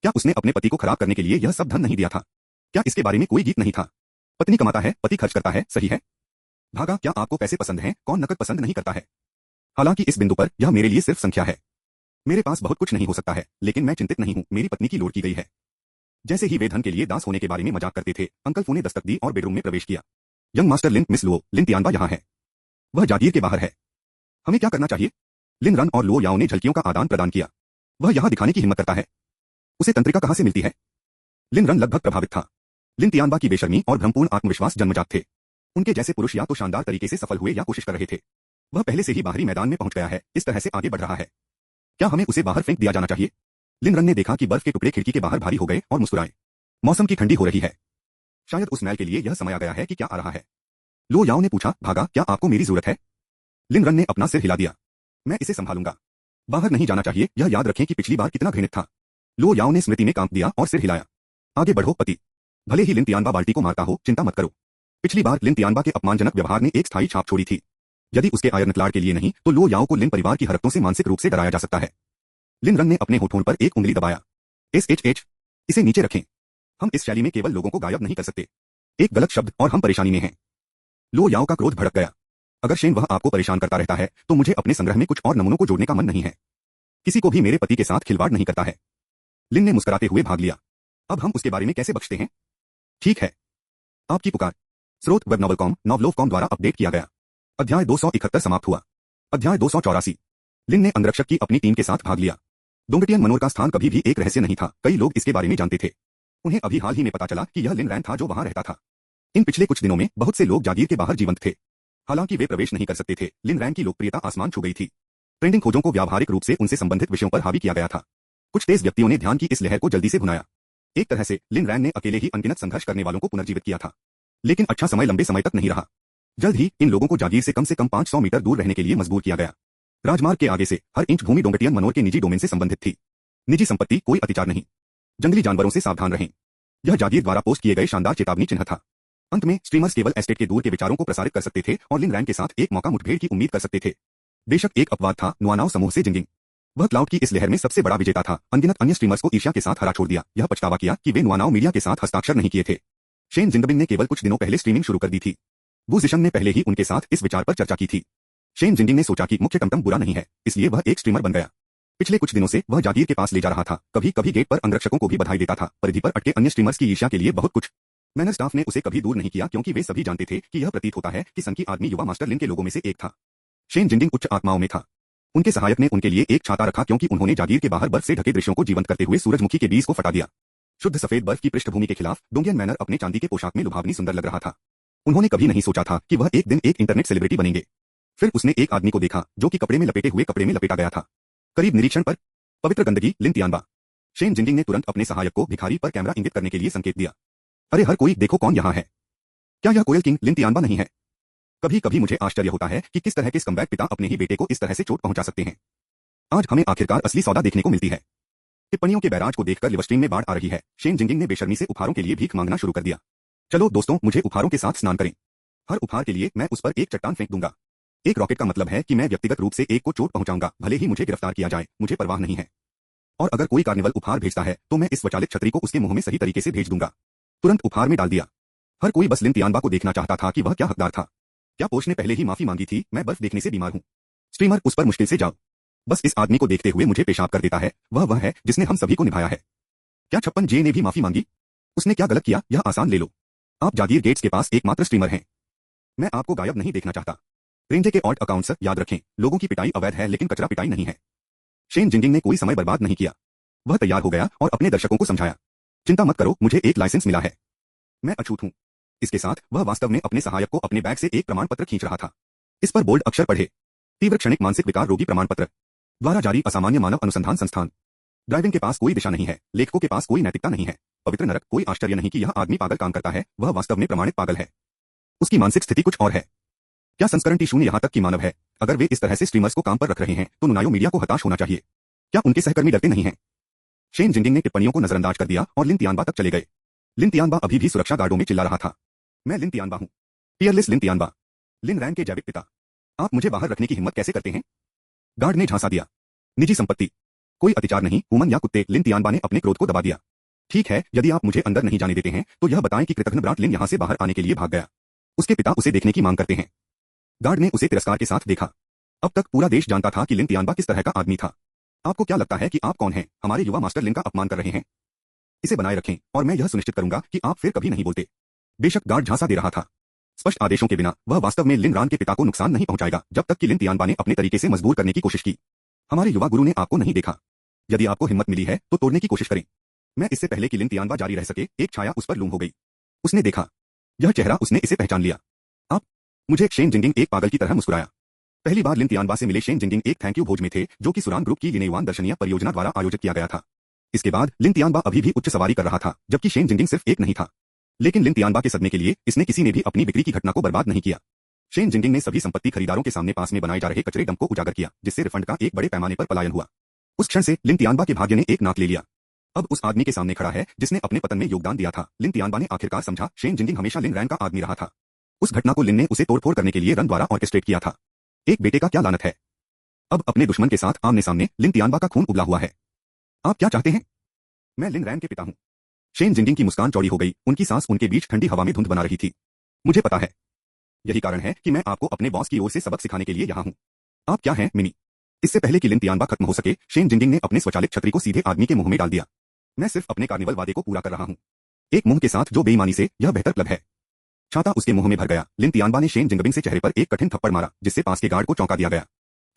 क्या उसने अपने पति को खराब करने के लिए यह सब धन नहीं दिया था? क्या इसके बारे में कोई गीत नहीं था? पत्नी कमाता है, पति खर्च करता है, सही है। भागा, क्या आपको पैसे पसंद हैं? कौन नकद पसंद नहीं करता है? हालांकि इस बिंदु पर यह मेरे लिए सिर्फ संख्या है। मेरे पास बहुत कुछ नहीं हो सकता है, लेकिन मैं चिंतित नहीं हूँ, मेरी पत्नी की लोड की गई है। जैसे ही वे धन के लिए दास होने के बारे में मजाक करते थे, अंकल फू ने दस्तक दी और बेडरूम में प्रवेश किया। यंग मास्टर लिन, मिस लुओ, लिन तियानबा यहाँ है। वह जागीर के बाहर है। हमें क्या करना चाहिए? लिन रन और लुओ याओ ने झलकियों का आदान प्रदान किया। वह यहाँ दिखाने की हिम्मत करता है। उसे तंत्रिका कहाँ से मिलती है? लिन रन लगभग प्रभावित था। लिन तियानबा की बेशर्मी और भ्रमपूर्ण आत्मविश्वास जन्मजात थे। उनके जैसे पुरुष या तो शानदार तरीके से सफल हुए या कोशिश कर रहे थे। वह पहले से ही बाहरी मैदान में पहुंच गया है, इस तरह से आगे बढ़ रहा है। क्या हमें उसे बाहर फेंक दिया जाना चाहिए? लिन रन ने देखा कि बर्फ के टुकड़े खिड़की के बाहर भारी हो गए और मुस्कुराए। मौसम की ठंडी हो रही है। शायद उस मैल के लिए यह समय आ गया है कि क्या आ रहा है। लो याओ ने पूछा, भागा, क्या आपको मेरी जरूरत है? लिन रन ने अपना सिर हिला दिया। मैं इसे संभालूंगा। बाहर नहीं जाना चाहिए, यह याद रखें कि पिछली बार कितना घृणित था। लो याओ ने स्मृति में कांप दिया और सिर हिलाया। आगे बढ़ो पति। भले ही लिन तियानबा बाल्टी को मारता हो, चिंता मत करो। पिछली बार लिन तियानबा के अपमानजनक व्यवहार ने एक स्थायी छाप छोड़ी थी। यदि उसके आयरन क्लाड के लिए नहीं, तो लो याओ को लिन परिवार की हरकतों से मानसिक रूप से डराया जा सकता है। लिन रन ने अपने होठों पर एक उंगली दबाया। एच, इसे नीचे रखें। हम इस शैली में केवल लोगों को गायब नहीं कर सकते। एक गलत शब्द और हम परेशानी में हैं। लो याओ का क्रोध भड़क गया। अगर शेन वह आपको परेशान करता रहता है, तो मुझे अपने संग्रह में कुछ और नमूनों को जोड़ने का मन नहीं है। किसी को भी मेरे पति के साथ खिलवाड़ नहीं करता है। लिन ने मुस्कुराते हुए भाग लिया। अब हम उसके बारे में कैसे बख्शते हैं? ठीक है। आपकी पुकार। स्रोत वेब नॉवलकॉम, नॉवलोवकॉम द्वारा अपडेट किया गया। अध्याय 271 समाप्त हुआ। अध्याय 284। लिन ने अंगरक्षक की अपनी टीम के साथ भाग लिया। डोंगटियन मनोर का स्थान कभी भी एक रहस्य नहीं था, कई लोग इसके बारे में जानते थे। उन्हें अभी हाल ही में पता चला कि यह लिन रैन था जो वहां रहता था। इन पिछले कुछ दिनों में बहुत से लोग जागीर के बाहर जीवंत थे। हालांकि वे प्रवेश नहीं कर सकते थे, लिन रैन की लोकप्रियता आसमान छू गई थी। ट्रेंडिंग खोजों को व्यावहारिक रूप से उनसे संबंधित विषयों पर हावी किया गया था। कुछ तेज व्यक्तियों ने ध्यान की इस लहर को जल्दी से भुनाया। एक तरह से लिन रैन ने अकेले ही अनगिनत संघर्ष करने वालों को पुनर्जीवित किया था। लेकिन अच्छा समय लंबे समय तक नहीं रहा। जल्द ही इन लोगों को जागीर से कम 500 मीटर दूर रहने के लिए मजबूर किया गया। राजमार्ग के आगे से हर इंच भूमि डोंगटियन मनोर के निजी डोमेन से संबंधित थी। निजी संपत्ति, कोई अतिचार नहीं। जंगली जानवरों से सावधान रहें। यह जागीर द्वारा पोस्ट किए गए शानदार चेतावनी चिन्ह था। अंत में स्ट्रीमर्स केवल एस्टेट के दूर के विचारों को प्रसारित कर सकते थे और लिन रैन के साथ एक मौका मुठभेड़ की उम्मीद कर सकते थे। बेशक एक अपवाद था, नुआनाओ समूह से जिंगिंग। वह क्लाउड की इस लहर में सबसे बड़ा विजेता था। अनगिनत अन्य स्ट्रीमर्स को ईर्ष्या के साथ हरा छोड़ दिया। यह पछतावा किया कि वे नुआनाओ मीडिया के साथ हस्ताक्षर नहीं किए थे। शेन जिंगबिंग ने केवल कुछ दिनों पहले स्ट्रीमिंग शुरू कर दी थी। वू जिशंग ने पहले ही उनके साथ इस विचार पर चर्चा की थी। शेन जिंगिंग ने सोचा कि मुख्य टमटम बुरा नहीं है, इसलिए वह एक स्ट्रीमर बन गया। पिछले कुछ दिनों से वह जागीर के पास ले जा रहा था। कभी कभी गेट पर अंगरक्षकों को भी बधाई देता था। परिधि पर अटके अन्य स्ट्रीमर्स की ईर्ष्या के लिए बहुत कुछ। मैनर स्टाफ ने उसे कभी दूर नहीं किया, क्योंकि वे सभी जानते थे कि यह प्रतीत होता है कि सन की आदमी युवा मास्टर लिन के लोगों में से एक था। शेन जिंगिंग उच्च आत्माओं में था। उनके सहायक ने उनके लिए एक छाता रखा, क्योंकि उन्होंने जागीर के बाहर बर्फ से ढके दृश्यों को जीवंत करते हुए सूरजमुखी के बीज को फटा दिया। शुद्ध सफेद बर्फ की पृष्ठभूमि के खिलाफ डोंगियन मैनर अपने चांदी के पोशाक में लुभावनी सुंदर लग रहा था। उन्होंने कभी नहीं सोचा था कि वह एक दिन एक इंटरनेट सेलिब्रिटी बनेंगे। फिर उसने एक आदमी को देखा जो कि कपड़े में लपेटे हुए कपड़े में लपेटा गया था। करीब निरीक्षण पर पवित्र गंदगी, लिन तियानबा। शेन जिंगिंग ने तुरंत अपने सहायक को भिखारी पर कैमरा इंगित करने के लिए संकेत दिया। अरे हर कोई देखो कौन यहाँ है। क्या यह कोयल किंग लिन तियानबा नहीं है? कभी कभी मुझे आश्चर्य होता है कि किस तरह के स्कम्बैग पिता अपने ही बेटे को इस तरह से चोट पहुंचा सकते हैं। आज हमें आखिरकार असली सौदा देखने को मिलती है। टिप्पणियों के बैराज को देखकर लिवस्ट्रीम में बाढ़ आ रही है। शेन जिंगिंग ने बेशर्मी से उपहारों के लिए भीख मांगना शुरू कर दिया। चलो दोस्तों, मुझे उपहारों के साथ स्नान करें। हर उपहार के लिए मैं उस पर एक चट्टान फेंक दूंगा। एक रॉकेट का मतलब है कि मैं व्यक्तिगत रूप से एक को चोट पहुंचाऊंगा, भले ही मुझे गिरफ्तार किया जाए, मुझे परवाह नहीं है। और अगर कोई कार्निवल उपहार भेजता है तो मैं इस स्वचालित छतरी को उसके मुंह में सही तरीके से भेज दूंगा। तुरंत उपहार में डाल दिया। हर कोई बस लिन तियानबा को देखना चाहता था कि वह क्या हकदार था। क्या पोष ने पहले ही माफी मांगी थी? मैं बर्फ देखने से बीमार हूं। स्ट्रीमर, उस पर मुश्किल से जाओ। बस इस आदमी को देखते हुए मुझे पेशाब कर देता है। वह है जिसने हम सभी को निभाया है। क्या 56J ने भी माफी मांगी? उसने क्या गलत किया? यह आसान ले लो। आप जागीर गेट्स के पास एकमात्र स्ट्रीमर हैं। मैं आपको गायब नहीं देखना चाहता। रेंजे के ऑल्ट अकाउंट्स, याद रखें, लोगों की पिटाई अवैध है, लेकिन कचरा पिटाई नहीं है। शेन जिंगिंग ने कोई समय बर्बाद नहीं किया। वह तैयार हो गया और अपने दर्शकों को समझाया, चिंता मत करो, मुझे एक लाइसेंस मिला है। मैं अछूत हूं। इसके साथ वह वास्तव में अपने सहायक को अपने बैग से एक प्रमाण पत्र खींच रहा था। इस पर बोल्ड अक्षर पढ़े, तीव्र क्षणिक मानसिक विकार रोगी प्रमाण पत्र द्वारा जारी असामान्य मानव अनुसंधान संस्थान। ड्राइविंग के पास कोई दिशा नहीं है, लेखकों के पास कोई नैतिकता नहीं है। पवित्र नरक, कोई आश्चर्य नहीं कि यह आदमी पागल काम करता है, वह वास्तव में प्रमाणित पागल है। उसकी मानसिक स्थिति कुछ और है। क्या संस्करण T0 यहां तक कि मानव है? अगर वे इस तरह से स्ट्रीमर्स को काम पर रख रहे हैं तो नुनायो मीडिया को हताश होना चाहिए। क्या उनके सहकर्मी डरते नहीं हैं? शेन जिंगिंग ने टिप्पणियों को नजरअंदाज कर दिया और लिन तियानबा तक चले गए। लिन तियानबा अभी भी सुरक्षा गार्डों में चिल्ला रहा था, मैं लिन तियानबा हूं, टियरलेस लिन तियानबा, लिन रैन के जैविक पिता। आप मुझे बाहर रखने की हिम्मत कैसे करते हैं? गार्ड ने झांसा दिया। निजी संपत्ति, कोई अतिचार नहीं, हुमन या कुत्ते। लिन तियानबा ने अपने क्रोध को दबा दिया। ठीक है, यदि आप मुझे अंदर नहीं जाने देते हैं तो यह बताएं कि कृतघ्न ब्राट लिन यहां से बाहर आने के लिए भाग गया। उसके पिता उसे देखने की मांग करते हैं। गार्ड ने उसे तिरस्कार के साथ देखा। अब तक पूरा देश जानता था कि लिन तियानबा किस तरह का आदमी था। आपको क्या लगता है कि आप कौन हैं? हमारे युवा मास्टर लिन का अपमान कर रहे हैं। इसे बनाए रखें और मैं यह सुनिश्चित करूंगा कि आप फिर कभी नहीं बोलते। बेशक गार्ड झांसा दे रहा था। स्पष्ट आदेशों के बिना वह वास्तव में लिन रान के पिता को नुकसान नहीं पहुंचाएगा जब तक कि लिन तियानबा ने अपने तरीके से मजबूर करने की कोशिश की। हमारे युवा गुरु ने आपको नहीं देखा। यदि आपको हिम्मत मिली है तो तोड़ने की कोशिश करें। मैं इससे पहले कि लिन तियानबा जारी रह सके, एक छाया उस पर लूम हो गई। उसने देखा यह चेहरा, उसने इसे पहचान लिया। आप। मुझे शेन जिंगिंग एक पागल की तरह मुस्कुराया। पहली बार लिन तियानबा से मिले शेन जिंगिंग एक थैंक यू भोज में थे जो कि सुरान ग्रुप की लिनेवान दर्शनीय परियोजना द्वारा आयोजित किया गया था। इसके बाद लिन तियानबा अभी भी उच्च सवारी कर रहा था जबकि शेन जिंगिंग सिर्फ एक नहीं था। लेकिन लिन तियानबा के सदमे के लिए इसने किसी ने भी अपनी बिक्री की घटना को बर्बाद नहीं किया। शेन जिंगिंग ने सभी संपत्ति खरीदारों के सामने पास में बनाए जा रहे कचरे डंप को उजागर किया जिससे रिफंड का एक बड़े पैमाने पर पलायन हुआ। उस क्षण से लिन तियानबा के भाग्य ने एक नाक ले लिया। अब उस आदमी के सामने खड़ा है जिसने अपने पतन में योगदान दिया था। लिन तियानबा ने आखिरकार समझा शेन जिंगिंग हमेशा लिन रैन का आदमी रहा था। उस घटना को लिन ने उसे तोड़फोड़ करने के लिए रन द्वारा ऑर्केस्ट्रेट किया था। एक बेटे का क्या लानत है। अब अपने दुश्मन के साथ आमने सामने लिन तियानबा का खून उबला हुआ है। आप क्या चाहते हैं? मैं लिन रैन के पिता हूं। शेन जिंगिंग की मुस्कान चौड़ी हो गई, उनकी सांस उनके बीच ठंडी हवा में धुंध बना रही थी। मुझे पता है। यही कारण है कि मैं आपको अपने बॉस की ओर से सबक सिखाने के लिए यहाँ हूँ। आप क्या हैं, मिनी? इससे पहले कि लिन तियानबा खत्म हो सके, शेन जिंगिंग ने अपने स्वचालित छतरी को सीधे आदमी के मुंह में डाल दिया। मैं सिर्फ अपने कार्निवल वादे को पूरा कर रहा हूँ। एक मुंह के साथ जो बेईमानी से यह बेहतर क्लब है। छाता उसके मुंह में भर गया। लिन तियानबा ने शेन जिंगिंग से चेहरे पर एक कठिन थप्पड़ मारा जिससे पास के गार्ड को चौंका दिया गया।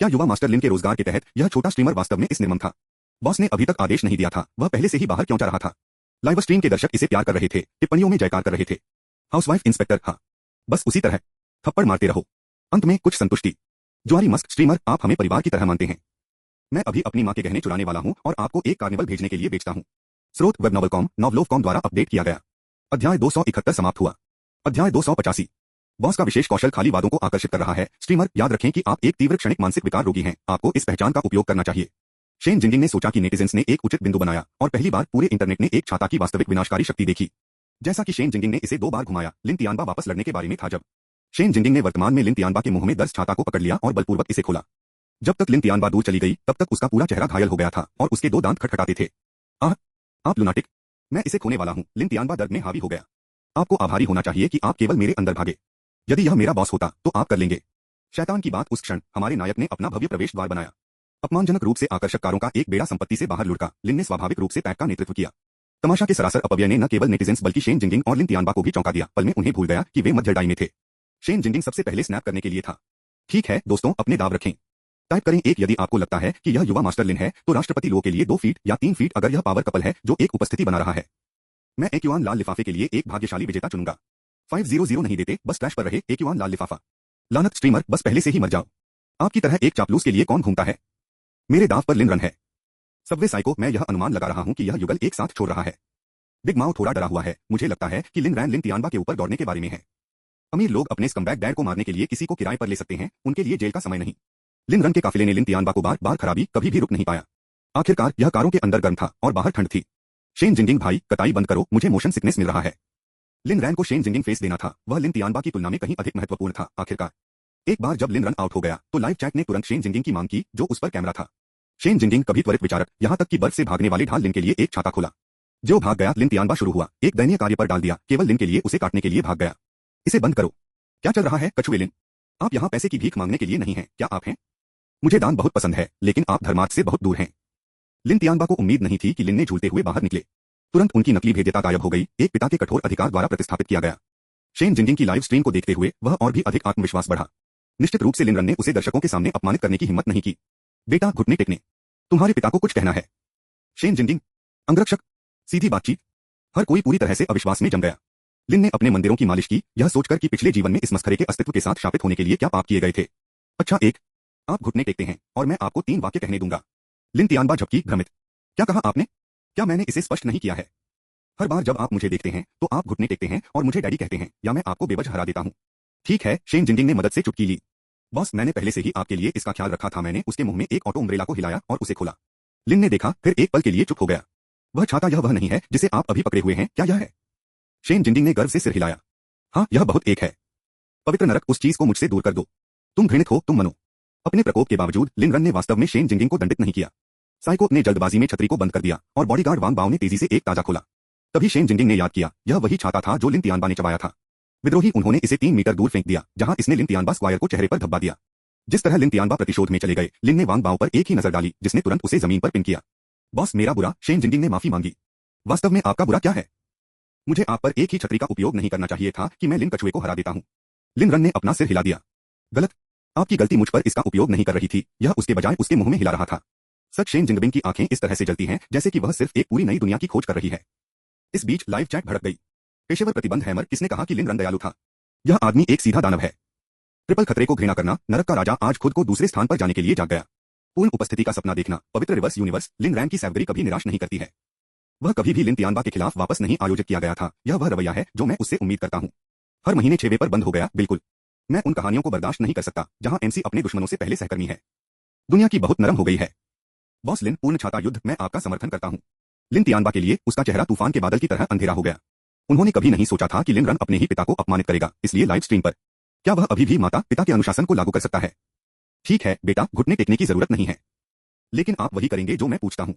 क्या युवा मास्टर लिन के रोजगार के तहत यह छोटा स्ट्रीमर वास्तव में इस निर्मम था? बॉस ने अभी तक आदेश नहीं दिया था, वह पहले से ही बाहर क्यों जा रहा था? लाइव स्ट्रीम के दर्शक इसे प्यार कर रहे थे, टिप्पणियों में जयकार कर रहे थे। हाउसवाइफ इंस्पेक्टर, हाँ बस उसी तरह थप्पड़ मारते रहो। अंत में कुछ संतुष्टि। जुआरी मस्क स्ट्रीमर, आप हमें परिवार की तरह मानते हैं। मैं अभी अपनी मां के गहने चुराने वाला हूं और आपको एक कार्निवल भेजने के लिए बेचता हूं। स्रोत वेब नॉवलकॉम, नॉवलोवकॉम द्वारा अपडेट किया गया। अध्याय 271 समाप्त हुआ। अध्याय 285। बॉस का विशेष कौशल खाली वादों को आकर्षित कर रहा है। स्ट्रीमर, याद रखें कि आप एक तीव्र क्षणिक मानसिक विकार रोगी हैं, आपको इस पहचान का उपयोग करना चाहिए। शेन जिंगिंग ने सोचा कि नेटिजन्स ने एक उचित बिंदु बनाया और पहली बार पूरे इंटरनेट ने एक छाता की वास्तविक विनाशकारी शक्ति देखी। जैसा कि शेन जिंगिंग ने इसे 2 बार घुमाया, लिन तियानबा वापस लड़ने के बारे में था जब शेन जिंगिंग ने वर्तमान में लिन तियानबा के मुंह में दर्ज छाता को पकड़ लिया और बलपूर्वक इसे खोला। जब तक लिन तियानबा दूर चली गई तब तक उसका पूरा चेहरा घायल हो गया था और उसके 2 दांत खटखटाते थे। आह, आप लुनाटिक। मैं इसे खोने वाला हूं। लिन तियानबा दर्द में हावी हो गया। आपको आभारी होना चाहिए कि आप केवल मेरे अंदर भागे। यदि यह मेरा बॉस होता तो आप कर लेंगे। शैतान की बात, उस क्षण हमारे नायक ने अपना भव्य प्रवेश द्वार बनाया। अपमानजनक रूप से आकर्षक कारों का एक बेड़ा संपत्ति से बाहर लुढ़का। लिन ने स्वाभाविक रूप से पैक का नेतृत्व किया। तमाशा के सरासर अपव्यय ने न केवल नेटिजन्स बल्कि शेन जिंगिंग और लिन तियानबा को भी चौंका दिया। पल में उन्हें भूल गया कि वे मध्य लड़ाई में थे। शेन जिंगिंग सबसे पहले स्नैप करने के लिए था। ठीक है दोस्तों, अपने दाव रखें। टाइप करें 1 यदि आपको लगता है कि यह युवा मास्टर लिन है तो राष्ट्रपति लो के लिए 2 फीट या 3 फीट अगर यह पावर कपल है जो एक उपस्थिति बना रहा है। मैं एक युवान लाल लिफाफे के लिए एक भाग्यशाली विजेता चुनूंगा। 500 नहीं देते, बस फ्लैश पर रहे एक युवान लाल लिफाफा। लानत स्ट्रीमर, बस पहले से ही मर जाओ। आपकी तरह एक चापलूस के लिए कौन घूमता है? मेरे दाव पर लिन रन है। सबवे साइको, मैं यह अनुमान लगा रहा हूं कि यह युगल एक साथ छोड़ रहा है। बिग माओ थोड़ा डरा हुआ है। मुझे लगता है कि लिन रैन लिन तियानबा के ऊपर दौड़ने के बारे में है। अमीर लोग अपने स्कमबैग डैड को मारने के लिए किसी को किराए पर ले सकते हैं, उनके लिए जेल का समय नहीं। लिन रन के काफिले ने लिन तियानबा को बार बार खराबी कभी भी रुक नहीं पाया। आखिरकार यह कारों के अंदर गर्म था और बाहर ठंड थी। शेन जिंगिंग, भाई कताई बंद करो, मुझे मोशन सिकनेस मिल रहा है। लिन रैन को शेन जिंगिंग फेस देना था, वह लिन तियानबा की तुलना में कहीं अधिक महत्वपूर्ण था। आखिरकार एक बार जब लिन रन आउट हो गया तो लाइव चैट ने तुरंत शेन जिंगिंग की मांग की जो उस पर कैमरा था। शेन जिंगिंग कभी त्वरित विचारक, यहां तक कि बर्फ से भागने वाले ढाल लिन के लिए एक छाता खोला। जो भाग गया, लिन तियानबा शुरू हुआ, एक दयनीय कार्य पर डाल दिया, केवल लिन के लिए उसे काटने के लिए भाग गया। इसे बंद करो। क्या चल रहा है कछुए लिन? आप यहाँ पैसे की भीख मांगने के लिए नहीं हैं, क्या आप हैं? मुझे दान बहुत पसंद है लेकिन आप धर्मार्थ से बहुत दूर हैं। लिन तियानबा को उम्मीद नहीं थी कि लिन ने झूलते हुए बाहर निकले। तुरंत उनकी नकली भेद्यता गायब हो गई, एक पिता के कठोर अधिकार द्वारा प्रतिस्थापित किया गया। शेन जिंगिंग की लाइव स्ट्रीम को देखते हुए वह और भी अधिक आत्मविश्वास बढ़ा। निश्चित रूप से लिन रन ने उसे दर्शकों के सामने अपमानित करने की हिम्मत नहीं की। बेटा, घुटने टेकने। तुम्हारे पिता को कुछ कहना है? शेन जिंगिंग, अंगरक्षक, सीधी बातचीत। हर कोई पूरी तरह से अविश्वास में जम गया। लिन ने अपने मंदिरों की मालिश की, यह सोचकर कि पिछले जीवन में इस मस्खरे के अस्तित्व के साथ शापित होने के लिए क्या पाप किए गए थे। अच्छा, एक, आप घुटने टेकते हैं और मैं आपको 3 वाक्य कहने दूंगा। लिन तियानबा झपकी, भ्रमित। क्या कहा आपने? क्या मैंने इसे स्पष्ट नहीं किया है? हर बार जब आप मुझे देखते हैं तो आप घुटने टेकते हैं और मुझे डैडी कहते हैं, या मैं आपको बेवजह हरा देता हूं। ठीक है, शेन जिंगिंग ने मदद से चुटकी ली। बॉस, मैंने पहले से ही आपके लिए इसका ख्याल रखा था। मैंने उसके मुंह में एक ऑटो अम्ब्रेला को हिलाया और उसे खोला। लिन ने देखा, फिर एक पल के लिए चुप हो गया। वह छाता, यह वह नहीं है जिसे आप अभी पकड़े हुए हैं, क्या यह है? शेन जिंगिंग ने गर्व से सिर हिलाया। हाँ, यह बहुत एक है। पवित्र नरक, उस चीज को मुझसे दूर कर दो। तुम घृणित हो, तुम मनो। अपने प्रकोप के बावजूद लिन रन ने वास्तव में शेन जिंगिंग को दंडित नहीं किया। साइको ने जल्दबाजी में छतरी को बंद कर दिया और बॉडीगार्ड वांग बाओ ने तेजी से एक ताजा खोला। तभी शेन जिंगिंग ने याद किया, यह वही छाता था जो लिन तियानबा ने चबाया था। विद्रोही, उन्होंने इसे 3 मीटर दूर फेंक दिया जहां इसने लिन तियानबा स्क्वायर को चेहरे पर धब्बा दिया। जिस तरह लिन तियानबा प्रतिशोध में चले गए, लिन ने वांग बाओ पर एक ही नजर डाली जिसने तुरंत उसे जमीन पर पिन किया। बॉस मेरा बुरा, शेन जिंगिंग ने माफी मांगी। वास्तव में आपका बुरा क्या है? मुझे आप पर एक ही छतरी का उपयोग नहीं करना चाहिए था कि मैं लिन कछुए को हरा देता हूं। लिन रन ने अपना सिर हिला दिया। गलत। आपकी गलती मुझ पर इसका उपयोग नहीं कर रही थी, यह उसके बजाय उसके मुंह में हिला रहा था। सच शेन जिंगबिंग की आंखें इस तरह से जलती हैं जैसे कि वह सिर्फ एक पूरी नई दुनिया की खोज कर रही है। इस बीच लाइव चैट भड़क गई। पेशेवर प्रतिबंध हैमर किसने कहा कि लिन रन दयालु था? यह आदमी एक सीधा दानव है। ट्रिपल खतरे को घृणा करना, नरक का राजा आज खुद को दूसरे स्थान पर जाने के लिए जाग गया। पूर्ण उपस्थिति का सपना देखना, पवित्र रिवर्स यूनिवर्स, लिन रैन की सैवगरी कभी निराश नहीं करती है। वह कभी भी लिन तियानबा के खिलाफ वापस नहीं आयोजित किया गया था। यह वह रवैया है जो मैं उससे उम्मीद करता हूं। हर महीने 6वें पर बंद हो गया, बिल्कुल। मैं उन कहानियों को बर्दाश्त नहीं कर सकता जहां एमसी अपने दुश्मनों से पहले सहकर्मी है। दुनिया की बहुत नरम हो गई है। बॉस लिन, पूर्ण छाता युद्ध, मैं आपका समर्थन करता हूं। लिन तियानबा के लिए उसका चेहरा तूफान के बादल की तरह अंधेरा हो गया। उन्होंने कभी नहीं सोचा था कि लिन रन अपने ही पिता को अपमानित करेगा, इसलिए लाइव स्ट्रीम पर। क्या वह अभी भी माता पिता के अनुशासन को लागू कर सकता है? ठीक है बेटा, घुटने टेकने की जरूरत नहीं है। लेकिन आप वही करेंगे जो मैं पूछता हूं।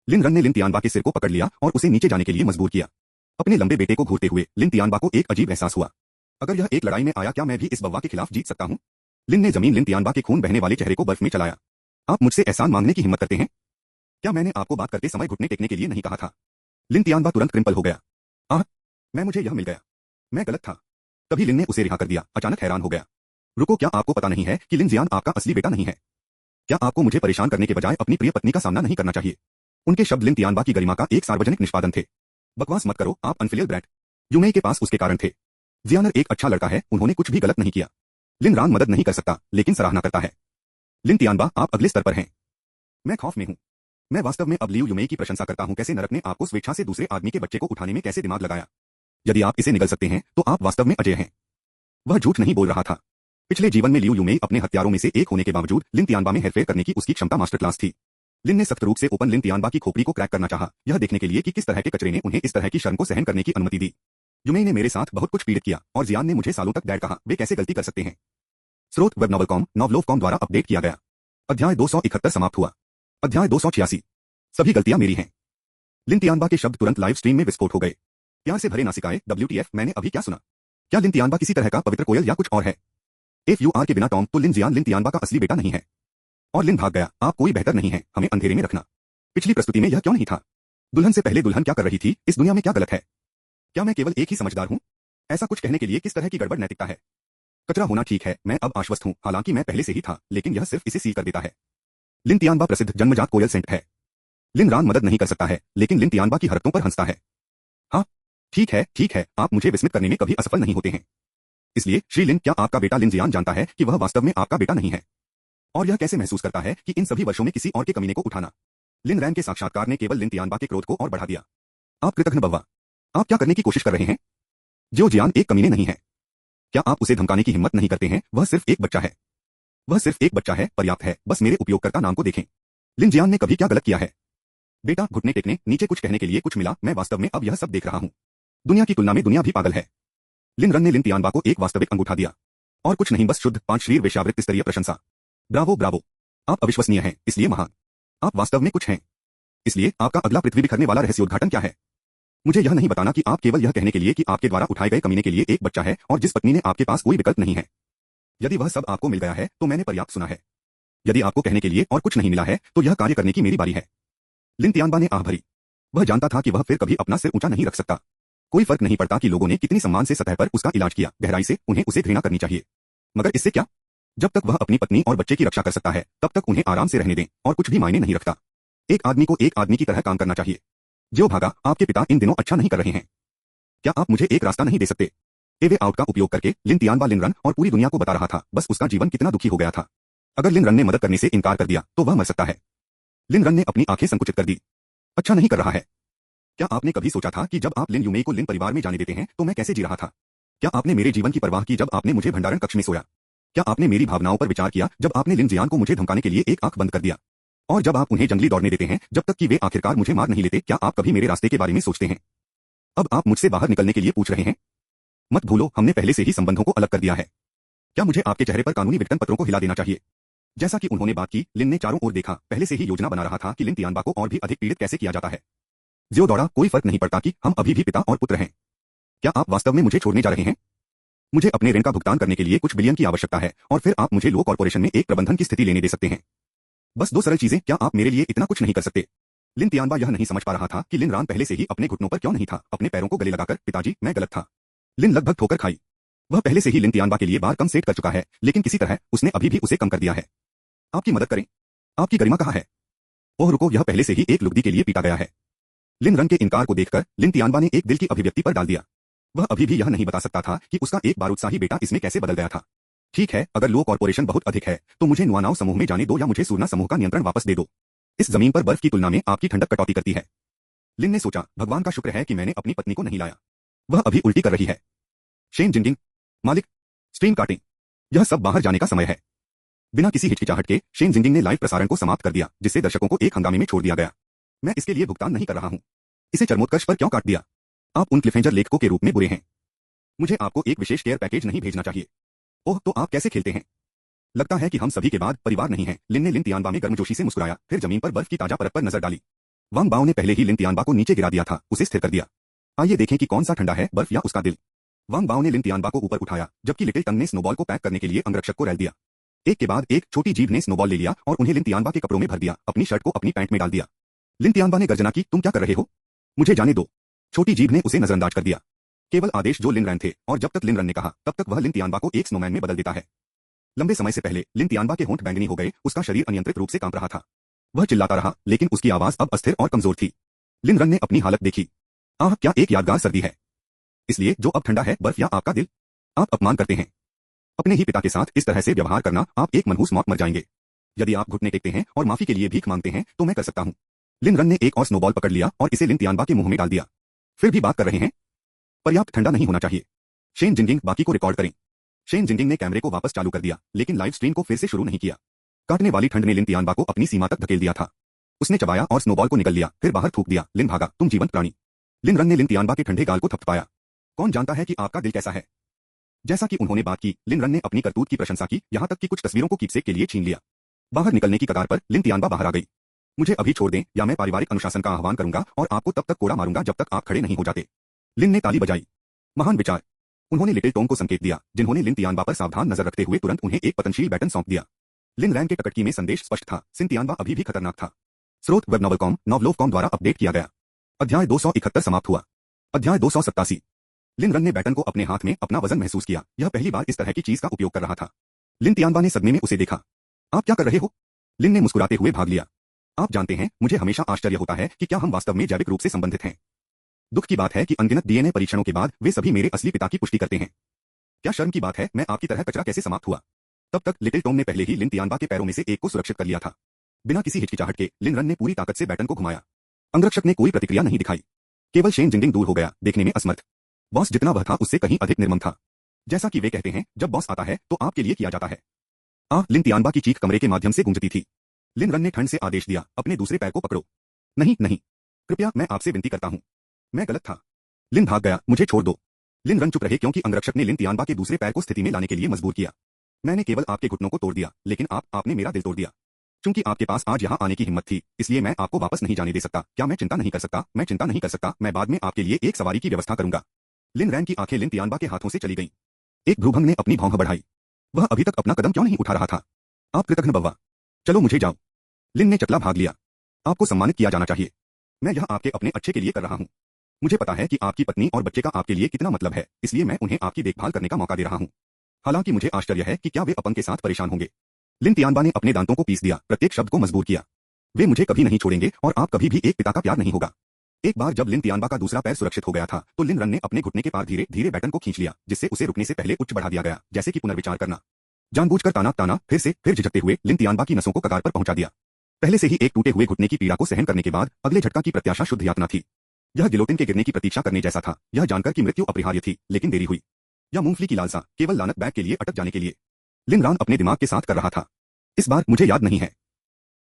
लिन रन ने लिन तियानबा के सिर को पकड़ लिया और उसे नीचे जाने के लिए मजबूर किया। अपने लंबे बेटे को घूरते हुए लिन तियानबा को एक अजीब एहसास हुआ। अगर यह एक लड़ाई में आया, क्या मैं भी इस बव्वा के खिलाफ जीत सकता हूं? लिन ने जमीन लिन तियानबा के खून बहने वाले चेहरे को बर्फ में चलाया। आप मुझसे एहसान मांगने की हिम्मत करते हैं? क्या मैंने आपको बात करते समय घुटने टेकने के लिए नहीं कहा था? लिन तियानबा तुरंत क्रिम्पल हो गया। आह, मुझे यह मिल गया। मैं गलत था। तभी लिन ने उसे रिहा कर दिया, अचानक हैरान हो गया। रुको, क्या आपको पता नहीं है कि लिन जियान आपका असली बेटा नहीं है? क्या आपको मुझे परेशान करने के बजाय अपनी प्रिय पत्नी का सामना नहीं करना चाहिए? उनके शब्द लिन तियानबा की गरिमा का एक सार्वजनिक निष्पादन थे। बकवास मत करो, आप अनफिलियल ब्रैट। यूमेई के पास उसके कारण थे। जियानर एक अच्छा लड़का है, उन्होंने कुछ भी गलत नहीं किया। लिन रान मदद नहीं कर सकता, लेकिन सराहना करता है। लिन तियानबा, आप अगले स्तर पर हैं। मैं खौफ में हूं। मैं वास्तव में अब लियू यूमेई की प्रशंसा करता हूं, कैसे नरक ने आपको स्वेच्छा से दूसरे आदमी के बच्चे को उठाने में कैसे दिमाग लगाया। यदि आप इसे निगल सकते हैं तो आप वास्तव में अजय हैं। वह झूठ नहीं बोल रहा था। पिछले जीवन में लियू यूमेई अपने हत्यारों में से एक होने के बावजूद लिन तियानबा में हेरफेर करने की उसकी क्षमता मास्टर क्लास थी। लिन ने सख्त रूप से ओपन लिन तियानबा की खोपड़ी को क्रैक करना चाहा, यह देखने के लिए कि किस तरह के कचरे ने उन्हें इस तरह की शर्म को सहन करने की अनुमति दी। यूमेई ने मेरे साथ बहुत कुछ पीड़ित किया और जियान ने मुझे सालों तक डैड कहा, वे कैसे गलती कर सकते हैं। स्रोत वेब नॉवलकॉम, नॉवलोवकॉम द्वारा अपडेट किया गया। अध्याय 271 समाप्त हुआ। अध्याय 286। सभी गलतियां मेरी हैं। लिन तियानबा के शब्द तुरंत लाइव स्ट्रीम में विस्फोट हो गए। प्यार से भरे नासिकाए, WTF, मैंने अभी क्या सुना? क्या लिन तियानबा किसी तरह का पवित्र कोयल या कुछ और है? FUR के बिना टॉम, तो लिन जियान लिन तियानबा का असली बेटा नहीं है। और लिन भाग गया, आप कोई बेहतर नहीं है, हमें अंधेरे में रखना। पिछली प्रस्तुति में यह क्यों नहीं था? दुल्हन से पहले दुल्हन क्या कर रही थी? इस दुनिया में क्या गलत है? क्या मैं केवल एक ही समझदार हूं? ऐसा कुछ कहने के लिए किस तरह की गड़बड़ नैतिकता है? कचरा होना ठीक है, मैं अब आश्वस्त हूं, हालांकि मैं पहले से ही था, लेकिन यह सिर्फ इसे सील कर देता है। लिन तियानबा प्रसिद्ध जन्मजात कोयल सेंट है। लिन रान मदद नहीं कर सकता है, लेकिन लिन तियानबा की हरकतों पर हंसता है। हाँ, ठीक है, आप मुझे विस्मित करने में कभी असफल नहीं होते हैं। इसलिए श्री लिन, क्या आपका बेटा लिन जियान जानता है कि वह वास्तव में आपका बेटा नहीं है? और यह कैसे महसूस करता है कि इन सभी वर्षों में किसी और के कमीने को उठाना? लिन रैन के साक्षात्कार ने केवल लिन तियानबा के क्रोध को और बढ़ा दिया। आप कृतघ्न बव्वा, आप क्या करने की कोशिश कर रहे हैं? जो जियान एक कमीने नहीं है। क्या आप उसे धमकाने की हिम्मत नहीं करते हैं? वह सिर्फ एक बच्चा है। वह सिर्फ एक बच्चा है, पर्याप्त है, बस मेरे उपयोगकर्ता नाम को देखें। लिन जियान ने कभी क्या गलत किया है? बेटा, घुटने टेकने, नीचे कुछ कहने के लिए कुछ मिला, मैं वास्तव में अब यह सब देख रहा हूं। दुनिया की तुलना में दुनिया भी पागल है। लिन रन ने लिन तियानबा को एक वास्तविक अंगूठा दिया। और कुछ नहीं, बस शुद्ध 5 शरीर वेश्यावृत्ति स्तरीय प्रशंसा। ब्रावो ब्रावो, आप अविश्वसनीय हैं, इसलिए महान। आप वास्तव में कुछ हैं। इसलिए आपका अगला पृथ्वी बिखरने वाला रहस्योद्घाटन क्या है? मुझे यह नहीं बताना कि आप केवल यह कहने के लिए कि आपके द्वारा उठाए गए कमीने के लिए एक बच्चा है और जिस पत्नी ने आपके पास कोई विकल्प नहीं है। यदि वह सब आपको मिल गया है तो मैंने पर्याप्त सुना है। यदि आपको कहने के लिए और कुछ नहीं मिला है तो यह कार्य करने की मेरी बारी है। लिन तियानबा ने आह भरी। वह जानता था कि वह फिर कभी अपना सिर ऊंचा नहीं रख सकता। कोई फर्क नहीं पड़ता कि लोगों ने कितनी सम्मान से सतह पर उसका इलाज किया, गहराई से उन्हें उसे घृणा करनी चाहिए। मगर इससे क्या? जब तक वह अपनी पत्नी और बच्चे की रक्षा कर सकता है तब तक उन्हें आराम से रहने दें, और कुछ भी मायने नहीं रखता। एक आदमी को एक आदमी की तरह काम करना चाहिए। जो भागा, आपके पिता इन दिनों अच्छा नहीं कर रहे हैं। क्या आप मुझे एक रास्ता नहीं दे सकते? ए वे आउट का उपयोग करके लिन तियानबा लिन रन और पूरी दुनिया को बता रहा था बस उसका जीवन कितना दुखी हो गया था। अगर लिन रन ने मदद करने से इनकार कर दिया तो वह मर सकता है। लिन रन ने अपनी आंखें संकुचित कर दी। अच्छा नहीं कर रहा है। क्या आपने कभी सोचा था कि जब आप लिन यूमेई को लिन परिवार में जाने देते हैं तो मैं कैसे जी रहा था? क्या आपने मेरे जीवन की परवाह की जब आपने मुझे भंडारण कक्ष में सोया? क्या आपने मेरी भावनाओं पर विचार किया जब आपने लिन जियान को मुझे धमकाने के लिए एक आंख बंद कर दिया? और जब आप उन्हें जंगली दौड़ने देते हैं जब तक कि वे आखिरकार मुझे मार नहीं लेते, क्या आप कभी मेरे रास्ते के बारे में सोचते हैं? अब आप मुझसे बाहर निकलने के लिए पूछ रहे हैं? मत भूलो, हमने पहले से ही संबंधों को अलग कर दिया है। क्या मुझे आपके चेहरे पर कानूनी विघटन पत्रों को हिला देना चाहिए? जैसा कि उन्होंने बात की, लिन ने चारों ओर देखा, पहले से ही योजना बना रहा था कि लिन तियानबा को और भी अधिक पीड़ित कैसे किया जाता है। ज्यो दौड़ा, कोई फर्क नहीं पड़ता कि हम अभी भी पिता और पुत्र हैं। क्या आप वास्तव में मुझे छोड़ने जा रहे हैं? मुझे अपने ऋण का भुगतान करने के लिए कुछ बिलियन की आवश्यकता है और फिर आप मुझे लो कॉर्पोरेशन में एक प्रबंधन की स्थिति लेने दे सकते हैं। बस दो सरल चीजें, क्या आप मेरे लिए इतना कुछ नहीं कर सकते? लिन तियानबा यह नहीं समझ पा रहा था कि लिन रान पहले से ही अपने घुटनों पर क्यों नहीं था, अपने पैरों को गले लगाकर, पिताजी मैं गलत था। लिन लगभग ठोकर खाई। वह पहले से ही लिन तियानबा के लिए बार कम सेट कर चुका है, लेकिन किसी तरह उसने अभी भी उसे कम कर दिया है। आपकी मदद करें। आपकी गरिमा कहाँ है? ओह रुको, यह पहले से ही एक लुगदी के लिए पीटा गया है। लिन रन के इनकार को देखकर लिन तियानबा ने एक दिल की अभिव्यक्ति पर डाल दिया। वह अभी भी यह नहीं बता सकता था कि उसका एक बारूदशाही बेटा इसमें कैसे बदल गया था। ठीक है, अगर लो कॉर्पोरेशन बहुत अधिक है तो मुझे नुआनाव समूह में जाने दो या मुझे सूरना समूह का नियंत्रण वापस दे दो। इस जमीन पर बर्फ की तुलना में आपकी ठंडक कटौती करती है। लिन ने सोचा, भगवान का शुक्र है कि मैंने अपनी पत्नी को नहीं लाया। वह अभी उल्टी कर रही है। शेन जिंगिंग, मालिक, स्ट्रीम काटें। यह सब बाहर जाने का समय है। बिना किसी हिचकिचाहट के शेन जिंगिंग ने लाइव प्रसारण को समाप्त कर दिया, जिससे दर्शकों को एक हंगामे में छोड़ दिया गया। मैं इसके लिए भुगतान नहीं कर रहा हूं। इसे चरमोत्कर्ष पर क्यों काट दिया? आप उन क्लिफहेंजर लेखकों के रूप में बुरे हैं। मुझे आपको एक विशेष केयर पैकेज नहीं भेजना चाहिए। ओह, तो आप कैसे खेलते हैं? लगता है कि हम सभी के बाद परिवार नहीं हैं। लिन ने लिन तियानबा में गर्मजोशी से मुस्कुराया, फिर जमीन पर बर्फ की ताजा परत पर नजर डाली। वांग बाओ ने पहले ही लिन तियानबा को नीचे गिरा दिया था, उसे स्थिर कर दिया। आइए देखें कि कौन सा ठंडा है, बर्फ या उसका दिल। वांग बाओ ने लिन तियानबा को ऊपर उठाया, जबकि लिटिल टंग ने स्नोबॉल को पैक करने के लिए अंगरक्षक को रैल दिया। एक के बाद एक छोटी जीभ ने स्नोबॉल ले लिया और उन्हें लिन तियानबा के कपड़ों में भर दिया, अपनी शर्ट को अपनी पैंट में डाल दिया। लिन तियानबा ने गर्जना की, तुम क्या कर रहे हो? मुझे जाने दो। छोटी जीभ ने उसे नजरअंदाज कर दिया। केवल आदेश जो लिन रैन थे, और जब तक लिन रन ने कहा तब तक वह लिन तियानबा को एक स्नोमैन में बदल देता है। लंबे समय से पहले लिन तियानबा के होंठ बैंगनी हो गए, उसका शरीर अनियंत्रित रूप से कांप रहा था। वह चिल्लाता रहा, लेकिन उसकी आवाज अब अस्थिर और कमजोर थी। लिन रन ने अपनी हालत देखी। आह, क्या एक यादगार सर्दी है। इसलिए जो अब ठंडा है, बर्फ या आपका दिल? आप अपमान करते हैं। अपने ही पिता के साथ इस तरह से व्यवहार करना, आप एक मनहूस मौत मर जाएंगे। यदि आप घुटने टेकते हैं और माफी के लिए भीख मांगते हैं तो मैं कर सकता हूं। लिन रन ने एक और स्नोबॉल पकड़ लिया और इसे लिन तियानबा के मुंह में डाल दिया। फिर भी बात कर रहे हैं? पर्याप्त ठंडा नहीं होना चाहिए। शेन जिंगिंग, बाकी को रिकॉर्ड करें। शेन जिंगिंग ने कैमरे को वापस चालू कर दिया, लेकिन लाइव स्ट्रीम को फिर से शुरू नहीं किया। काटने वाली ठंड ने लिन तियानबा को अपनी सीमा तक धकेल दिया था। उसने चबाया और स्नोबॉल को निकल लिया, फिर बाहर थूक दिया। लिन भागा, तुम जीवंत प्राणी। लिन रन ने लिन तियानबा के ठंडे गाल को थपथपाया। कौन जानता है कि आपका दिल कैसा है? जैसा कि उन्होंने बात की, लिन रन ने अपनी करतूत की प्रशंसा की, यहां तक कि कुछ तस्वीरों को कीपसेक के लिए छीन लिया। बाहर निकलने की कतार पर लिन तियानबा बाहर आ गई। मुझे अभी छोड़ दें या मैं पारिवारिक अनुशासन का आह्वान करूंगा और आपको तब तक कोड़ा मारूंगा जब तक आप खड़े नहीं हो जाते। लिन ने ताली बजाई। महान विचार। उन्होंने लिटिल टोम को संकेत दिया, जिन्होंने लिन तियानबा पर सावधान नजर रखते हुए तुरंत उन्हें एक पतनशील बैटन सौंप दिया। लिन रैन के टकटकी में संदेश स्पष्ट था, सिन तियानबा अभी भी खतरनाक था। स्रोत वेब नॉवलकॉम, नॉवलोवकॉम द्वारा अपडेट किया गया। अध्याय 271 समाप्त हुआ। अध्याय 287। लिन रन ने बैटन को अपने हाथ में अपना वजन महसूस किया। यह पहली बार इस तरह की चीज का उपयोग कर रहा था। लिन तियानबा ने सदमे में उसे देखा। आप क्या कर रहे हो? लिन ने मुस्कुराते हुए भाग लिया। आप जानते हैं, मुझे हमेशा आश्चर्य होता है कि क्या हम वास्तव में जैविक रूप से संबंधित हैं। दुख की बात है कि अनगिनत डीएनए परीक्षणों के बाद वे सभी मेरे असली पिता की पुष्टि करते हैं। क्या शर्म की बात है, मैं आपकी तरह कचरा कैसे समाप्त हुआ? तब तक लिटिल टॉम ने पहले ही लिन तियानबा के पैरों में से एक को सुरक्षित कर लिया था। बिना किसी हिचकिचाहट के लिन रन ने पूरी ताकत से बैटन को घुमाया। अंगरक्षक ने कोई प्रतिक्रिया नहीं दिखाई। केवल शेन जिंगिंग दूर हो गया, देखने में असमर्थ। बॉस जितना वह था उससे कहीं अधिक निर्मम था। जैसा कि वे कहते हैं, जब बॉस आता है तो आपके लिए किया जाता है। लिन तियानबा की चीख कमरे के माध्यम से गूंजती थी। लिन रन ने ठंड से आदेश दिया, अपने दूसरे पैर को पकड़ो। नहीं नहीं, कृपया मैं आपसे विनती करता हूं। मैं गलत था। लिन भाग गया, मुझे छोड़ दो। लिन रन चुप रहे क्योंकि अंगरक्षक ने लिन तियानबा के दूसरे पैर को स्थिति में लाने के लिए मजबूर किया। मैंने केवल आपके घुटनों को तोड़ दिया, लेकिन आपने मेरा दिल तोड़ दिया। चूंकि आपके पास आज यहाँ आने की हिम्मत थी, इसलिए मैं आपको वापस नहीं जाने दे सकता। क्या मैं चिंता नहीं कर सकता? मैं चिंता नहीं कर सकता। मैं बाद में आपके लिए एक सवारी की व्यवस्था करूंगा। लिन रैन की आंखें लिन तियानबा के हाथों से चली गईं। एक भ्रूभंग ने अपनी भौंह बढ़ाई। वह अभी तक अपना कदम क्यों नहीं उठा रहा था? आप कृतघ्न बव्वा। चलो मुझे जाओ। लिन ने चकला भाग लिया। आपको सम्मानित किया जाना चाहिए। मैं यह आपके अपने अच्छे के लिए कर रहा हूं। मुझे पता है कि आपकी पत्नी और बच्चे का आपके लिए कितना मतलब है, इसलिए मैं उन्हें आपकी देखभाल करने का मौका दे रहा हूं। हालांकि मुझे आश्चर्य है कि क्या वे अपन के साथ परेशान होंगे। लिन तियानबा ने अपने दांतों को पीस दिया, प्रत्येक शब्द को मजबूर किया। वे मुझे कभी नहीं छोड़ेंगे और आप कभी भी एक पिता का प्यार नहीं होगा। एक बार जब लिन तियानबा का दूसरा पैर सुरक्षित हो गया था, तो लिन रन ने अपने घुटने के पार धीरे धीरे बैटन को खींच लिया, जिससे उसे रुकने से पहले उच्च बढ़ा दिया गया, जैसे कि पुनर्विचार करना। जानबूझकर ताना फिर झिझकते हुए लिन तियानबा की नसों को कगार पर पहुंचा दिया। पहले से ही एक टूटे हुए घुटने की पीड़ा को सहन करने के बाद अगले झटका की प्रत्याशा शुद्ध यातना थी। यह गिलोटिन के गिरने की प्रतीक्षा करने जैसा था, यह जानकर कि मृत्यु अपरिहार्य थी, लेकिन देरी हुई। यह मूंगफली की लालसा, केवल लानत बैग के लिए अटक जाने के लिए। लिन रान अपने दिमाग के साथ कर रहा था। इस बार मुझे याद नहीं है।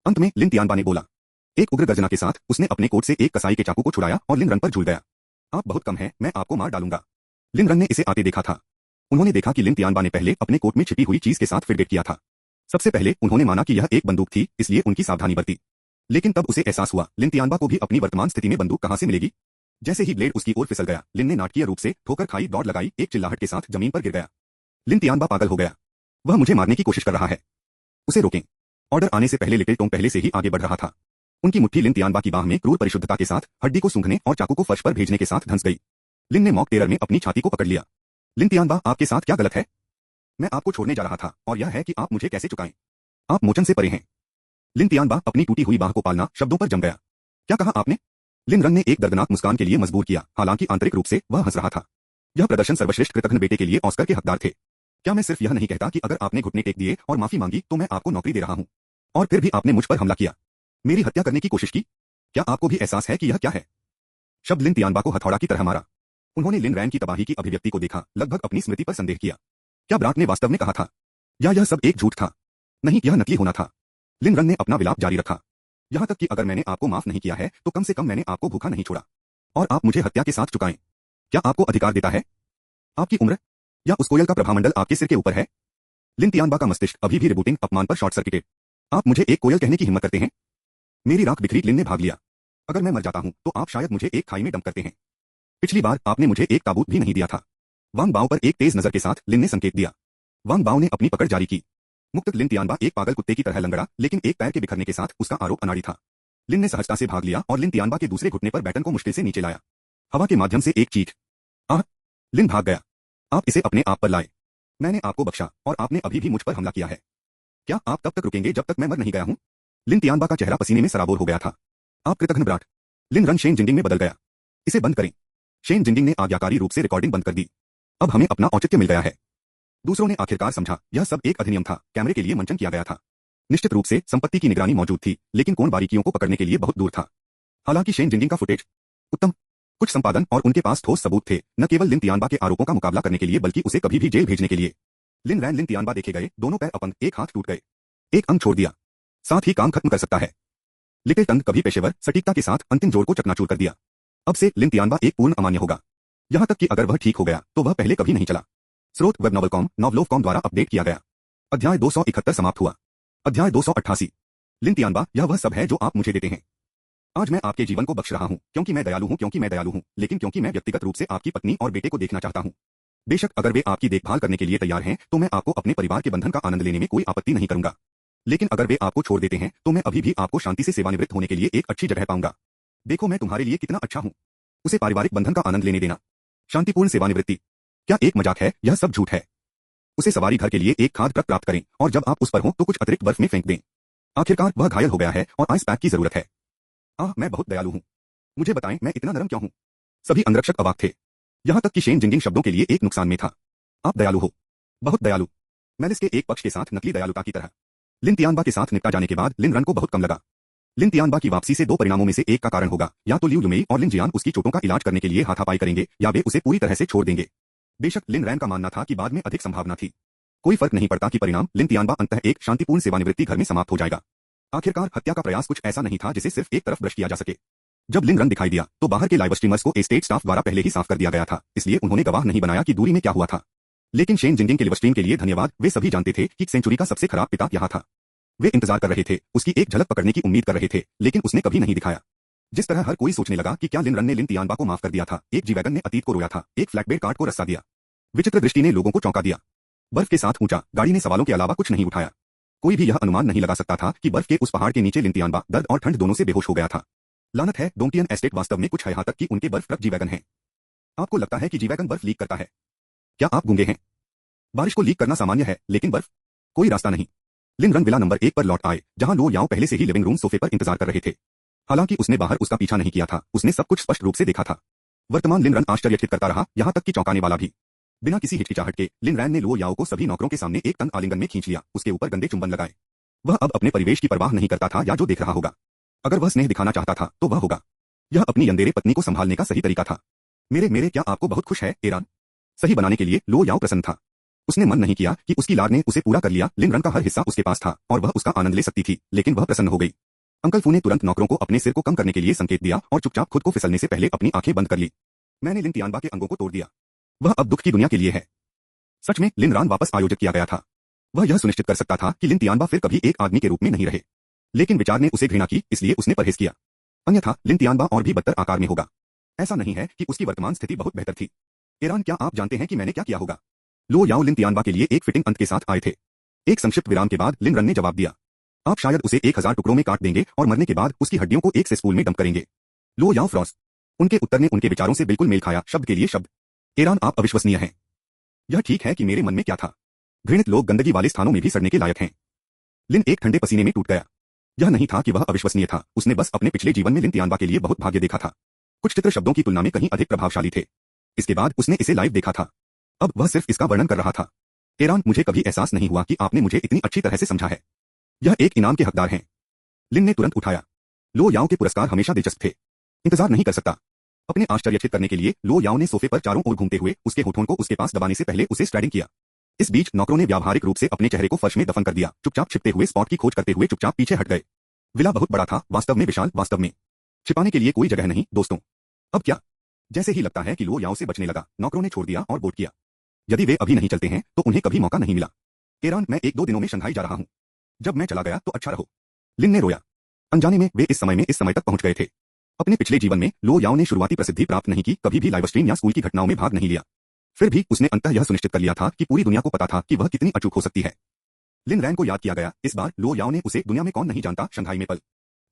अंत में लिन तियानबा ने बोला। एक उग्र गर्जना के साथ उसने अपने कोट से एक कसाई के चाकू को छुड़ाया और लिन रन पर झूल गया। आप बहुत कम हैं, मैं आपको मार डालूंगा। लिन रन ने इसे आते देखा था। उन्होंने देखा कि लिन तियानबा ने पहले अपने कोट में छिपी हुई चीज के साथ फिरगेट किया था। सबसे पहले उन्होंने माना कि यह एक बंदूक थी, इसलिए उनकी सावधानी बरती। लेकिन तब उसे एहसास हुआ, लिन तियानबा को भी अपनी वर्तमान स्थिति में बंदूक कहां से मिलेगी। जैसे ही ब्लेड उसकी ओर फिसल गया, लिन ने नाटकीय रूप से ठोकर खाई, दौड़ लगाई, एक चिल्लाहट के साथ जमीन पर गिर गया। लिन तियानबा पागल हो गया। वह मुझे मारने की कोशिश कर रहा है। उसे रोकें। ऑर्डर आने से पहले लिटिल टोंग पहले से ही आगे बढ़ रहा था। उनकी मुट्ठी लिन तियानबा की बाह में क्रूर परिशुद्धता के साथ हड्डी को सूंघने और चाकू को फर्श पर भेजने के साथ धंस गई। लिन ने मॉक टेरर में अपनी छाती को पकड़ लिया। लिन तियानबा, आपके साथ क्या गलत है? मैं आपको छोड़ने जा रहा था, और यह है कि आप मुझे कैसे चुकाएं। आप मोचन से परे हैं। लिन तियानबा अपनी टूटी हुई बाह को पालना शब्दों पर जम गया। क्या कहा आपने? लिन रंग ने एक दर्दनाक मुस्कान के लिए मजबूर किया, हालांकि आंतरिक रूप से वह हंस रहा था। यह प्रदर्शन सर्वश्रेष्ठ कृतघ्न बेटे के लिए ऑस्कर के हकदार थे। क्या मैं सिर्फ यह नहीं कहता कि अगर आपने घुटने टेक दिए और माफी मांगी तो मैं आपको नौकरी दे रहा हूं, और फिर भी आपने मुझ पर हमला किया, मेरी हत्या करने की कोशिश की। क्या आपको भी एहसास है कि यह क्या है? शब्द लिन तियानबा को हथौड़ा की तरह मारा। उन्होंने लिन रैन की तबाही की अभिव्यक्ति को देखा, लगभग अपनी स्मृति पर संदेह किया। क्या ब्राट ने वास्तव में कहा था, या यह सब एक झूठ था? नहीं, यह नकली होना था। लिन रंग ने अपना विलाप जारी रखा। यहां तक कि अगर मैंने आपको माफ नहीं किया है तो कम से कम मैंने आपको भूखा नहीं छोड़ा, और आप मुझे हत्या के साथ चुकाएं। क्या आपको अधिकार देता है? आपकी उम्र या उस कोयल का प्रभामंडल आपके सिर के ऊपर है? लिन तियानबा का मस्तिष्क अभी भी रिबूटिंग अपमान पर शॉर्ट सर्किटेड। आप मुझे एक कोयल कहने की हिम्मत करते हैं? मेरी राख बिखरी। लिन ने भाग लिया। अगर मैं मर जाता हूं तो आप शायद मुझे एक खाई में डंप करते हैं। पिछली बार आपने मुझे एक ताबूत भी नहीं दिया था। वांग बाओ पर एक तेज नजर के साथ लिन ने संकेत दिया। वांग बाओ ने अपनी पकड़ जारी की। मुक्त लिन तियानबा एक पागल कुत्ते की तरह लंगड़ा, लेकिन एक पैर के बिखरने के साथ उसका आरोप अनाड़ी था। लिन ने सहजता से भाग लिया और लिन तियानबा के दूसरे घुटने पर बैटन को मुश्किल से नीचे लाया। हवा के माध्यम से एक चीख। आह! लिन भाग गया। आप इसे अपने आप पर लाए। मैंने आपको बख्शा और आपने अभी भी मुझ पर हमला किया है। क्या आप तब तक रुकेंगे जब तक मैं मर नहीं गया हूं? लिन तियानबा का चेहरा पसीने में सराबोर हो गया था। आप कृतघ्न ब्राट। लिन रंग शेन जिंगिंग में बदल गया। इसे बंद करें। शेन जिंगिंग ने आज्ञाकारी रूप से रिकॉर्डिंग बंद कर दी। अब हमें अपना औचित्य मिल गया है। दूसरों ने आखिरकार समझा, यह सब एक अधिनियम था, कैमरे के लिए मंचन किया गया था। निश्चित रूप से संपत्ति की निगरानी मौजूद थी, लेकिन कौन बारीकियों को पकड़ने के लिए बहुत दूर था। हालांकि शेन जिंगिंग का फुटेज उत्तम, कुछ संपादन और उनके पास ठोस सबूत थे, न केवल लिन तियानबा के आरोपों का मुकाबला करने के लिए बल्कि उसे कभी भी जेल भेजने के लिए। लिन रैन लिन तियानबा देखे गए, दोनों पैर अपंग, एक हाथ टूट गए, एक अंग छोड़ दिया, साथ ही काम खत्म कर सकता है। लिटिल टंग कभी पेशेवर सटीकता के साथ अंतिम जोड़ को चकनाचूर कर दिया। अब से लिन तियानबा एक पूर्ण अमान्य होगा। यहां तक कि अगर वह ठीक हो गया तो वह पहले कभी नहीं चला। स्रोत वेब नॉवलकॉम, नॉवलोवकॉम द्वारा अपडेट किया गया। अध्याय 271 समाप्त हुआ। अध्याय 288। लिन तियानबा, यह वह सब है जो आप मुझे देते हैं। आज मैं आपके जीवन को बख्श रहा हूं, क्योंकि मैं दयालु हूं, लेकिन क्योंकि मैं व्यक्तिगत रूप से आपकी पत्नी और बेटे को देखना चाहता हूं। बेशक अगर वे आपकी देखभाल करने के लिए तैयार हैं तो मैं आपको अपने परिवार के बंधन का आनंद लेने में कोई आपत्ति नहीं करूंगा। लेकिन अगर वे आपको छोड़ देते हैं तो मैं अभी भी आपको शांति से सेवानिवृत्त होने के लिए एक अच्छी जगह पाऊंगा। देखो मैं तुम्हारे लिए कितना अच्छा हूं। उसे पारिवारिक बंधन का आनंद लेने देना। शांतिपूर्ण सेवानिवृत्ति। क्या एक मजाक है? यह सब झूठ है। उसे सवारी घर के लिए एक खाद ट्रक प्राप्त करें, और जब आप उस पर हो तो कुछ अतिरिक्त बर्फ में फेंक दें। आखिरकार वह घायल हो गया है और आइस पैक की जरूरत है। मैं बहुत दयालु हूं। मुझे बताएं मैं इतना नरम क्यों हूं? सभी अंगरक्षक अवाक थे, यहां तक कि शेन जिंगिंग शब्दों के लिए एक नुकसान में था। आप दयालु हो, बहुत दयालु। मेलिस के एक पक्ष के साथ नकली दयालुता की तरह। लिन तियानबा के साथ निपटा जाने के बाद लिन रन को बहुत कम लगा। लिन तियानबा की वापसी से दो परिणामों में से एक का कारण होगा, या तो लिu युमेई और लिन जियान उसकी चोटों का इलाज करने के लिए हाथापाई करेंगे, या वे उसे पूरी तरह से छोड़ देंगे। बेशक लिन रैन का मानना था कि बाद में अधिक संभावना थी। कोई फर्क नहीं पड़ता कि परिणाम लिन तियानबा अंततः एक शांतिपूर्ण सेवानिवृत्ति घर में समाप्त हो जाएगा। आखिरकार हत्या का प्रयास कुछ ऐसा नहीं था जिसे सिर्फ एक तरफ ब्रश किया जा सके। जब लिन रन दिखाई दिया तो बाहर के लाइव स्ट्रीमर्स को एस्टेट स्टाफ द्वारा पहले ही साफ कर दिया गया था, इसलिए उन्होंने गवाह नहीं बनाया कि दूरी में क्या हुआ था। लेकिन शेन जिंगिंग के लिव स्ट्रीम के लिए धन्यवाद, वे सभी जानते थे कि सेंचुरी का सबसे खराब पिता यहाँ था। वे इंतजार कर रहे थे, उसकी एक झलक पकड़ने की उम्मीद कर रहे थे, लेकिन उसने कभी नहीं दिखाया। जिस तरह हर कोई सोचने लगा कि क्या लिन रन ने लिन तियानबा को माफ कर दिया था, एक जी-वैगन ने अतीत को रोया था, एक फ्लैटबेड कार्ट को रस्सा दिया। विचित्र दृष्टि ने लोगों को चौंका दिया। बर्फ के साथ ऊंचा गाड़ी ने सवालों के अलावा कुछ नहीं उठाया। कोई भी यह अनुमान नहीं लगा सकता था कि बर्फ के उस पहाड़ के नीचे लिन तियानबा दर्द और ठंड दोनों से बेहोश हो गया था। लानत है, डोंटियन एस्टेट वास्तव में कुछ है, यहाँ तक कि उनके बर्फ ट्रक जी-वैगन हैं। आपको लगता है कि जी-वैगन बर्फ लीक करता है? क्या आप गूंगे हैं? बारिश को लीक करना सामान्य है, लेकिन बर्फ? कोई रास्ता नहीं। लिन रन विला नंबर 1 पर लौट आए, जहां लो याओ पहले से ही लिविंग रूम सोफे पर इंतजार कर रहे थे। हालांकि उसने बाहर उसका पीछा नहीं किया था, उसने सब कुछ स्पष्ट रूप से देखा था। वर्तमान लिन रन आश्चर्यचकित करता रहा, यहां तक कि चौंकाने वाला भी। बिना किसी हिचकिचाहट के लिन रैन ने लो याओ को सभी नौकरों के सामने एक तंग आलिंगन में खींच लिया, उसके ऊपर गंदे चुंबन लगाए। वह अब अपने परिवेश की परवाह नहीं करता था या जो देख रहा होगा। अगर वह स्नेह दिखाना चाहता था तो वह होगा। यह अपनी यंदेरे पत्नी को संभालने का सही तरीका था। मेरे क्या आपको बहुत खुश है, एरान? सही बनाने के लिए लो याओ प्रसन्न था। उसने मन नहीं किया कि उसकी लार ने उसे पूरा कर लिया। लिन रन का हर हिस्सा उसके पास था और वह उसका आनंद ले सकती थी, लेकिन वह प्रसन्न हो गई। अंकल फू ने तुरंत नौकरों को अपने सिर को कम करने के लिए संकेत दिया और चुपचाप खुद को फिसलने से पहले अपनी आंखें बंद कर ली। मैंने लिन तियानबा के अंगों को तोड़ दिया। वह अब दुख की दुनिया के लिए है। सच में लिन रान वापस आयोजित किया गया था। वह यह सुनिश्चित कर सकता था कि लिन तियानबा फिर कभी एक आदमी के रूप में नहीं रहे। लेकिन विचार ने उसे घृणा की, इसलिए उसने परहेज किया। अन्यथा लिन तियानबा और भी बदतर आकार में होगा। ऐसा नहीं है कि उसकी वर्तमान स्थिति बहुत बेहतर थी। एरान, क्या आप जानते हैं कि मैंने क्या किया होगा? लो याओ लिन तियानबा के लिए एक फिटिंग अंत के साथ आए थे। एक संक्षिप्त विराम के बाद लिन रन ने जवाब दिया, आप शायद उसे 1000 टुकड़ों में काट देंगे और मरने के बाद उसकी हड्डियों को एक से स्पूल में डंप करेंगे। लो याओ फ्रॉस। उनके उत्तर ने उनके विचारों से बिल्कुल मेल खाया, शब्द के लिए शब्द। एरान, आप अविश्वसनीय हैं। यह ठीक है कि मेरे मन में क्या था। घृणित लोग गंदगी वाले स्थानों में भी सड़ने के लायक हैं। लिन एक ठंडे पसीने में टूट गया। यह नहीं था कि वह अविश्वसनीय था, उसने बस अपने पिछले जीवन में लिन तियानबा के लिए बहुत भाग्य देखा था। कुछ चित्र शब्दों की तुलना में कहीं अधिक प्रभावशाली थे। इसके बाद उसने इसे लाइव देखा था। अब वह सिर्फ इसका वर्णन कर रहा था। एरान, मुझे कभी एहसास नहीं हुआ कि आपने मुझे इतनी अच्छी तरह से समझा है। यह एक इनाम के हकदार हैं। लिन ने तुरंत उठाया। लो याओ के पुरस्कार हमेशा दिलचस्प थे। इंतजार नहीं कर सकता। अपने आश्चर्यचकित करने के लिए लो याओ ने सोफे पर चारों ओर घूमते हुए उसके होठों को उसके पास दबाने से पहले उसे स्ट्राइडिंग किया। इस बीच नौकरों ने व्यावहारिक रूप से अपने चेहरे को फर्श में दफन कर दिया, चुपचाप छिपते हुए स्पॉट की खोज करते हुए चुपचाप पीछे हट गए। विला बहुत बड़ा था, वास्तव में विशाल, वास्तव में छिपाने के लिए कोई जगह नहीं, दोस्तों। अब क्या? जैसे ही लगता है कि लो याओ से बचने लगा, नौकरों ने छोड़ दिया और बोट किया। यदि वे अभी नहीं चलते हैं तो उन्हें कभी मौका नहीं मिला। एरान, मैं 1-2 दिनों में शंघाई जा रहा हूं। जब मैं चला गया तो अच्छा रहो। लिन ने रोया। अनजाने में वे इस समय तक पहुंच गए थे। अपने पिछले जीवन में लो याओ ने शुरुआती प्रसिद्धि प्राप्त नहीं की, कभी भी लाइव स्ट्रीम या स्कूल की घटनाओं में भाग नहीं लिया। फिर भी उसने अंततः यह सुनिश्चित कर लिया था कि पूरी दुनिया को पता था कि वह कितनी अचूक हो सकती है। लिन रैन को याद किया गया। इस बार लो याओ ने उसे दुनिया में कौन नहीं जानता शंघाई में पल।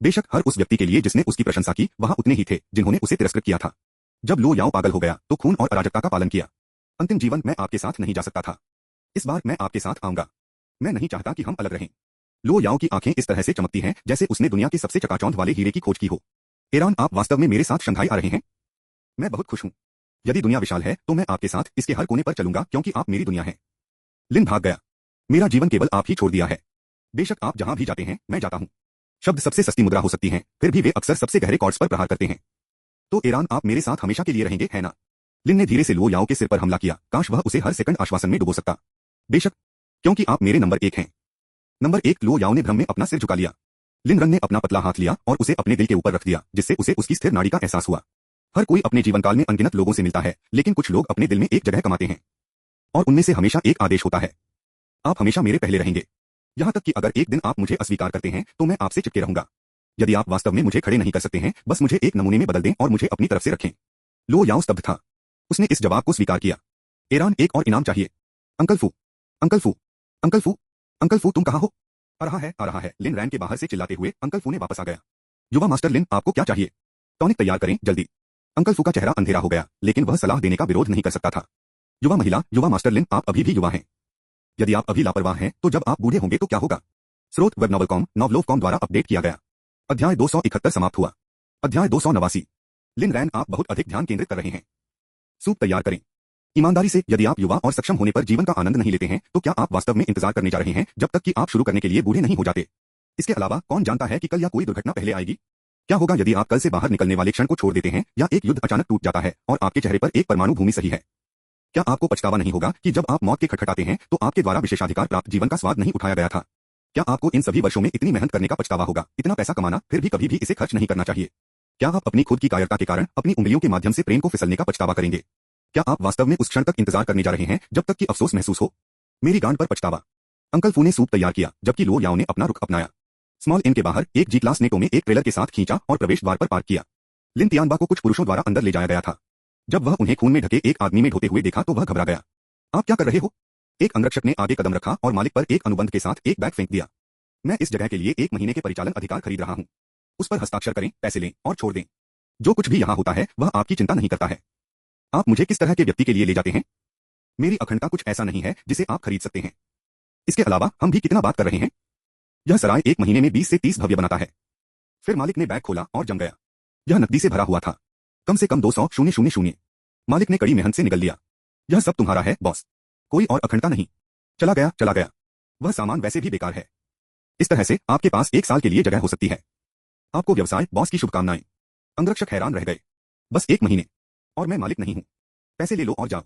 बेशक हर उस व्यक्ति के लिए जिसने उसकी प्रशंसा की, वहां उतने ही थे जिन्होंने उसे तिरस्कृत किया था। जब लो याओ पागल हो गया तो खून और अराजकता का पालन किया। अंतिम जीवन मैं आपके साथ नहीं जा सकता था। इस बार मैं आपके साथ आऊंगा। मैं नहीं चाहता कि हम अलग रहें। लो याओ की आंखें इस तरह से चमकती हैं जैसे उसने दुनिया के सबसे चकाचौंध वाले हीरे की खोज की हो। एरान, आप वास्तव में मेरे साथ शंघाई आ रहे हैं? मैं बहुत खुश हूं। यदि दुनिया विशाल है तो मैं आपके साथ इसके हर कोने पर चलूंगा, क्योंकि आप मेरी दुनिया हैं। लिन भाग गया। मेरा जीवन केवल आप ही छोड़ दिया है। बेशक आप जहां भी जाते हैं मैं जाता हूं। शब्द सबसे सस्ती मुद्रा हो सकती हैं, फिर भी वे अक्सर सबसे गहरे कॉर्ड्स पर प्रहार करते हैं। तो एरान, आप मेरे साथ हमेशा के लिए रहेंगे, है ना? लिन ने धीरे से लो याओ के सिर पर हमला किया। काश वह उसे हर सेकंड आश्वासन में डुबो सकता। बेशक, क्योंकि आप मेरे नंबर 1 हैं। नंबर 1। लो याओ ने भ्रम में अपना सिर झुका लिया। लिन रन ने अपना पतला हाथ लिया और उसे अपने दिल के ऊपर रख दिया, जिससे उसे उसकी स्थिर नाड़ी का एहसास हुआ। हर कोई अपने जीवन काल में अनगिनत लोगों से मिलता है, लेकिन कुछ लोग अपने दिल में एक जगह कमाते हैं। और उनमें से हमेशा एक आदेश होता है, आप हमेशा मेरे पहले रहेंगे। यहां तक कि अगर एक दिन आप मुझे अस्वीकार करते हैं तो मैं आपसे चिपके रहूंगा। यदि आप वास्तव में मुझे खड़े नहीं कर सकते हैं, बस मुझे एक नमूने में बदल दें और मुझे अपनी तरफ से रखें। लो याओ स्तब्ध था। उसने इस जवाब को स्वीकार किया। एरान, एक और इनाम चाहिए। अंकल फू, अंकल फू, अंकल फू, अंकल फू, तुम कहां हो? आ रहा है, आ रहा है। लिन रैन के बाहर से चिल्लाते हुए अंकल फू ने वापस आ गया। युवा मास्टर लिन, आपको क्या चाहिए? टॉनिक तैयार करें, जल्दी। अंकल फू का चेहरा अंधेरा हो गया, लेकिन वह सलाह देने का विरोध नहीं कर सकता था। युवा महिला, युवा मास्टर लिन, आप अभी भी युवा हैं। यदि आप अभी लापरवाह हैं तो जब आप बूढ़े होंगे तो क्या होगा? स्रोत वेब नॉवल कॉम, नॉवलोव.com द्वारा अपडेट किया गया। अध्याय 271 समाप्त हुआ। अध्याय 289। लिन रैन, आप बहुत अधिक ध्यान केंद्रित कर रहे हैं। सूप तैयार करें। ईमानदारी से, यदि आप युवा और सक्षम होने पर जीवन का आनंद नहीं लेते हैं तो क्या आप वास्तव में इंतजार करने जा रहे हैं जब तक कि आप शुरू करने के लिए बूढ़े नहीं हो जाते? इसके अलावा कौन जानता है कि कल या कोई दुर्घटना पहले आएगी? क्या होगा यदि आप कल से बाहर निकलने वाले क्षण को छोड़ देते हैं, या एक युद्ध अचानक टूट जाता है और आपके चेहरे पर एक परमाणु भूमि सही है? क्या आपको पछतावा नहीं होगा कि जब आप मौत के खटखटाते हैं तो आपके द्वारा विशेषाधिकार प्राप्त जीवन का स्वाद नहीं उठाया गया था? क्या आपको इन सभी वर्षों में इतनी मेहनत करने का पछतावा होगा, इतना पैसा कमाना, फिर भी कभी भी इसे खर्च नहीं करना चाहिए? क्या आप अपनी खुद की कायरता के कारण अपनी उंगलियों के माध्यम से प्रेम को फिसलने का पछतावा करेंगे? क्या आप वास्तव में उस क्षण तक इंतजार करने जा रहे हैं जब तक कि अफसोस महसूस हो? मेरी गांड पर पछतावा। अंकल फू ने सूप तैयार किया, जबकि लो याओ ने अपना रुख अपनाया। स्मॉल इन के बाहर एक जी क्लास नेटो में एक ट्रेलर के साथ खींचा और प्रवेश द्वार पर पार्क किया। लिन तियानबा को कुछ पुरुषों द्वारा अंदर ले जाया गया था। जब वह उन्हें खून में ढके एक आदमी में ढोते हुए देखा तो वह घबरा गया। आप क्या कर रहे हो? एक अंगरक्षक ने आगे कदम रखा और मालिक पर एक अनुबंध के साथ एक बैग फेंक दिया। मैं इस जगह के लिए 1 महीने के परिचालन अधिकार खरीद रहा हूं। उस पर हस्ताक्षर करें, पैसे लें और छोड़ दें। जो कुछ भी यहां होता है वह आपकी चिंता नहीं करता है। आप मुझे किस तरह के व्यक्ति के लिए ले जाते हैं? मेरी अखंडता कुछ ऐसा नहीं है जिसे आप खरीद सकते हैं। इसके अलावा हम भी कितना बात कर रहे हैं? यह सराय 1 महीने में 20 से 30 भव्य बनाता है। फिर मालिक ने बैग खोला और जम गया। यह नकदी से भरा हुआ था। कम से कम 200,000। मालिक ने कड़ी मेहनत से निगल लिया। यह सब तुम्हारा है, बॉस। कोई और अखंडता नहीं। चला गया, चला गया। वह सामान वैसे भी बेकार है। इस तरह से आपके पास 1 साल के लिए जगह हो सकती है। आपको व्यवसाय, बॉस की शुभकामनाएं। अंगरक्षक हैरान रह गए। बस 1 महीने, और मैं मालिक नहीं हूं। पैसे ले लो और जाओ।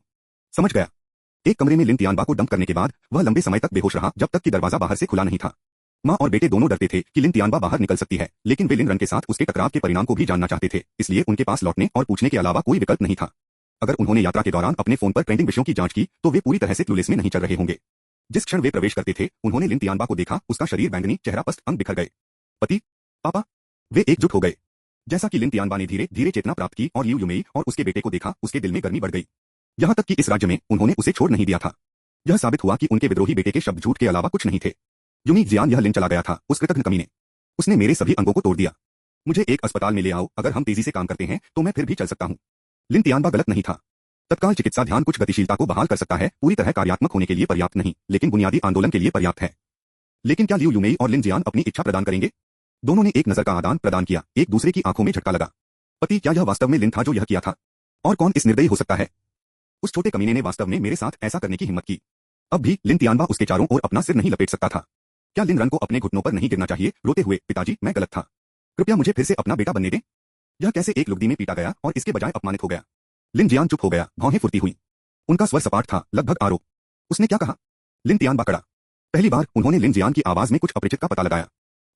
समझ गया। एक कमरे में लिन तियानबा को डंप करने के बाद वह लंबे समय तक बेहोश रहा, जब तक कि दरवाजा बाहर से खुला नहीं था। माँ और बेटे दोनों डरते थे कि लिन तियानबा बाहर निकल सकती है, लेकिन वे लिन रन के साथ उसके टकराव के परिणाम को भी जानना चाहते थे, इसलिए उनके पास लौटने और पूछने के अलावा कोई विकल्प नहीं था। अगर उन्होंने यात्रा के दौरान अपने फोन पर ट्रेंडिंग विषयों की जांच की तो वे पूरी तरह से क्लूलेस में नहीं चल रहे होंगे। जिस क्षण वे प्रवेश करते थे, उन्होंने लिन तियानबा को देखा। उसका शरीर बैंगनी, चेहरा पस्त, अंग बिखर गए। पति, पापा। वे एकजुट हो गए। जैसा कि लिन तियानबा ने धीरे धीरे चेतना प्राप्त की और लिu युमेई और उसके बेटे को देखा, उसके दिल में गर्मी बढ़ गई। यहाँ तक कि इस राज्य में उन्होंने उसे छोड़ नहीं दिया था। यह साबित हुआ कि उनके विद्रोही बेटे के शब्द झूठ के अलावा कुछ नहीं थे। यूमी जियान, यह लिन चला गया था, उस कृतघ्न कमीने। उसने मेरे सभी अंगों को तोड़ दिया। मुझे एक अस्पताल में ले आओ, अगर हम तेजी से काम करते हैं तो मैं फिर भी चल सकता हूँ। लिन तियानबा गलत नहीं था। तत्काल चिकित्सा ध्यान कुछ गतिशीलता को बहाल कर सकता है, पूरी तरह कार्यात्मक होने के लिए पर्याप्त नहीं, लेकिन बुनियादी आंदोलन के लिए पर्याप्त है। लेकिन क्या लिu युमेई और लिन जियान अपनी इच्छा प्रदान करेंगे? दोनों ने एक नजर का आदान प्रदान किया, एक दूसरे की आंखों में झटका लगा। पति, क्या यह वास्तव में लिन था जो यह किया था? और कौन इस निर्दयी हो सकता है? उस छोटे कमीने ने वास्तव में मेरे साथ ऐसा करने की हिम्मत की। अब भी लिन तियानबा उसके चारों ओर अपना सिर नहीं लपेट सकता था। क्या लिन रन को अपने घुटनों पर नहीं गिरना चाहिए, रोते हुए, पिताजी मैं गलत था, कृपया मुझे फिर से अपना बेटा बनने दें? यह कैसे एक लुगदी में पीटा गया और इसके बजाय अपमानित हो गया। लिन जियान चुप हो गया, भौहें फुर्ती हुई। उनका स्वर सपाट था, लगभग आरोप। उसने क्या कहा? लिन तियानबा कड़ा। पहली बार उन्होंने लिन जियान की आवाज में कुछ अपरिचित का पता लगाया।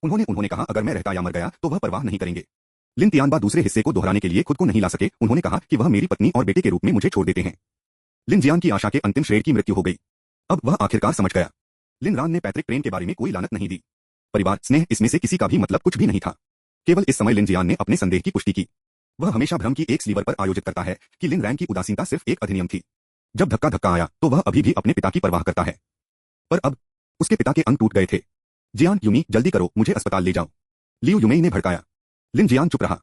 उन्होंने कहा, अगर मैं रहता या मर गया तो वह परवाह नहीं करेंगे। लिन तियानबा दूसरे हिस्से को दोहराने के लिए खुद को नहीं ला सके। उन्होंने कहा कि वह मेरी पत्नी और बेटे के रूप में मुझे छोड़ देते हैं। लिन जियान की आशा के अंतिम श्रेय की मृत्यु हो गई। अब वह आखिरकार समझ गया। लिन रान ने पैतृक प्रेम के बारे में कोई लानत नहीं दी। परिवार, स्नेह, इसमें से किसी का भी मतलब कुछ भी नहीं था। केवल इस समय लिन जियान ने अपने संदेह की पुष्टि की। वह हमेशा भ्रम की एक स्लीवर पर आयोजित करता है कि लिन रैन की उदासीनता सिर्फ एक अधिनियम थी। जब धक्का आया तो वह अभी भी अपने पिता की परवाह करता है। पर अब उसके पिता के अंग टूट गए थे। जियान, यूमी, जल्दी करो, मुझे अस्पताल ले जाओ, लिu युमेई ने भड़काया। लिन जियान चुप रहा।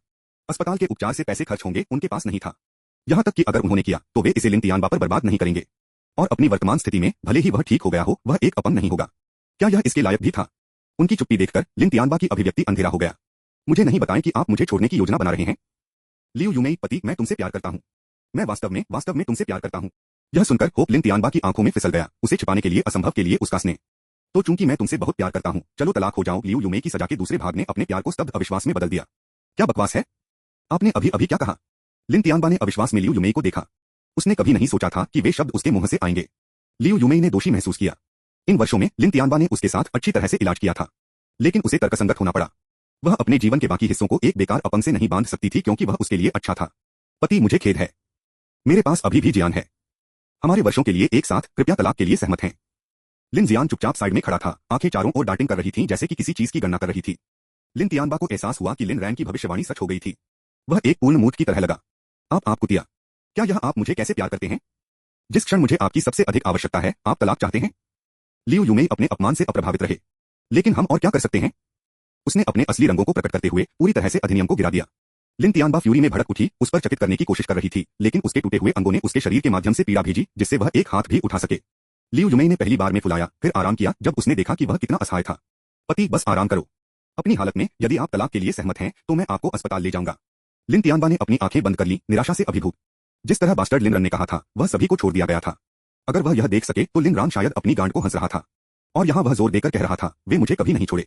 अस्पताल के उपचार से पैसे खर्च होंगे, उनके पास नहीं था। यहाँ तक कि अगर उन्होंने किया तो वे इसे लिन तियानबा पर बर्बाद नहीं करेंगे। और अपनी वर्तमान स्थिति में भले ही वह ठीक हो गया हो, वह एक अपंग नहीं होगा। क्या यह इसके लायक भी था? उनकी चुप्पी देखकर लिन तियानबा की अभिव्यक्ति अंधेरा हो गया। मुझे नहीं बताएं कि आप मुझे छोड़ने की योजना बना रहे हैं। लिu युमेई, पति, मैं तुमसे प्यार करता हूँ। मैं वास्तव में तुमसे प्यार करता हूँ। यह सुनकर होप लिन तियानबा की आंखों में फिसल गया, उसे छिपाने के लिए असंभव के लिए उसका स्नेह। तो चूंकि मैं तुमसे बहुत प्यार करता हूँ, चलो तलाक हो जाओ। लिu युमेई की सजा के दूसरे भाग ने अपने प्यार को स्तब्ध अविश्वास में बदल दिया। क्या बकवास है? आपने अभी अभी क्या कहा? लिन तियानबा ने अविश्वास में लिu युमेई को देखा। उसने कभी नहीं सोचा था कि वे शब्द उसके मुंह से आएंगे। लिu युमेई ने दोषी महसूस किया। इन वर्षों में लिन तियानबा ने उसके साथ अच्छी तरह से इलाज किया था, लेकिन उसे तर्कसंगत होना पड़ा। वह अपने जीवन के बाकी हिस्सों को एक बेकार अपंग से नहीं बांध सकती थी क्योंकि वह उसके लिए अच्छा था। पति, मुझे खेद है, मेरे पास अभी भी जियान है। हमारे वर्षों के लिए एक साथ, कृपया तलाक के लिए सहमत हैं। लिन जियान चुपचाप साइड में खड़ा था, आंखें चारों ओर डार्टिंग कर रही थीं जैसे कि किसी चीज की गणना कर रही थी। लिन तियानबा को एहसास हुआ कि लिन रैन की भविष्यवाणी सच हो गई थी। वह एक पूर्ण मूर्ख की तरह लगा। आप कुतिया, क्या यह आप मुझे कैसे प्यार करते हैं? जिस क्षण मुझे आपकी सबसे अधिक आवश्यकता है, आप तलाक चाहते हैं? लिu युमेई अपने अपमान से अप्रभावित रहे। लेकिन हम और क्या कर सकते हैं? उसने अपने असली रंगों को प्रकट करते हुए पूरी तरह से अधिनियम को गिरा दिया। लिन तियानबा फ्यूरी में भड़क उठी, उस पर चकित करने की कोशिश कर रही थी, लेकिन उसके टूटे हुए अंगों ने उसके शरीर के माध्यम से पीड़ा भेजी, जिससे वह एक हाथ भी उठा सके। लिu युमेई ने पहली बार में फुलाया, फिर आराम किया जब उसने देखा कि वह कितना असहाय था। पति, बस आराम करो। अपनी हालत में यदि आप तलाक के लिए सहमत हैं तो मैं आपको अस्पताल ले जाऊंगा। लिन तियानबा ने अपनी आंखें बंद कर ली, निराशा से अभिभूत। जिस तरह बास्टर्ड लिन रन ने कहा था, वह सभी को छोड़ दिया गया था। अगर वह यह देख सके तो लिन रान शायद अपनी गांड को हंस रहा था। और यहाँ वह जोर देकर कह रहा था, वे मुझे कभी नहीं छोड़े।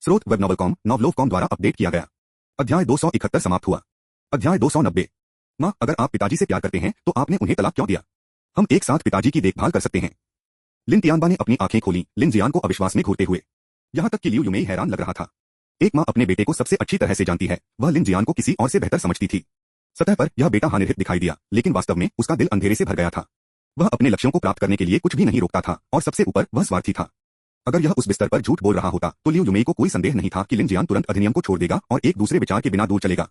स्रोत वेब नॉवल.com, नॉवलोव.com द्वारा अपडेट किया गया। अध्याय 271 समाप्त हुआ। अध्याय 290। माँ, अगर आप पिताजी से प्यार करते हैं तो आपने उन्हें तलाक क्यों दिया? हम एक साथ पिताजी की देखभाल कर सकते हैं। लिन तियानबा ने अपनी आंखें खोली, लिन जियान को अविश्वास में घूरते हुए। यहाँ तक कि लिu युमेई हैरान लग रहा था। एक माँ अपने बेटे को सबसे अच्छी तरह से जानती है, वह लिन जियान को किसी और से बेहतर समझती थी। सतह पर यह बेटा हानिरहित दिखाई दिया, लेकिन वास्तव में उसका दिल अंधेरे से भर गया था। वह अपने लक्ष्यों को प्राप्त करने के लिए कुछ भी नहीं रोकता था, और सबसे ऊपर वह स्वार्थी था। अगर यह उस बिस्तर पर झूठ बोल रहा होता तो लिu युमेई को कोई संदेह नहीं था कि लिन जियान तुरंत अधिनियम को छोड़ देगा और एक दूसरे विचार के बिना दूर चलेगा।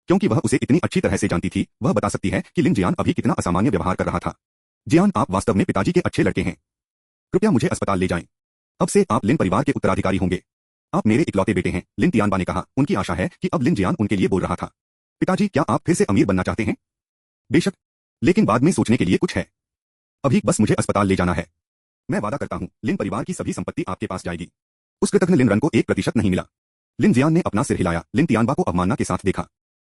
क्योंकि वह उसे इतनी अच्छी तरह से जानती थी, वह बता सकती है कि लिन जियान अभी कितना असामान्य व्यवहार कर रहा था। जियान, आप वास्तव में पिताजी के अच्छे लड़के हैं। कृपया मुझे अस्पताल ले जाएं। अब से आप लिन परिवार के उत्तराधिकारी होंगे। आप मेरे इकलौते बेटे हैं, लिन तियानबा ने कहा। उनकी आशा है कि अब लिन जियान उनके लिए बोल रहा था। पिताजी, क्या आप फिर से अमीर बनना चाहते हैं? बेशक, लेकिन बाद में सोचने के लिए कुछ है। अभी बस मुझे अस्पताल ले जाना है। मैं वादा करता हूँ, लिन परिवार की सभी संपत्ति आपके पास जाएगी। उस कृतघ्न लिन रन को 1% नहीं मिला। लिन जियान ने अपना सिर हिलाया, लिन तियानबा को अवमानना के साथ देखा।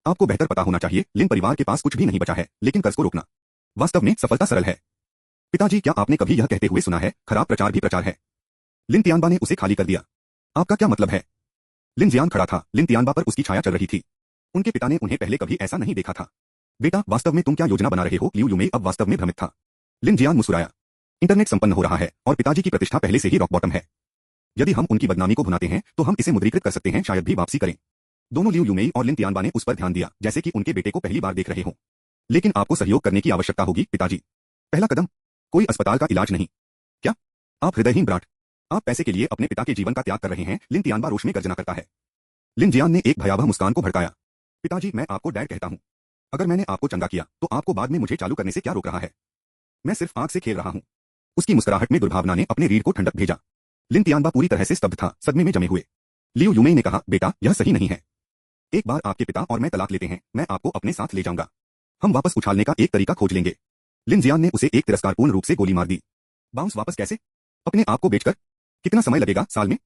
आपको बेहतर पता होना चाहिए, लिन परिवार के पास कुछ भी नहीं बचा है, लेकिन कर्ज को रोकना वास्तव में सफलता सरल है। पिताजी, क्या आपने कभी यह कहते हुए सुना है, खराब प्रचार भी प्रचार है? लिन तियानबा ने उसे खाली कर दिया। आपका क्या मतलब है? लिन जियान खड़ा था, लिन तियानबा पर उसकी छाया चल रही थी। उनके पिता ने उन्हें पहले कभी ऐसा नहीं देखा था। बेटा, वास्तव में तुम क्या योजना बना रहे हो? लिu युमेई अब वास्तव में भ्रमित था। लिन जियान मुस्कुराया। इंटरनेट संपन्न हो रहा है और पिताजी की प्रतिष्ठा पहले से ही रॉक बॉटम है। यदि हम उनकी बदनामी को भुनाते हैं तो हम इसे मुद्रीकृत कर सकते हैं, शायद भी वापसी करें। दोनों लिu युमेई और लिन तियानबा ने उस पर ध्यान दिया जैसे कि उनके बेटे को पहली बार देख रहे हों। लेकिन आपको सहयोग करने की आवश्यकता होगी, पिताजी। पहला कदम, कोई अस्पताल का इलाज नहीं। क्या? आप हृदयहीन ब्राट। आप पैसे के लिए अपने पिता के जीवन का त्याग कर रहे हैं, लिन तियानबा रोष में गर्जना करता है। लिन जियान ने एक भयावह मुस्कान को भड़काया। पिताजी, मैं आपको डैड कहता हूँ। अगर मैंने आपको चंगा किया तो आपको बाद में मुझे चालू करने से क्या रोक रहा है? मैं सिर्फ आग से खेल रहा हूँ। उसकी मुस्कुराहट में दुर्भावना ने अपने रीढ़ को ठंडक भेजा। लिन तियानबा पूरी तरह से स्तब्ध था, सदमे में जमे हुए। लियू यूमेई ने कहा, बेटा, यह सही नहीं है। एक बार आपके पिता और मैं तलाक लेते हैं, मैं आपको अपने साथ ले जाऊंगा। हम वापस उछालने का एक तरीका खोज लेंगे। लिन जियान ने उसे एक तिरस्कारपूर्ण रूप से गोली मार दी। बाउंस वापस कैसे? अपने आप को बेचकर? कितना समय लगेगा? साल में?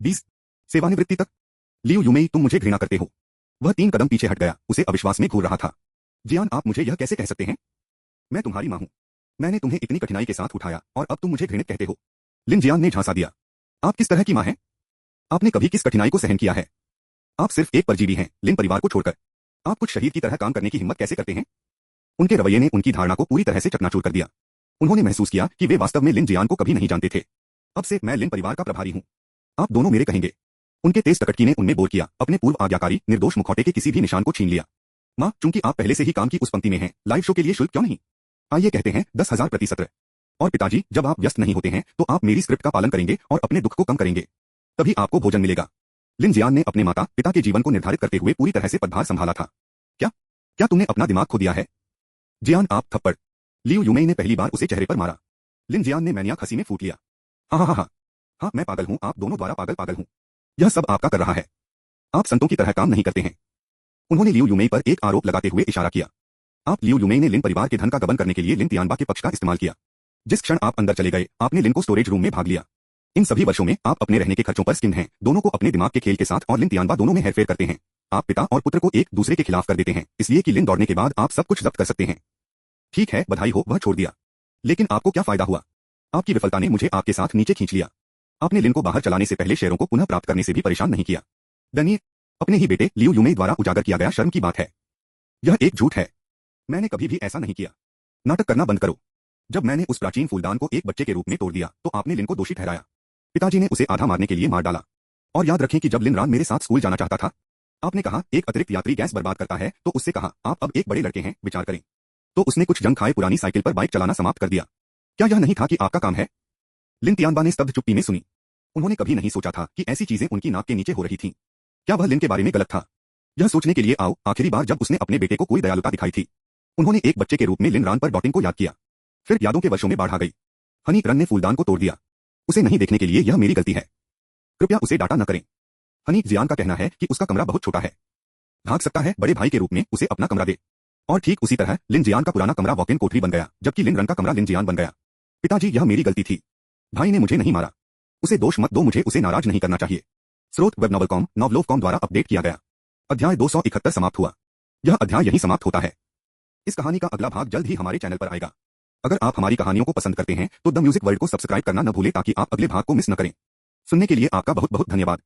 20? सेवानिवृत्ति तक? लियू यूमेई, तुम मुझे घृणा करते हो। वह 3 कदम पीछे हट गया, उसे अविश्वास में घूर रहा था। जियान, आप मुझे यह कैसे कह सकते हैं? मैं तुम्हारी मां हूं। मैंने तुम्हें इतनी कठिनाई के साथ उठाया और अब तुम मुझे घृणित कहते हो। लिन जियान ने झांसा दिया। आप किस तरह की मां हैं? आपने कभी किस कठिनाई को सहन किया है? आप सिर्फ एक परजीवी हैं, लिन परिवार को छोड़कर। आप कुछ शहीद की तरह काम करने की हिम्मत कैसे करते हैं? उनके रवैये ने उनकी धारणा को पूरी तरह से चकनाचूर कर दिया। उन्होंने महसूस किया कि वे वास्तव में लिन जियान को कभी नहीं जानते थे। अब से मैं लिन परिवार का प्रभारी हूं। आप दोनों मेरे कहेंगे। उनके तेज टकटकी ने उनमें बोर किया, अपने पूर्व आज्ञाकारी निर्दोष मुखौटे के किसी भी निशान को छीन लिया। मां, चूंकि आप पहले से ही काम की उस पंक्ति में हैं, लाइव शो के लिए शुल्क क्यों नहीं? आइए कहते हैं 10,000 प्रति सत्र। और पिताजी, जब आप व्यस्त नहीं होते हैं तो आप मेरी स्क्रिप्ट का पालन करेंगे और अपने दुख को कम करेंगे। तभी आपको भोजन मिलेगा। लिन जियान ने अपने माता पिता के जीवन को निर्धारित करते हुए पूरी तरह से पदभार संभाला था। क्या क्या तुमने अपना दिमाग खो दिया है? जियान, आप थप्पड़। लियू यूमेई ने पहली बार उसे चेहरे पर मारा। लिन जियान ने मैनियाक हंसी में फूट लिया। हाँ, मैं पागल हूँ, आप दोनों द्वारा पागल हूँ। यह सब आपका कर रहा है। आप संतों की तरह काम नहीं करते हैं। उन्होंने लियू यूमेई पर एक आरोप लगाते हुए इशारा किया। आप लियू यूमेई ने लिन परिवार के धन का गबन करने के लिए लिन तियानबा के पक्ष का इस्तेमाल किया। जिस क्षण आप अंदर चले गए, आपने लिन को स्टोरेज रूम में भाग लिया। इन सभी वर्षों में आप अपने रहने के खर्चों पर स्किम्ड हैं, दोनों को अपने दिमाग के खेल के साथ और लिन तियानबा दोनों में हेरफेर करते हैं। आप पिता और पुत्र को एक दूसरे के खिलाफ कर देते हैं, इसलिए कि लिन दौड़ने के बाद आप सब कुछ जब्त कर सकते हैं। ठीक है, बधाई हो, वह छोड़ दिया। लेकिन आपको क्या फायदा हुआ? आपकी विफलता ने मुझे आपके साथ नीचे खींच लिया। आपने लिन को बाहर चलाने से पहले शेयरों को पुनः प्राप्त करने से भी परेशान नहीं किया। दनीय, अपने ही बेटे लियू यूमेई द्वारा उजागर किया गया शर्म की बात है। यह एक झूठ है। मैंने कभी भी ऐसा नहीं किया। नाटक करना बंद करो। जब मैंने उस प्राचीन फूलदान को एक बच्चे के रूप में तोड़ दिया तो आपने लिन को दोषी ठहराया। पिताजी ने उसे आधा मारने के लिए मार डाला। और याद रखें कि जब लिन रान मेरे साथ स्कूल जाना चाहता था, आपने कहा एक अतिरिक्त यात्री गैस बर्बाद करता है, तो उससे कहा आप अब एक बड़े लड़के हैं, विचार करें। तो उसने कुछ जंग खाए पुरानी साइकिल पर बाइक चलाना समाप्त कर दिया। क्या यह नहीं था कि आपका काम है? लिन तियानबा ने स्तब्ध चुप्पी में सुनी। उन्होंने कभी नहीं सोचा था कि ऐसी चीजें उनकी नाक के नीचे हो रही थीं। क्या वह लिन के बारे में गलत था? यह सोचने के लिए आओ, आखिरी बार जब उसने अपने बेटे को कोई दयालुता दिखाई थी। उन्होंने एक बच्चे के रूप में लिन रान पर डॉटिंग को याद किया। फिर यादों के वर्षों में बाढ़ आ गई। हनी रन ने फूलदान को तोड़ दिया। उसे नहीं देखने के लिए यह मेरी गलती है। कृपया उसे डांटा न करें। हनी जियान का कहना है कि उसका कमरा बहुत छोटा है। भाग सकता है, बड़े भाई के रूप में उसे अपना कमरा दे। और ठीक उसी तरह लिन जियान का पुराना कमरा वॉक इन कोठरी बन गया, जबकि लिन रन का कमरा लिन जियान बन गया। पिताजी, यह मेरी गलती थी। भाई ने मुझे नहीं मारा। उसे दोष मत दो, मुझे उसे नाराज नहीं करना चाहिए। स्रोत वेबनॉवल.com, नॉवलोव.com द्वारा अपडेट किया गया। अध्याय 271 समाप्त हुआ। यह अध्याय यहीं समाप्त होता है। इस कहानी का अगला भाग जल्द ही हमारे चैनल पर आएगा। अगर आप हमारी कहानियों को पसंद करते हैं तो द म्यूजिक वर्ल्ड को सब्सक्राइब करना न भूलें ताकि आप अगले भाग को मिस न करें। सुनने के लिए आपका बहुत बहुत धन्यवाद।